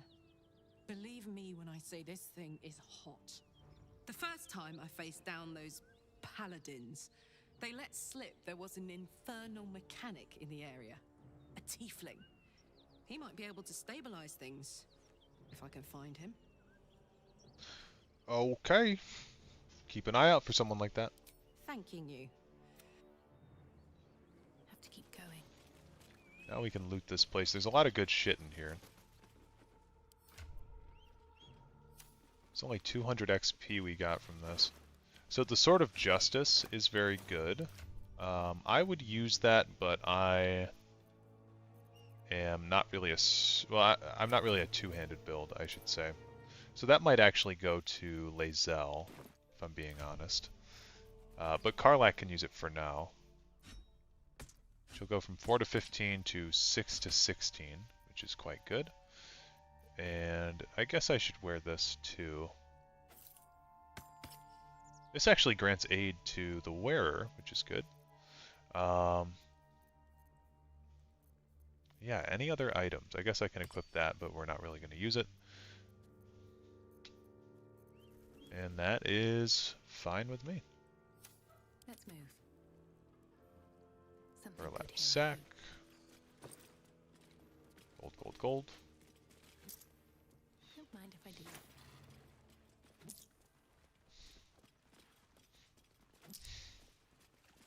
Believe me when I say this thing is hot. The first time I faced down those paladins, they let slip there was an infernal mechanic in the area. A tiefling. He might be able to stabilize things, if I can find him. Okay. Keep an eye out for someone like that. Thanking you. Have to keep going. Now we can loot this place. There's a lot of good shit in here. It's only 200 XP we got from this. So the Sword of Justice is very good. I would use that, but I am not really I'm not really a two-handed build, I should say. So that might actually go to Lae'zel, if I'm being honest. But Karlach can use it for now. She'll go from 4 to 15 to 6 to 16, which is quite good. And I guess I should wear this too. This actually grants aid to the wearer, which is good. Yeah, any other items? I guess I can equip that, but we're not really going to use it. And that is fine with me. Let's move. Burlap sack. Gold, gold, gold. Don't mind if I do.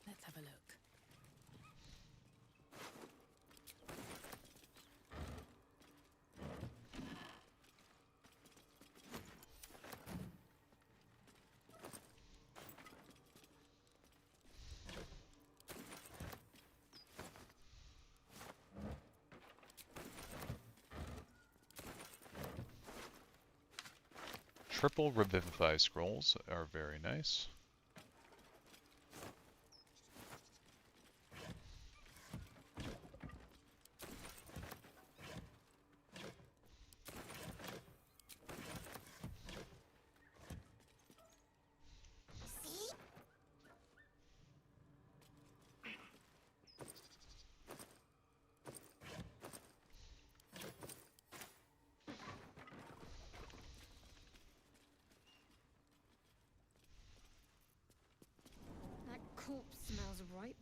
Let's have a look. Triple Revivify scrolls are very nice. That corpse smells ripe.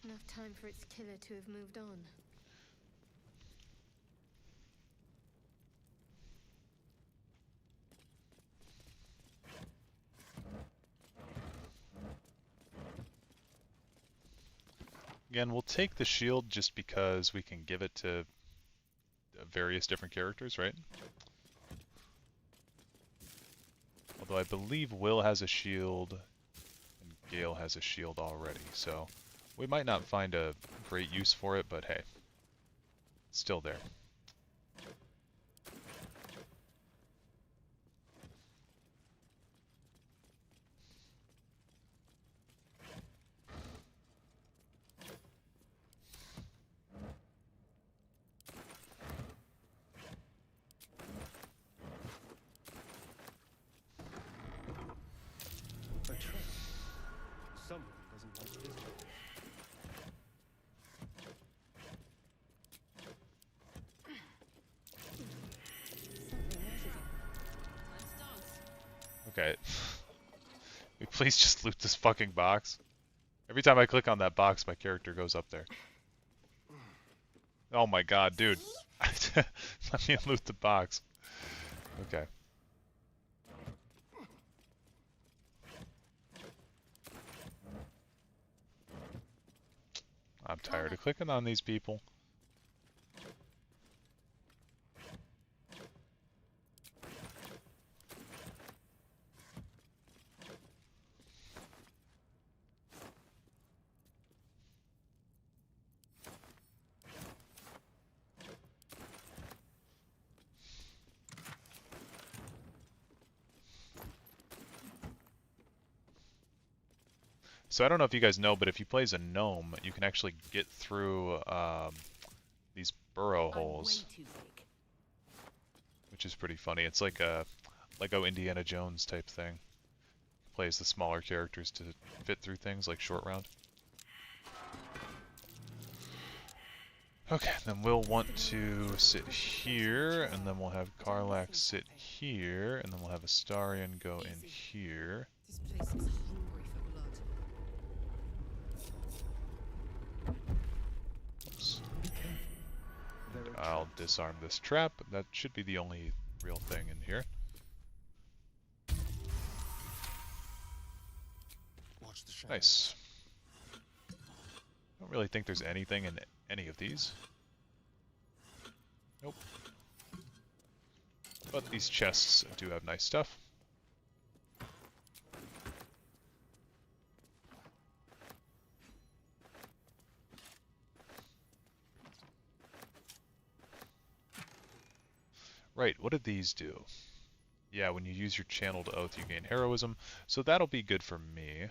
Enough time for its killer to have moved on. Again, we'll take the shield just because we can give it to various different characters, right? Although I believe Will has a shield and Gale has a shield already, so we might not find a great use for it, but hey, it's still there. A trap. Someone doesn't want to visit. Okay. Please just loot this fucking box. Every time I click on that box, my character goes up there. Oh my god, dude. Let me loot the box. Okay. I'm tired of clicking on these people. So I don't know if you guys know, but if you play as a gnome, you can actually get through these burrow holes, which is pretty funny. It's like a Lego Indiana Jones type thing. Plays the smaller characters to fit through things like short round. Okay, then we'll want to sit here, and then we'll have Karlak sit here, and then we'll have Astarion go in here. This place is hungry for blood. Oops. And I'll disarm this trap. That should be the only real thing in here. Nice. Don't really think there's anything in any of these. Nope. But these chests do have nice stuff. Right, what did these do? Yeah, when you use your channeled oath, you gain heroism, so that'll be good for me.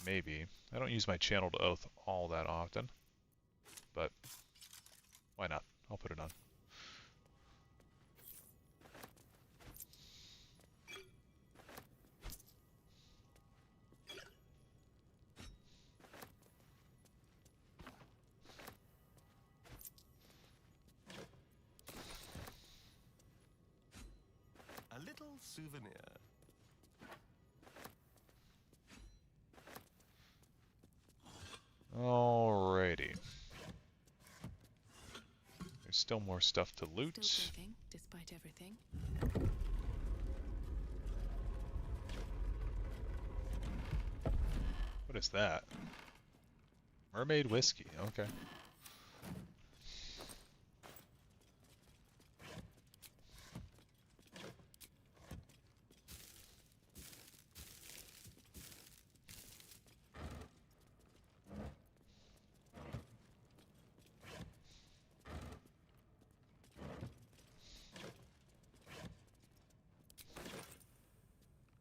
Maybe. I don't use my channeled oath all that often, but why not? I'll put it on. A little souvenir. Alrighty. There's still more stuff to loot. Still breathing, despite everything. What is that? Mermaid whiskey, okay.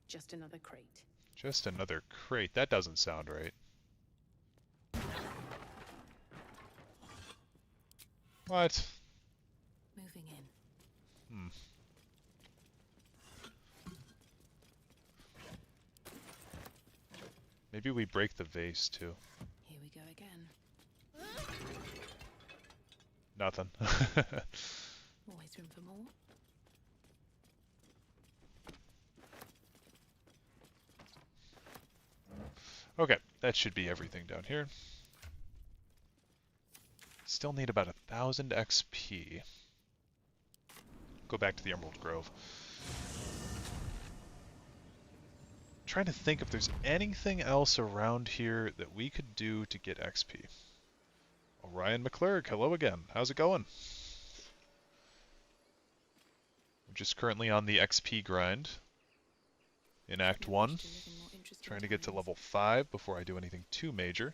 Just another crate. Just another crate. That doesn't sound right. What? Moving in. Hmm. Maybe we break the vase too. Here we go again. Nothing. Always room for more. Okay, that should be everything down here. Still need about 1,000 XP. Go back to the Emerald Grove. Trying to think if there's anything else around here that we could do to get XP. Orion McClurg, hello again. How's it going? I'm just currently on the XP grind in Act 1. Trying to get to level 5 before I do anything too major.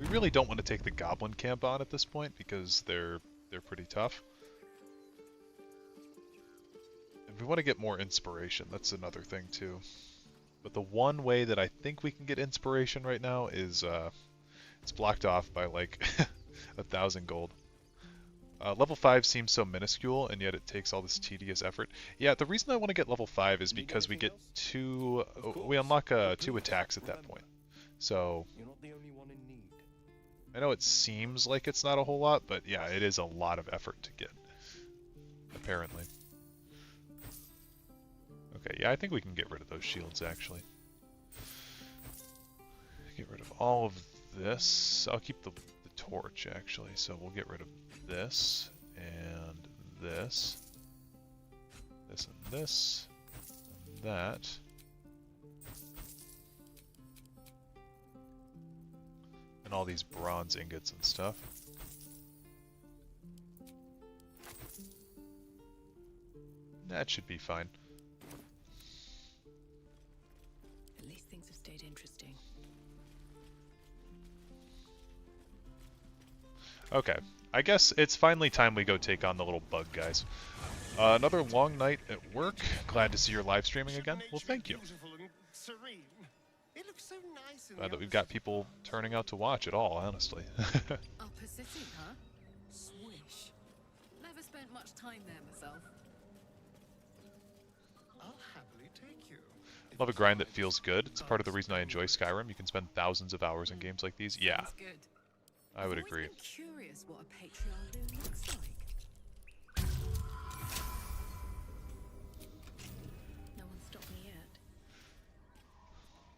We really don't want to take the goblin camp on at this point because they're pretty tough. And we want to get more inspiration. That's another thing too. But the one way that I think we can get inspiration right now is it's blocked off by like 1,000 gold. Level 5 seems so minuscule, and yet it takes all this tedious effort. Yeah, the reason I want to get level 5 is because we get we unlock 2 attacks at that point. So I know it seems like it's not a whole lot, but yeah, it is a lot of effort to get, apparently. Okay, yeah, I think we can get rid of those shields, actually. Get rid of all of this. I'll keep the torch, actually, so we'll get rid of this, and this, this and this, and that. And all these bronze ingots and stuff. That should be fine. At least things have stayed interesting. Okay, I guess it's finally time we go take on the little bug guys. Another long night at work. Glad to see you're live streaming again. Well, thank you. It looks so nice in Glad the that we've got people turning out to watch at all, honestly. Upper City, huh? Swish. Never spent much time there myself. I'll happily take you. Love a grind that feels good. It's part of the reason I enjoy Skyrim. You can spend thousands of hours in games like these. Yeah, Sounds good. I would I've agree. always been curious what a Patreon loom looks like. No one stopped me yet.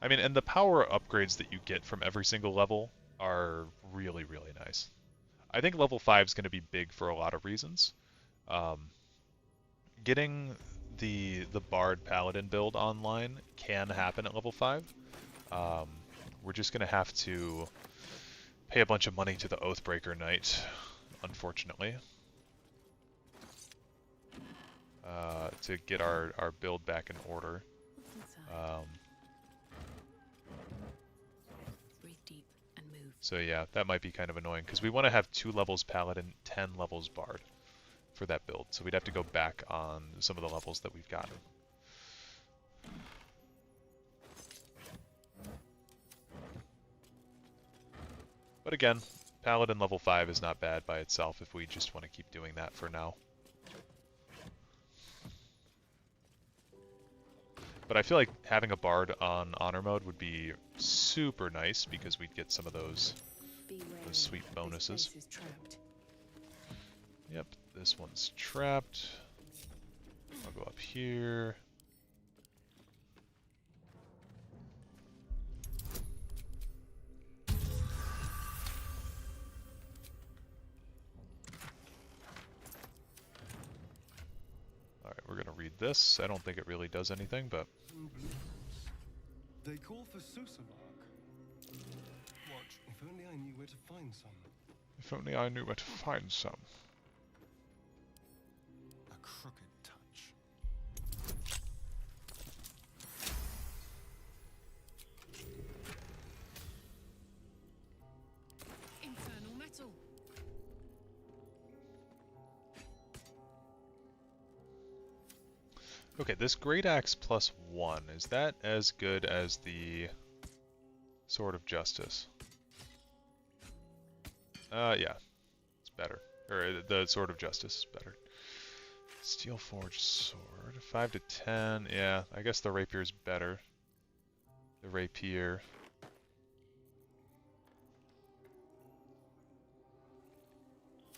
I mean, and the power upgrades that you get from every single level are really, really nice. I think level 5 is going to be big for a lot of reasons. Getting the Bard Paladin build online can happen at level 5. We're just going to have to pay a bunch of money to the Oathbreaker Knight, unfortunately, to get our build back in order. Breathe deep and move. So yeah, that might be kind of annoying, because we want to have 2 levels Paladin, 10 levels Bard for that build. So we'd have to go back on some of the levels that we've gotten. But again, Paladin level 5 is not bad by itself if we just want to keep doing that for now. But I feel like having a Bard on Honor Mode would be super nice, because we'd get some of those sweet bonuses. Yep, this one's trapped. I'll go up here. Alright, we're gonna read this. I don't think it really does anything, but... They call for Susamark. Watch, if only I knew where to find some. If only I knew where to find some. A crooked touch. Infernal metal. Okay, this Great Axe +1, is that as good as the Sword of Justice? Yeah, it's better. Or the Sword of Justice is better. Steel Forged Sword, 5 to 10, yeah, I guess the Rapier's better. The Rapier.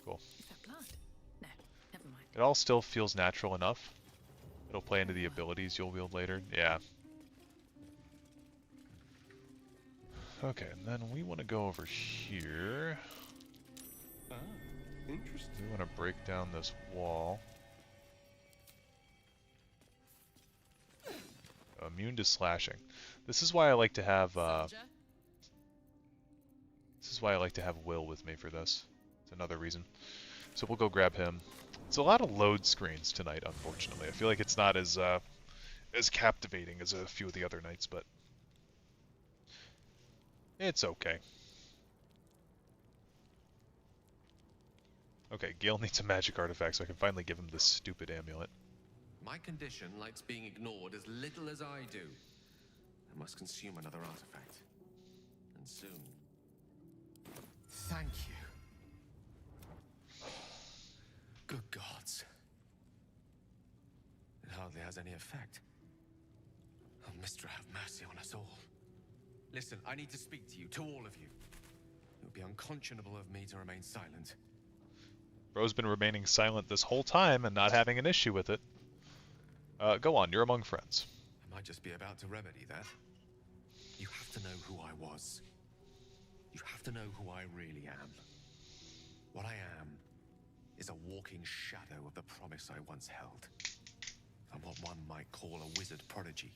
Cool. Is that blood? No, never mind. It all still feels natural enough. It'll play into the abilities you'll wield later. Yeah. Okay, and then we want to go over here. Ah, interesting. We want to break down this wall. Immune to slashing. This is why I like to have Will with me for this. It's another reason. So we'll go grab him. It's a lot of load screens tonight, unfortunately. I feel like it's not as captivating as a few of the other nights, but it's okay. Okay, Gale needs a magic artifact, so I can finally give him this stupid amulet. My condition likes being ignored as little as I do. I must consume another artifact. And soon. Thank you. Good gods. It hardly has any effect. Oh, Mister, have mercy on us all. Listen, I need to speak to you, to all of you. It would be unconscionable of me to remain silent. Bro's been remaining silent this whole time and not having an issue with it. Go on, you're among friends. I might just be about to remedy that. You have to know who I was. You have to know who I really am. What I am is a walking shadow of the promise I once held. I'm what one might call a wizard prodigy.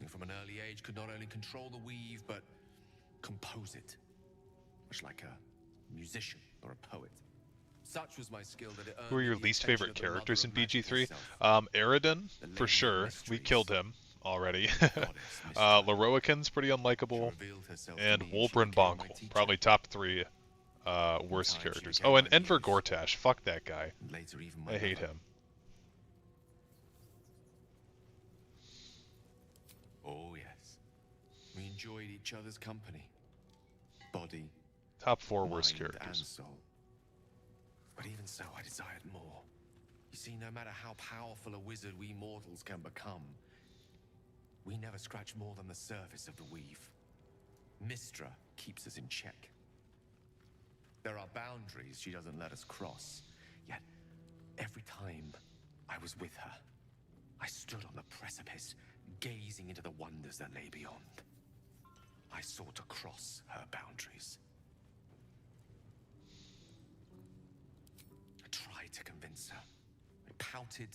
And from an early age could not only control the weave, but compose it. Much like a musician or a poet. Such was my skill that it earned Who are your the least attention favorite of the characters in mother of magic BG3? herself. Aridin, for sure. We killed him already. Leroican's pretty unlikable. And Wolbrin Bonkel, probably top 3 worst characters. Oh, and Enver Gortash. Fuck that guy. Later, even I hate him. Oh, yes. We enjoyed each other's company. Body, Top 4 worst mind, characters. and soul. But even so, I desired more. You see, no matter how powerful a wizard we mortals can become, we never scratch more than the surface of the weave. Mystra keeps us in check. There are boundaries she doesn't let us cross. Yet, every time I was with her, I stood on the precipice, gazing into the wonders that lay beyond. I sought to cross her boundaries. I tried to convince her. I pouted.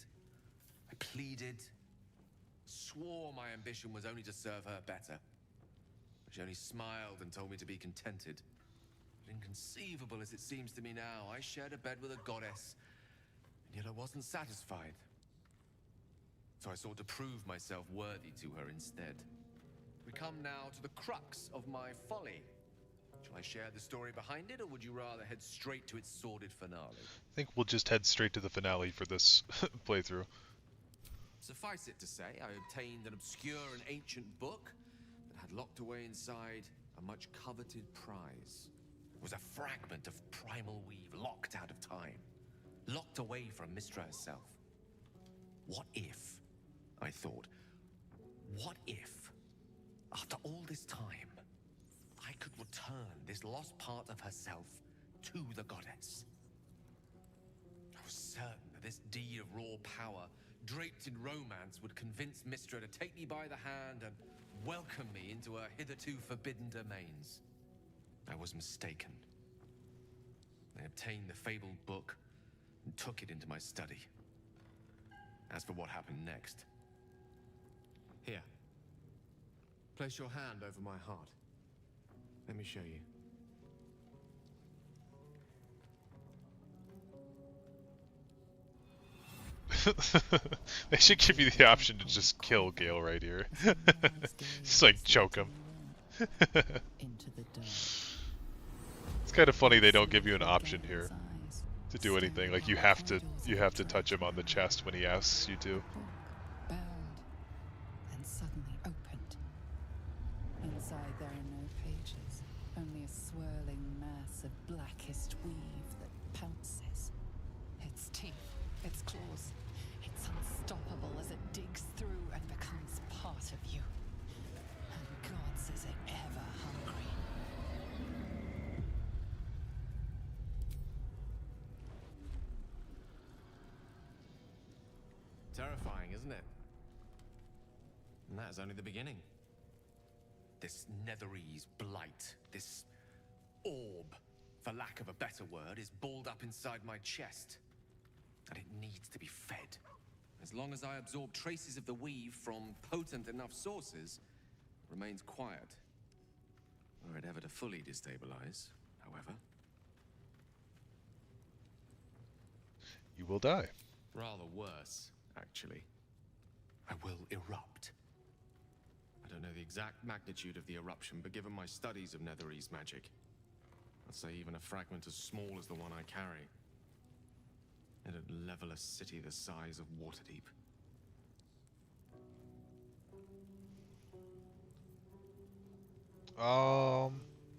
I pleaded. Swore my ambition was only to serve her better. But she only smiled and told me to be contented. But inconceivable as it seems to me now, I shared a bed with a goddess, and yet I wasn't satisfied. So I sought to prove myself worthy to her instead. We come now to the crux of my folly. Shall I share the story behind it, or would you rather head straight to its sordid finale? I think we'll just head straight to the finale for this playthrough. Suffice it to say, I obtained an obscure and ancient book that had locked away inside a much coveted prize. It was a fragment of primal weave locked out of time, locked away from Mystra herself. What if, I thought, what if, after all this time, I could return this lost part of herself to the goddess? I was certain that this deed of raw power, draped in romance, would convince Mystra to take me by the hand and welcome me into her hitherto forbidden domains. I was mistaken. I obtained the fabled book and took it into my study. As for what happened next... Here. Place your hand over my heart. Let me show you. They should give you the option to just kill Gale right here. Just like choke him. It's kind of funny they don't give you an option here to do anything. Like you have to touch him on the chest when he asks you to. Bound, then suddenly opened. Inside there are no pages, only a swirling mass of blackest weave that pounces. Its teeth, its claws, it's unstoppable as it digs through and becomes part of you. And God says it ever hungry. Terrifying, isn't it? And that is only the beginning. This Netherese blight, this orb, for lack of a better word, is balled up inside my chest. And it needs to be fed. As long as I absorb traces of the weave from potent enough sources, it remains quiet. Were it ever to fully destabilize, however. You will die. Rather worse, actually. I will erupt. I don't know the exact magnitude of the eruption, but given my studies of Netherese magic, I'd say even a fragment as small as the one I carry, it'd level a city the size of Waterdeep.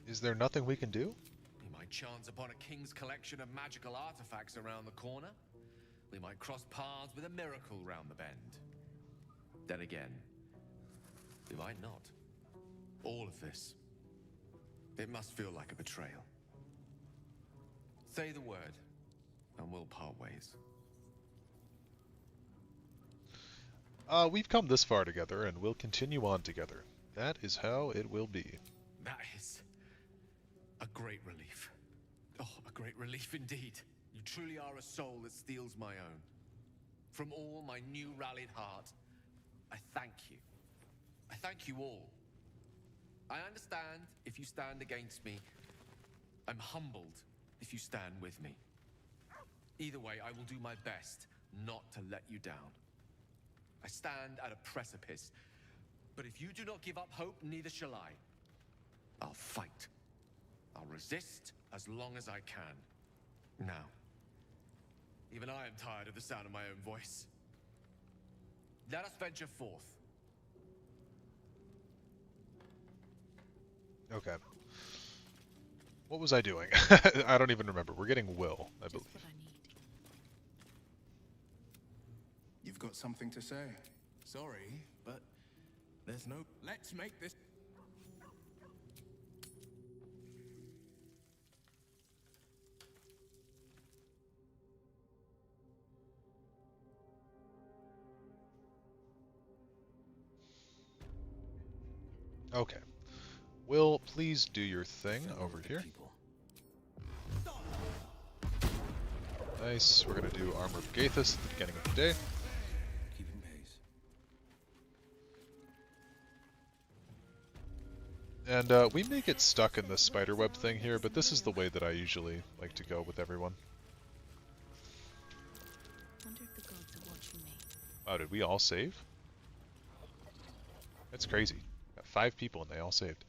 Is there nothing we can do? We might chance upon a king's collection of magical artifacts around the corner. We might cross paths with a miracle round the bend. Then again, we might not. All of this, it must feel like a betrayal. Say the word, and we'll part ways. We've come this far together, and we'll continue on together. That is how it will be. That is a great relief. Oh, a great relief indeed. You truly are a soul that steals my own. From all my new rallied heart, I thank you. I thank you all. I understand if you stand against me. I'm humbled if you stand with me. Either way, I will do my best not to let you down. I stand at a precipice, but if you do not give up hope, neither shall I. I'll fight. I'll resist as long as I can. Now, even I am tired of the sound of my own voice. Let us venture forth. Okay. What was I doing? I don't even remember. We're getting Will, I believe. You've got something to say. Sorry, but there's no... Let's make this... Okay. Will, please do your thing over here. Nice. We're going to do Armor of Gaethus at the beginning of the day. Keeping pace. And we may get stuck in this spiderweb thing here, but this is the way that I usually like to go with everyone. Wonder if the gods are watching me. Oh, did we all save? That's crazy. Got 5 people and they all saved.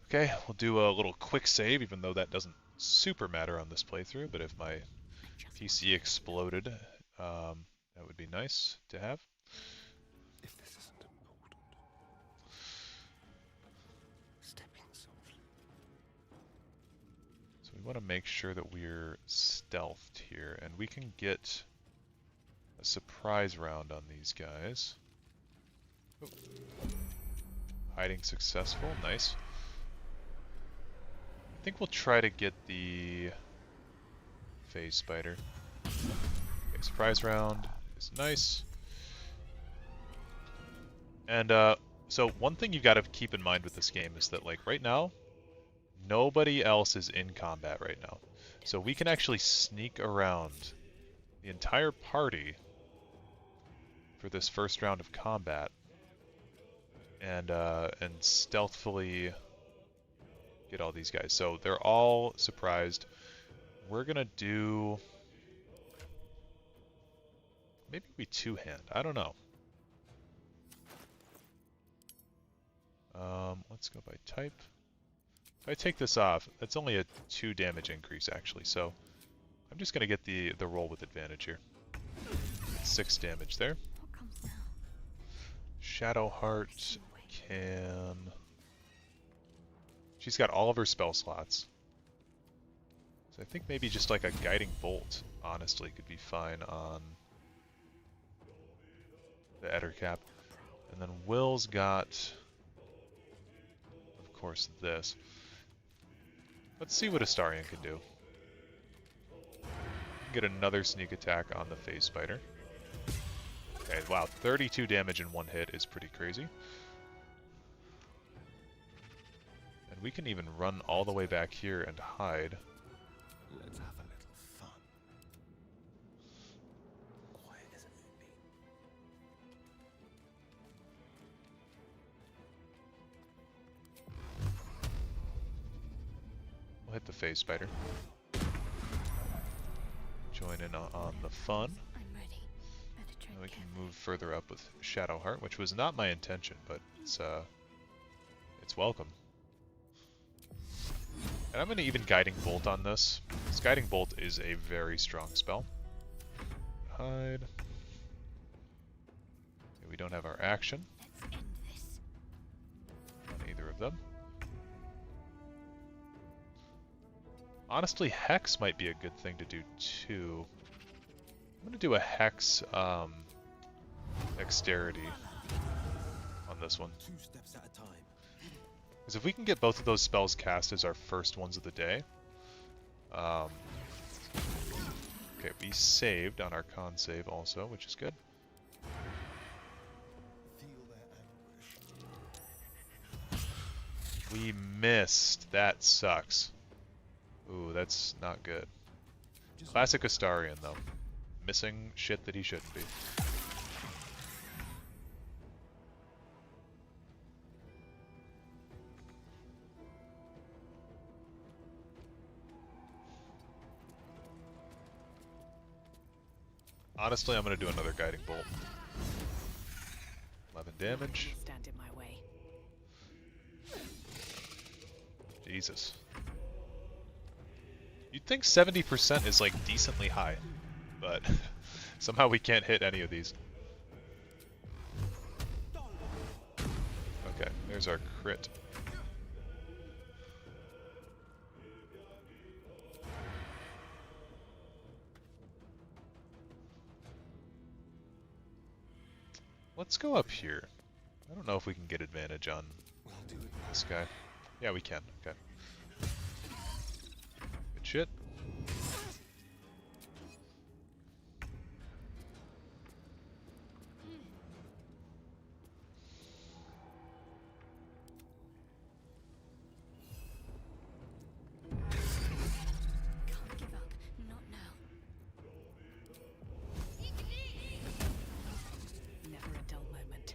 Okay, we'll do a little quick save, even though that doesn't super matter on this playthrough, but if my PC exploded, that would be nice to have. If this isn't important. Stepping softly. So we want to make sure that we're stealthed here, and we can get a surprise round on these guys. Oh. Hiding successful, nice. I think we'll try to get the phase spider. Okay, surprise round is nice. And so one thing you got to keep in mind with this game is that, like, right now, nobody else is in combat right now. So we can actually sneak around the entire party for this first round of combat and stealthily get all these guys. So they're all surprised. We're gonna do... maybe we two-hand. I don't know. Let's go by type. If I take this off, that's only a 2 damage increase actually, so I'm just gonna get the roll with advantage here. 6 damage there. What comes now? Shadowheart can... she's got all of her spell slots. So I think maybe just like a Guiding Bolt, honestly, could be fine on the Ettercap. And then Will's got, of course, this. Let's see what Astarion can do. Get another sneak attack on the phase spider. Okay, wow, 32 damage in one hit is pretty crazy. And we can even run all the way back here and hide. Let's have a little fun. Quiet as a moonbeam. We'll hit the phase spider. Join in on the fun. I'm ready. Better tread And we can carefully. move further up with Shadowheart, which was not my intention, but it's welcome. And I'm going to even Guiding Bolt on this. This Guiding Bolt is a very strong spell. Hide. Okay, we don't have our action Let's end this. on either of them. Honestly, Hex might be a good thing to do too. I'm going to do a Hex Dexterity on this one. 2 steps at a time. Because if we can get both of those spells cast as our first ones of the day... okay, we saved on our con save also, which is good. We missed. That sucks. Ooh, that's not good. Classic Astarion, though. Missing shit that he shouldn't be. Honestly, I'm going to do another Guiding Bolt. 11 damage. Stand in my way. Jesus. You'd think 70% is like decently high, but somehow we can't hit any of these. Okay, there's our crit. Let's go up here. I don't know if we can get advantage on this guy. Yeah, we can. Okay. Good shit. Can't give up. Not now. Never a dull moment.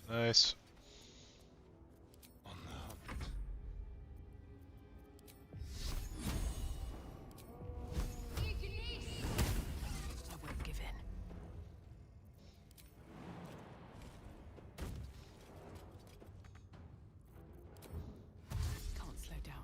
Nice. I won't give in. Can't slow down.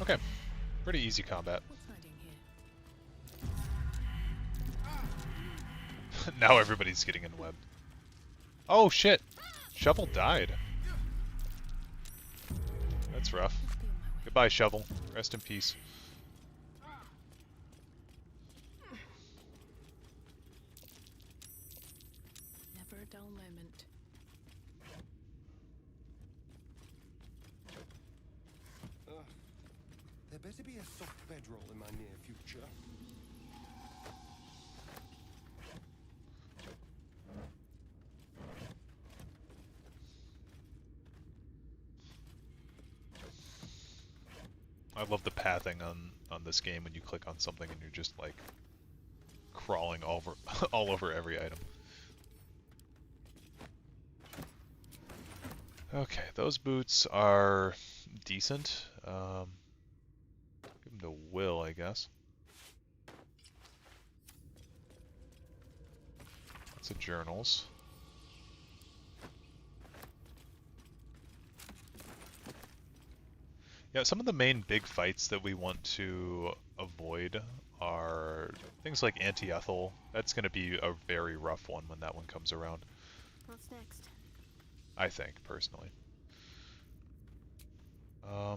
Okay. Pretty easy combat. What's hiding here? Now everybody's getting in web. Oh shit! Shovel died. That's rough. Goodbye, Shovel. Rest in peace. Never a dull moment. There better be a soft bedroll in my near future. I love the pathing on this game when you click on something and you're just like crawling all over all over every item. Okay, those boots are decent. Give them to Will, I guess. Lots of journals. Yeah, some of the main big fights that we want to avoid are things like Anti-Ethel. That's going to be a very rough one when that one comes around. What's next? I think, personally.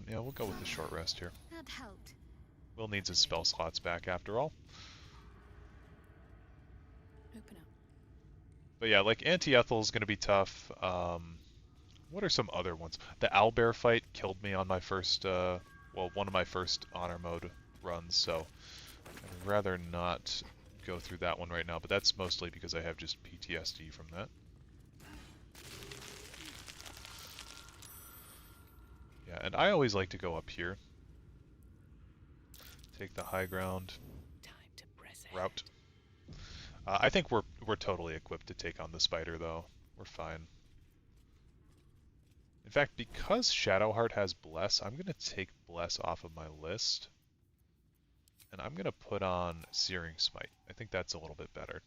Yeah, we'll go with the short rest here. That helped. Will needs his spell slots back after all. Open up. But yeah, like Anti-Ethel is going to be tough. What are some other ones? The owlbear fight killed me on my first, well, one of my first honor mode runs, so I'd rather not go through that one right now, but that's mostly because I have just PTSD from that. Yeah, and I always like to go up here. Take the high ground route. I think we're totally equipped to take on the spider, though. We're fine. In fact, because Shadowheart has Bless, I'm going to take Bless off of my list. And I'm going to put on Searing Smite. I think that's a little bit better.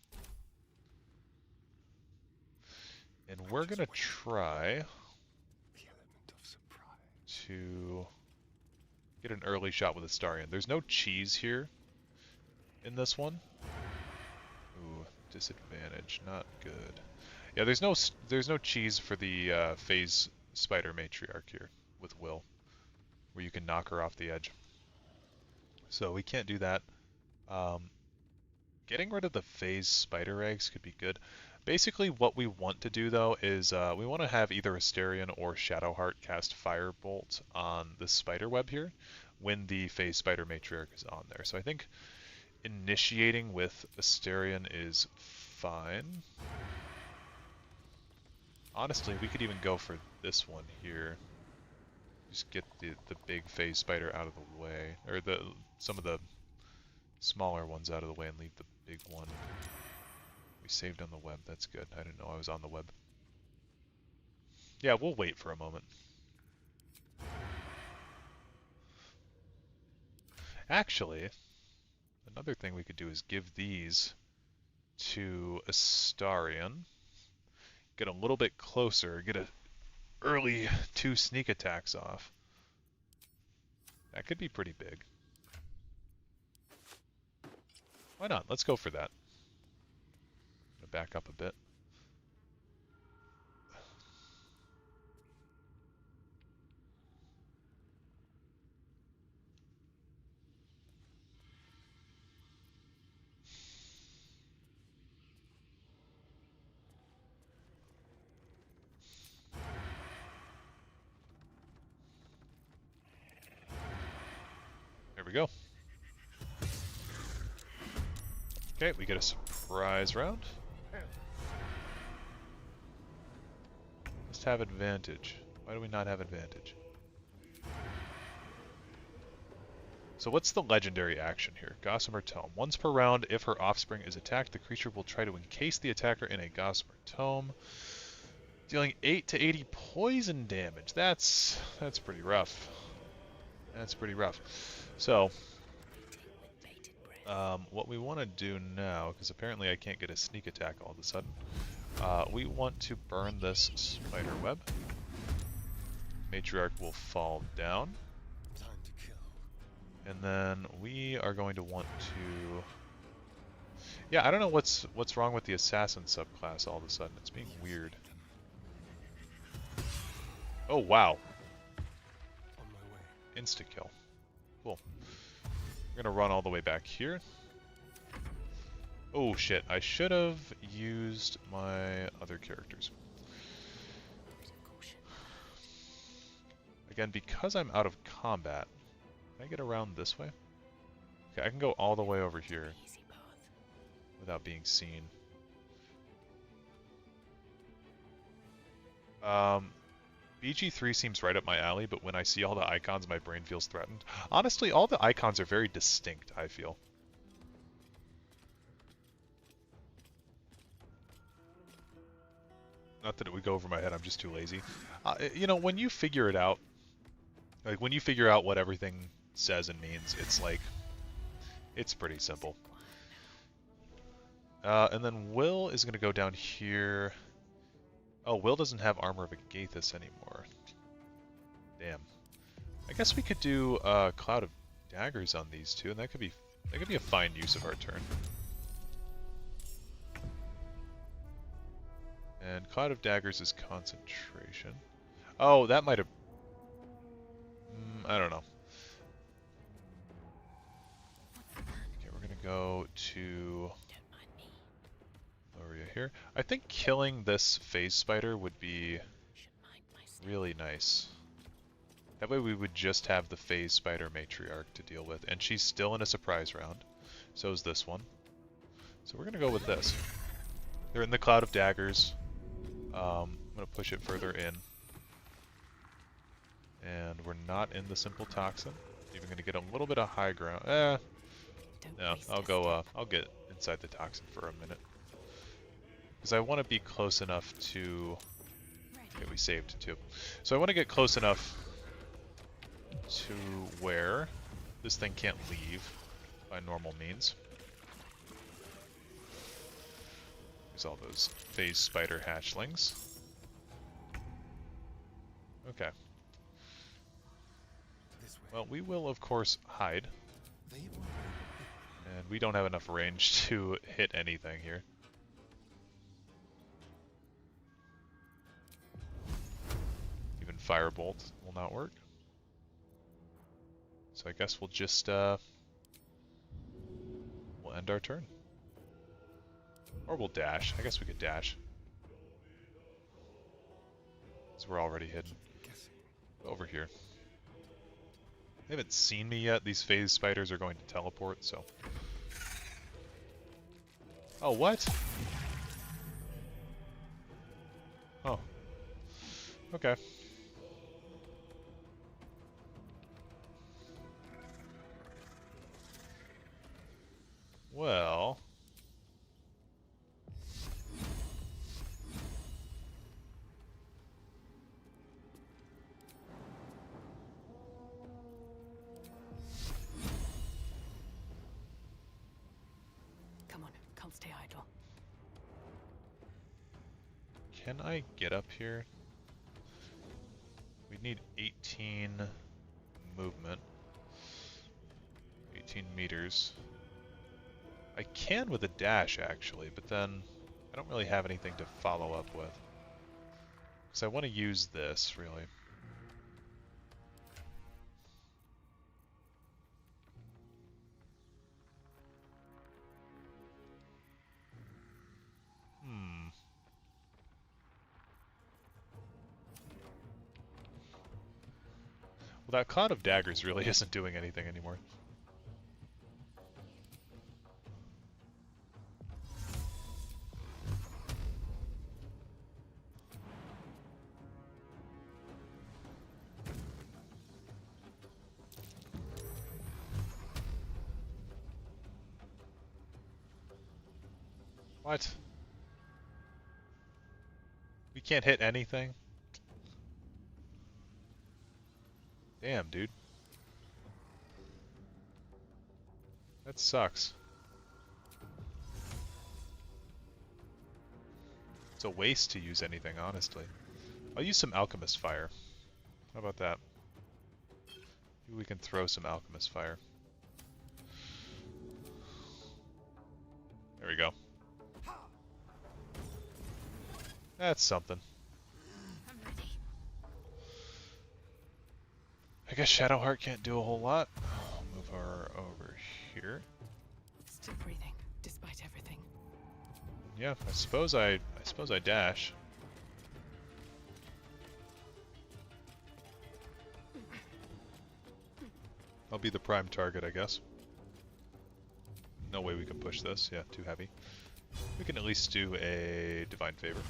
And we're going to try to get an early shot with Astarion. There's no cheese here in this one. Ooh, disadvantage, not good. Yeah, there's no cheese for the phase Spider Matriarch here with Will, where you can knock her off the edge. So we can't do that. Um, Getting rid of the phase spider eggs could be good. Basically, what we want to do though is we want to have either Asterion or Shadowheart cast Firebolt on the spider web here when the phase spider matriarch is on there. So I think initiating with Asterion is fine. Honestly, we could even go for this one here. Just get the big phase spider out of the way, or some of the smaller ones out of the way and leave the big one. We saved on the web, that's good. I didn't know I was on the web. Yeah, we'll wait for a moment. Actually, another thing we could do is give these to Astarion. Get a little bit closer, get a early 2 sneak attacks off. That could be pretty big. Why not? Let's go for that. I'm gonna back up a bit. There we go. Okay, we get a surprise round. Let's have advantage. Why do we not have advantage? So what's the legendary action here? Gossamer Tome. Once per round, if her offspring is attacked, the creature will try to encase the attacker in a Gossamer Tome, dealing 8 to 80 poison damage. That's pretty rough. That's pretty rough. So, what we want to do now, because apparently I can't get a sneak attack all of a sudden, we want to burn this spider web. Matriarch will fall down. And then we are going to want to... Yeah, I don't know what's wrong with the assassin subclass all of a sudden. It's being weird. Oh, wow. Insta-kill. Cool. We're going to run all the way back here. Oh, shit. I should have used my other characters. Again, because I'm out of combat, can I get around this way? Okay, I can go all the way over here without being seen. BG3 seems right up my alley, but when I see all the icons, my brain feels threatened. Honestly, all the icons are very distinct, I feel. Not that it would go over my head, I'm just too lazy. You know, when you figure it out, like when you figure out what everything says and means, it's like, it's pretty simple. And then Will is going to go down here. Oh, Will doesn't have Armor of Agathis anymore. Damn. I guess we could do Cloud of Daggers on these two, and that could be a fine use of our turn. And Cloud of Daggers is concentration. Oh, that might have... I don't know. Okay, we're gonna go to Loria here. I think killing this phase spider would be really nice. That way we would just have the phase spider matriarch to deal with, and she's still in a surprise round. So is this one. So we're gonna go with this. They're in the Cloud of Daggers. I'm gonna push it further in. And we're not in the Simple Toxin. Even gonna get a little bit of high ground. No, I'll get inside the Toxin for a minute. Because I want to be close enough to... Okay, we saved too. So I want to get close enough to where this thing can't leave by normal means. There's all those phase spider hatchlings. Okay. Well, we will of course hide. And we don't have enough range to hit anything here. Even Firebolt will not work. So I guess we'll just end our turn. Or we'll dash. I guess we could dash. So we're already hidden. Over here. They haven't seen me yet. These phase spiders are going to teleport, so... Oh, what? Oh. Okay. Well... Come on, can't stay idle. Can I get up here? We need 18 movement. 18 meters. I can with a dash, actually, but then I don't really have anything to follow up with. Because I want to use this, really. Well, that cloud of daggers really isn't doing anything anymore. What? We can't hit anything? Damn, dude. That sucks. It's a waste to use anything, honestly. I'll use some Alchemist Fire. How about that? Maybe we can throw some Alchemist Fire. There we go. That's something. I guess Shadowheart can't do a whole lot. I'll move her over here. Still breathing, despite everything. Yeah, I suppose I dash. I'll be the prime target, I guess. No way we can push this. Yeah, too heavy. We can at least do a Divine Favor.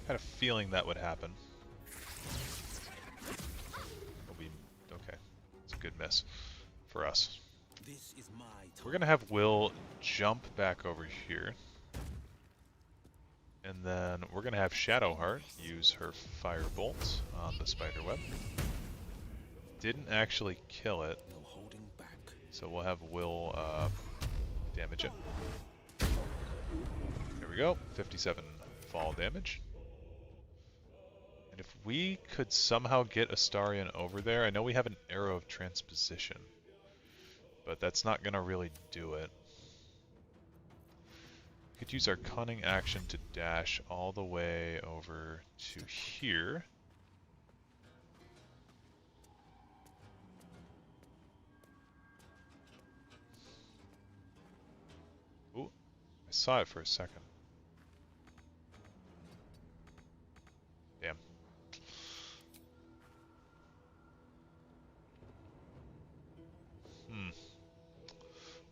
Had a feeling that would happen. Okay. It's a good miss for us. We're gonna have Will jump back over here. And then we're gonna have Shadowheart use her Firebolt on the spiderweb. Didn't actually kill it. So we'll have Will damage it. There we go. 57 fall damage. And if we could somehow get Astarion over there, I know we have an Arrow of Transposition, but that's not going to really do it. We could use our Cunning action to dash all the way over to here. Ooh, I saw it for a second. Damn.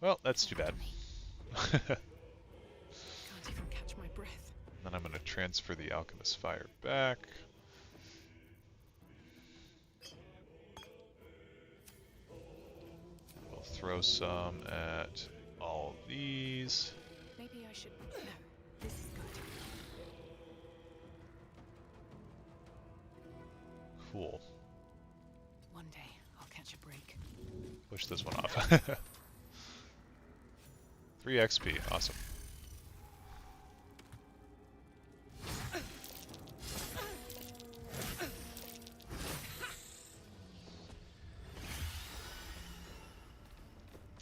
Well, that's too bad. Can't even catch my breath. Then I'm going to transfer the Alchemist Fire back. We'll throw some at all these. Maybe I should... No, this is good. Cool. One day, I'll catch a break. Push this one off. 3 XP, awesome.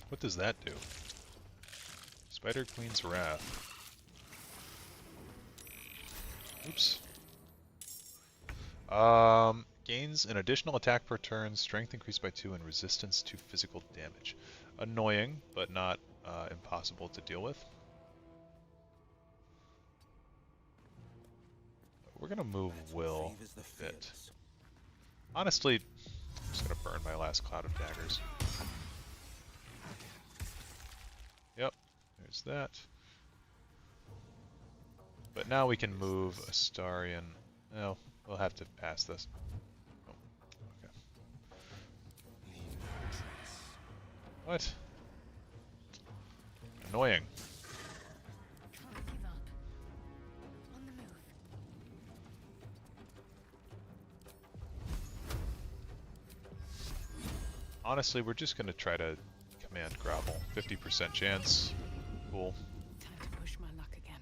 What does that do? Spider Queen's Wrath. Oops. Gains an additional attack per turn, strength increased by 2, and resistance to physical damage. Annoying, but not impossible to deal with. We're going to move Will a bit. Honestly, I'm just going to burn my last cloud of daggers. Yep, there's that. But now we can move Astarion. No, we'll have to pass this. Oh, okay. What? Annoying. Honestly, we're just going to try to command Grovel. 50% chance. Cool. Time to push my luck again.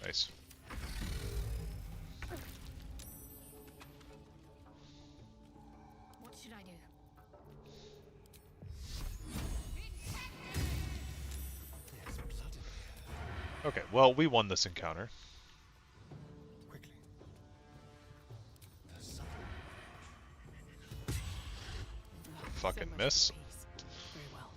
Nice. What should I do? Okay, well, we won this encounter. Fucking miss. Very well.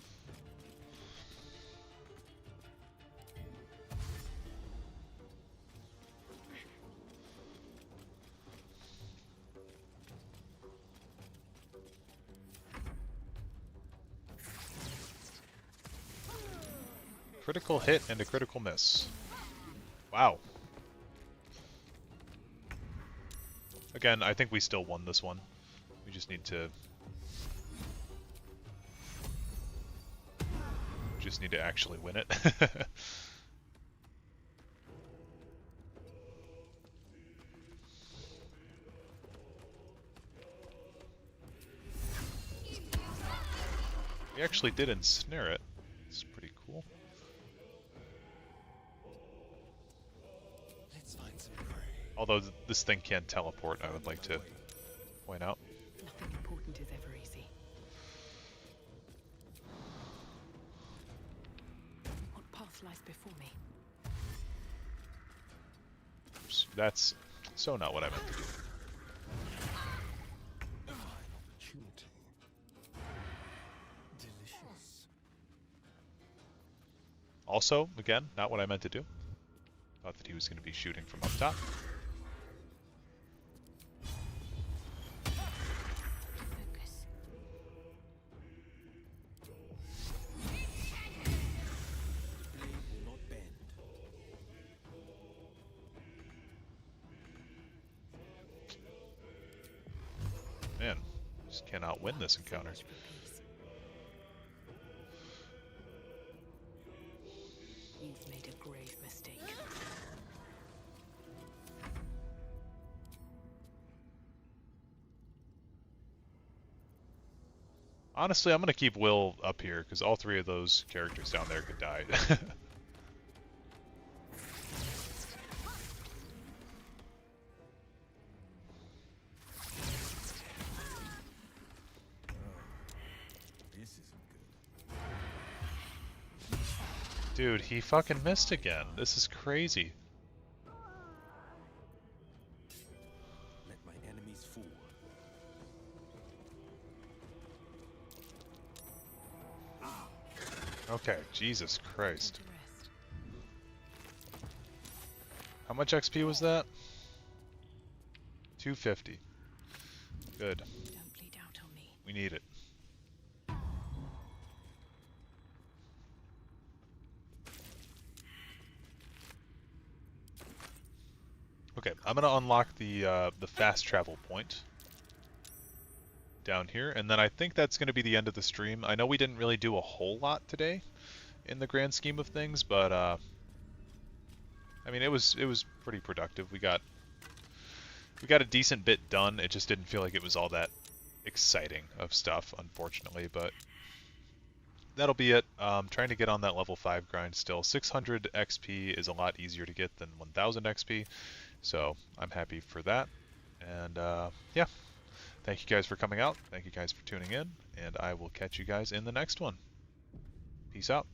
Critical hit and a critical miss. Wow. Again, I think we still won this one. We just need to... actually win it. We actually did ensnare it. It's pretty cool. Let's find some prey. Although this thing can teleport, I would like to point out. Nothing important is ever easy. What path lies before me? Oops, that's so not what I meant to do. Opportunity. Delicious. Also, again, not what I meant to do. Thought that he was going to be shooting from up top. Man, just cannot win this encounter. You've made a grave mistake. Honestly, I'm going to keep Will up here, because all three of those characters down there could die. Dude, he fucking missed again. This is crazy. Let my enemies fall. Okay, Jesus Christ. How much XP was that? 250. Good. Don't bleed out on me. We need it. Okay, I'm gonna unlock the fast travel point down here, and then I think that's gonna be the end of the stream. I know we didn't really do a whole lot today, in the grand scheme of things, but I mean it was pretty productive. We got a decent bit done. It just didn't feel like it was all that exciting of stuff, unfortunately, but that'll be it. Trying to get on that level 5 grind still. 600 XP is a lot easier to get than 1000 XP, so I'm happy for that. And yeah, thank you guys for coming out. Thank you guys for tuning in, and I will catch you guys in the next one. Peace out.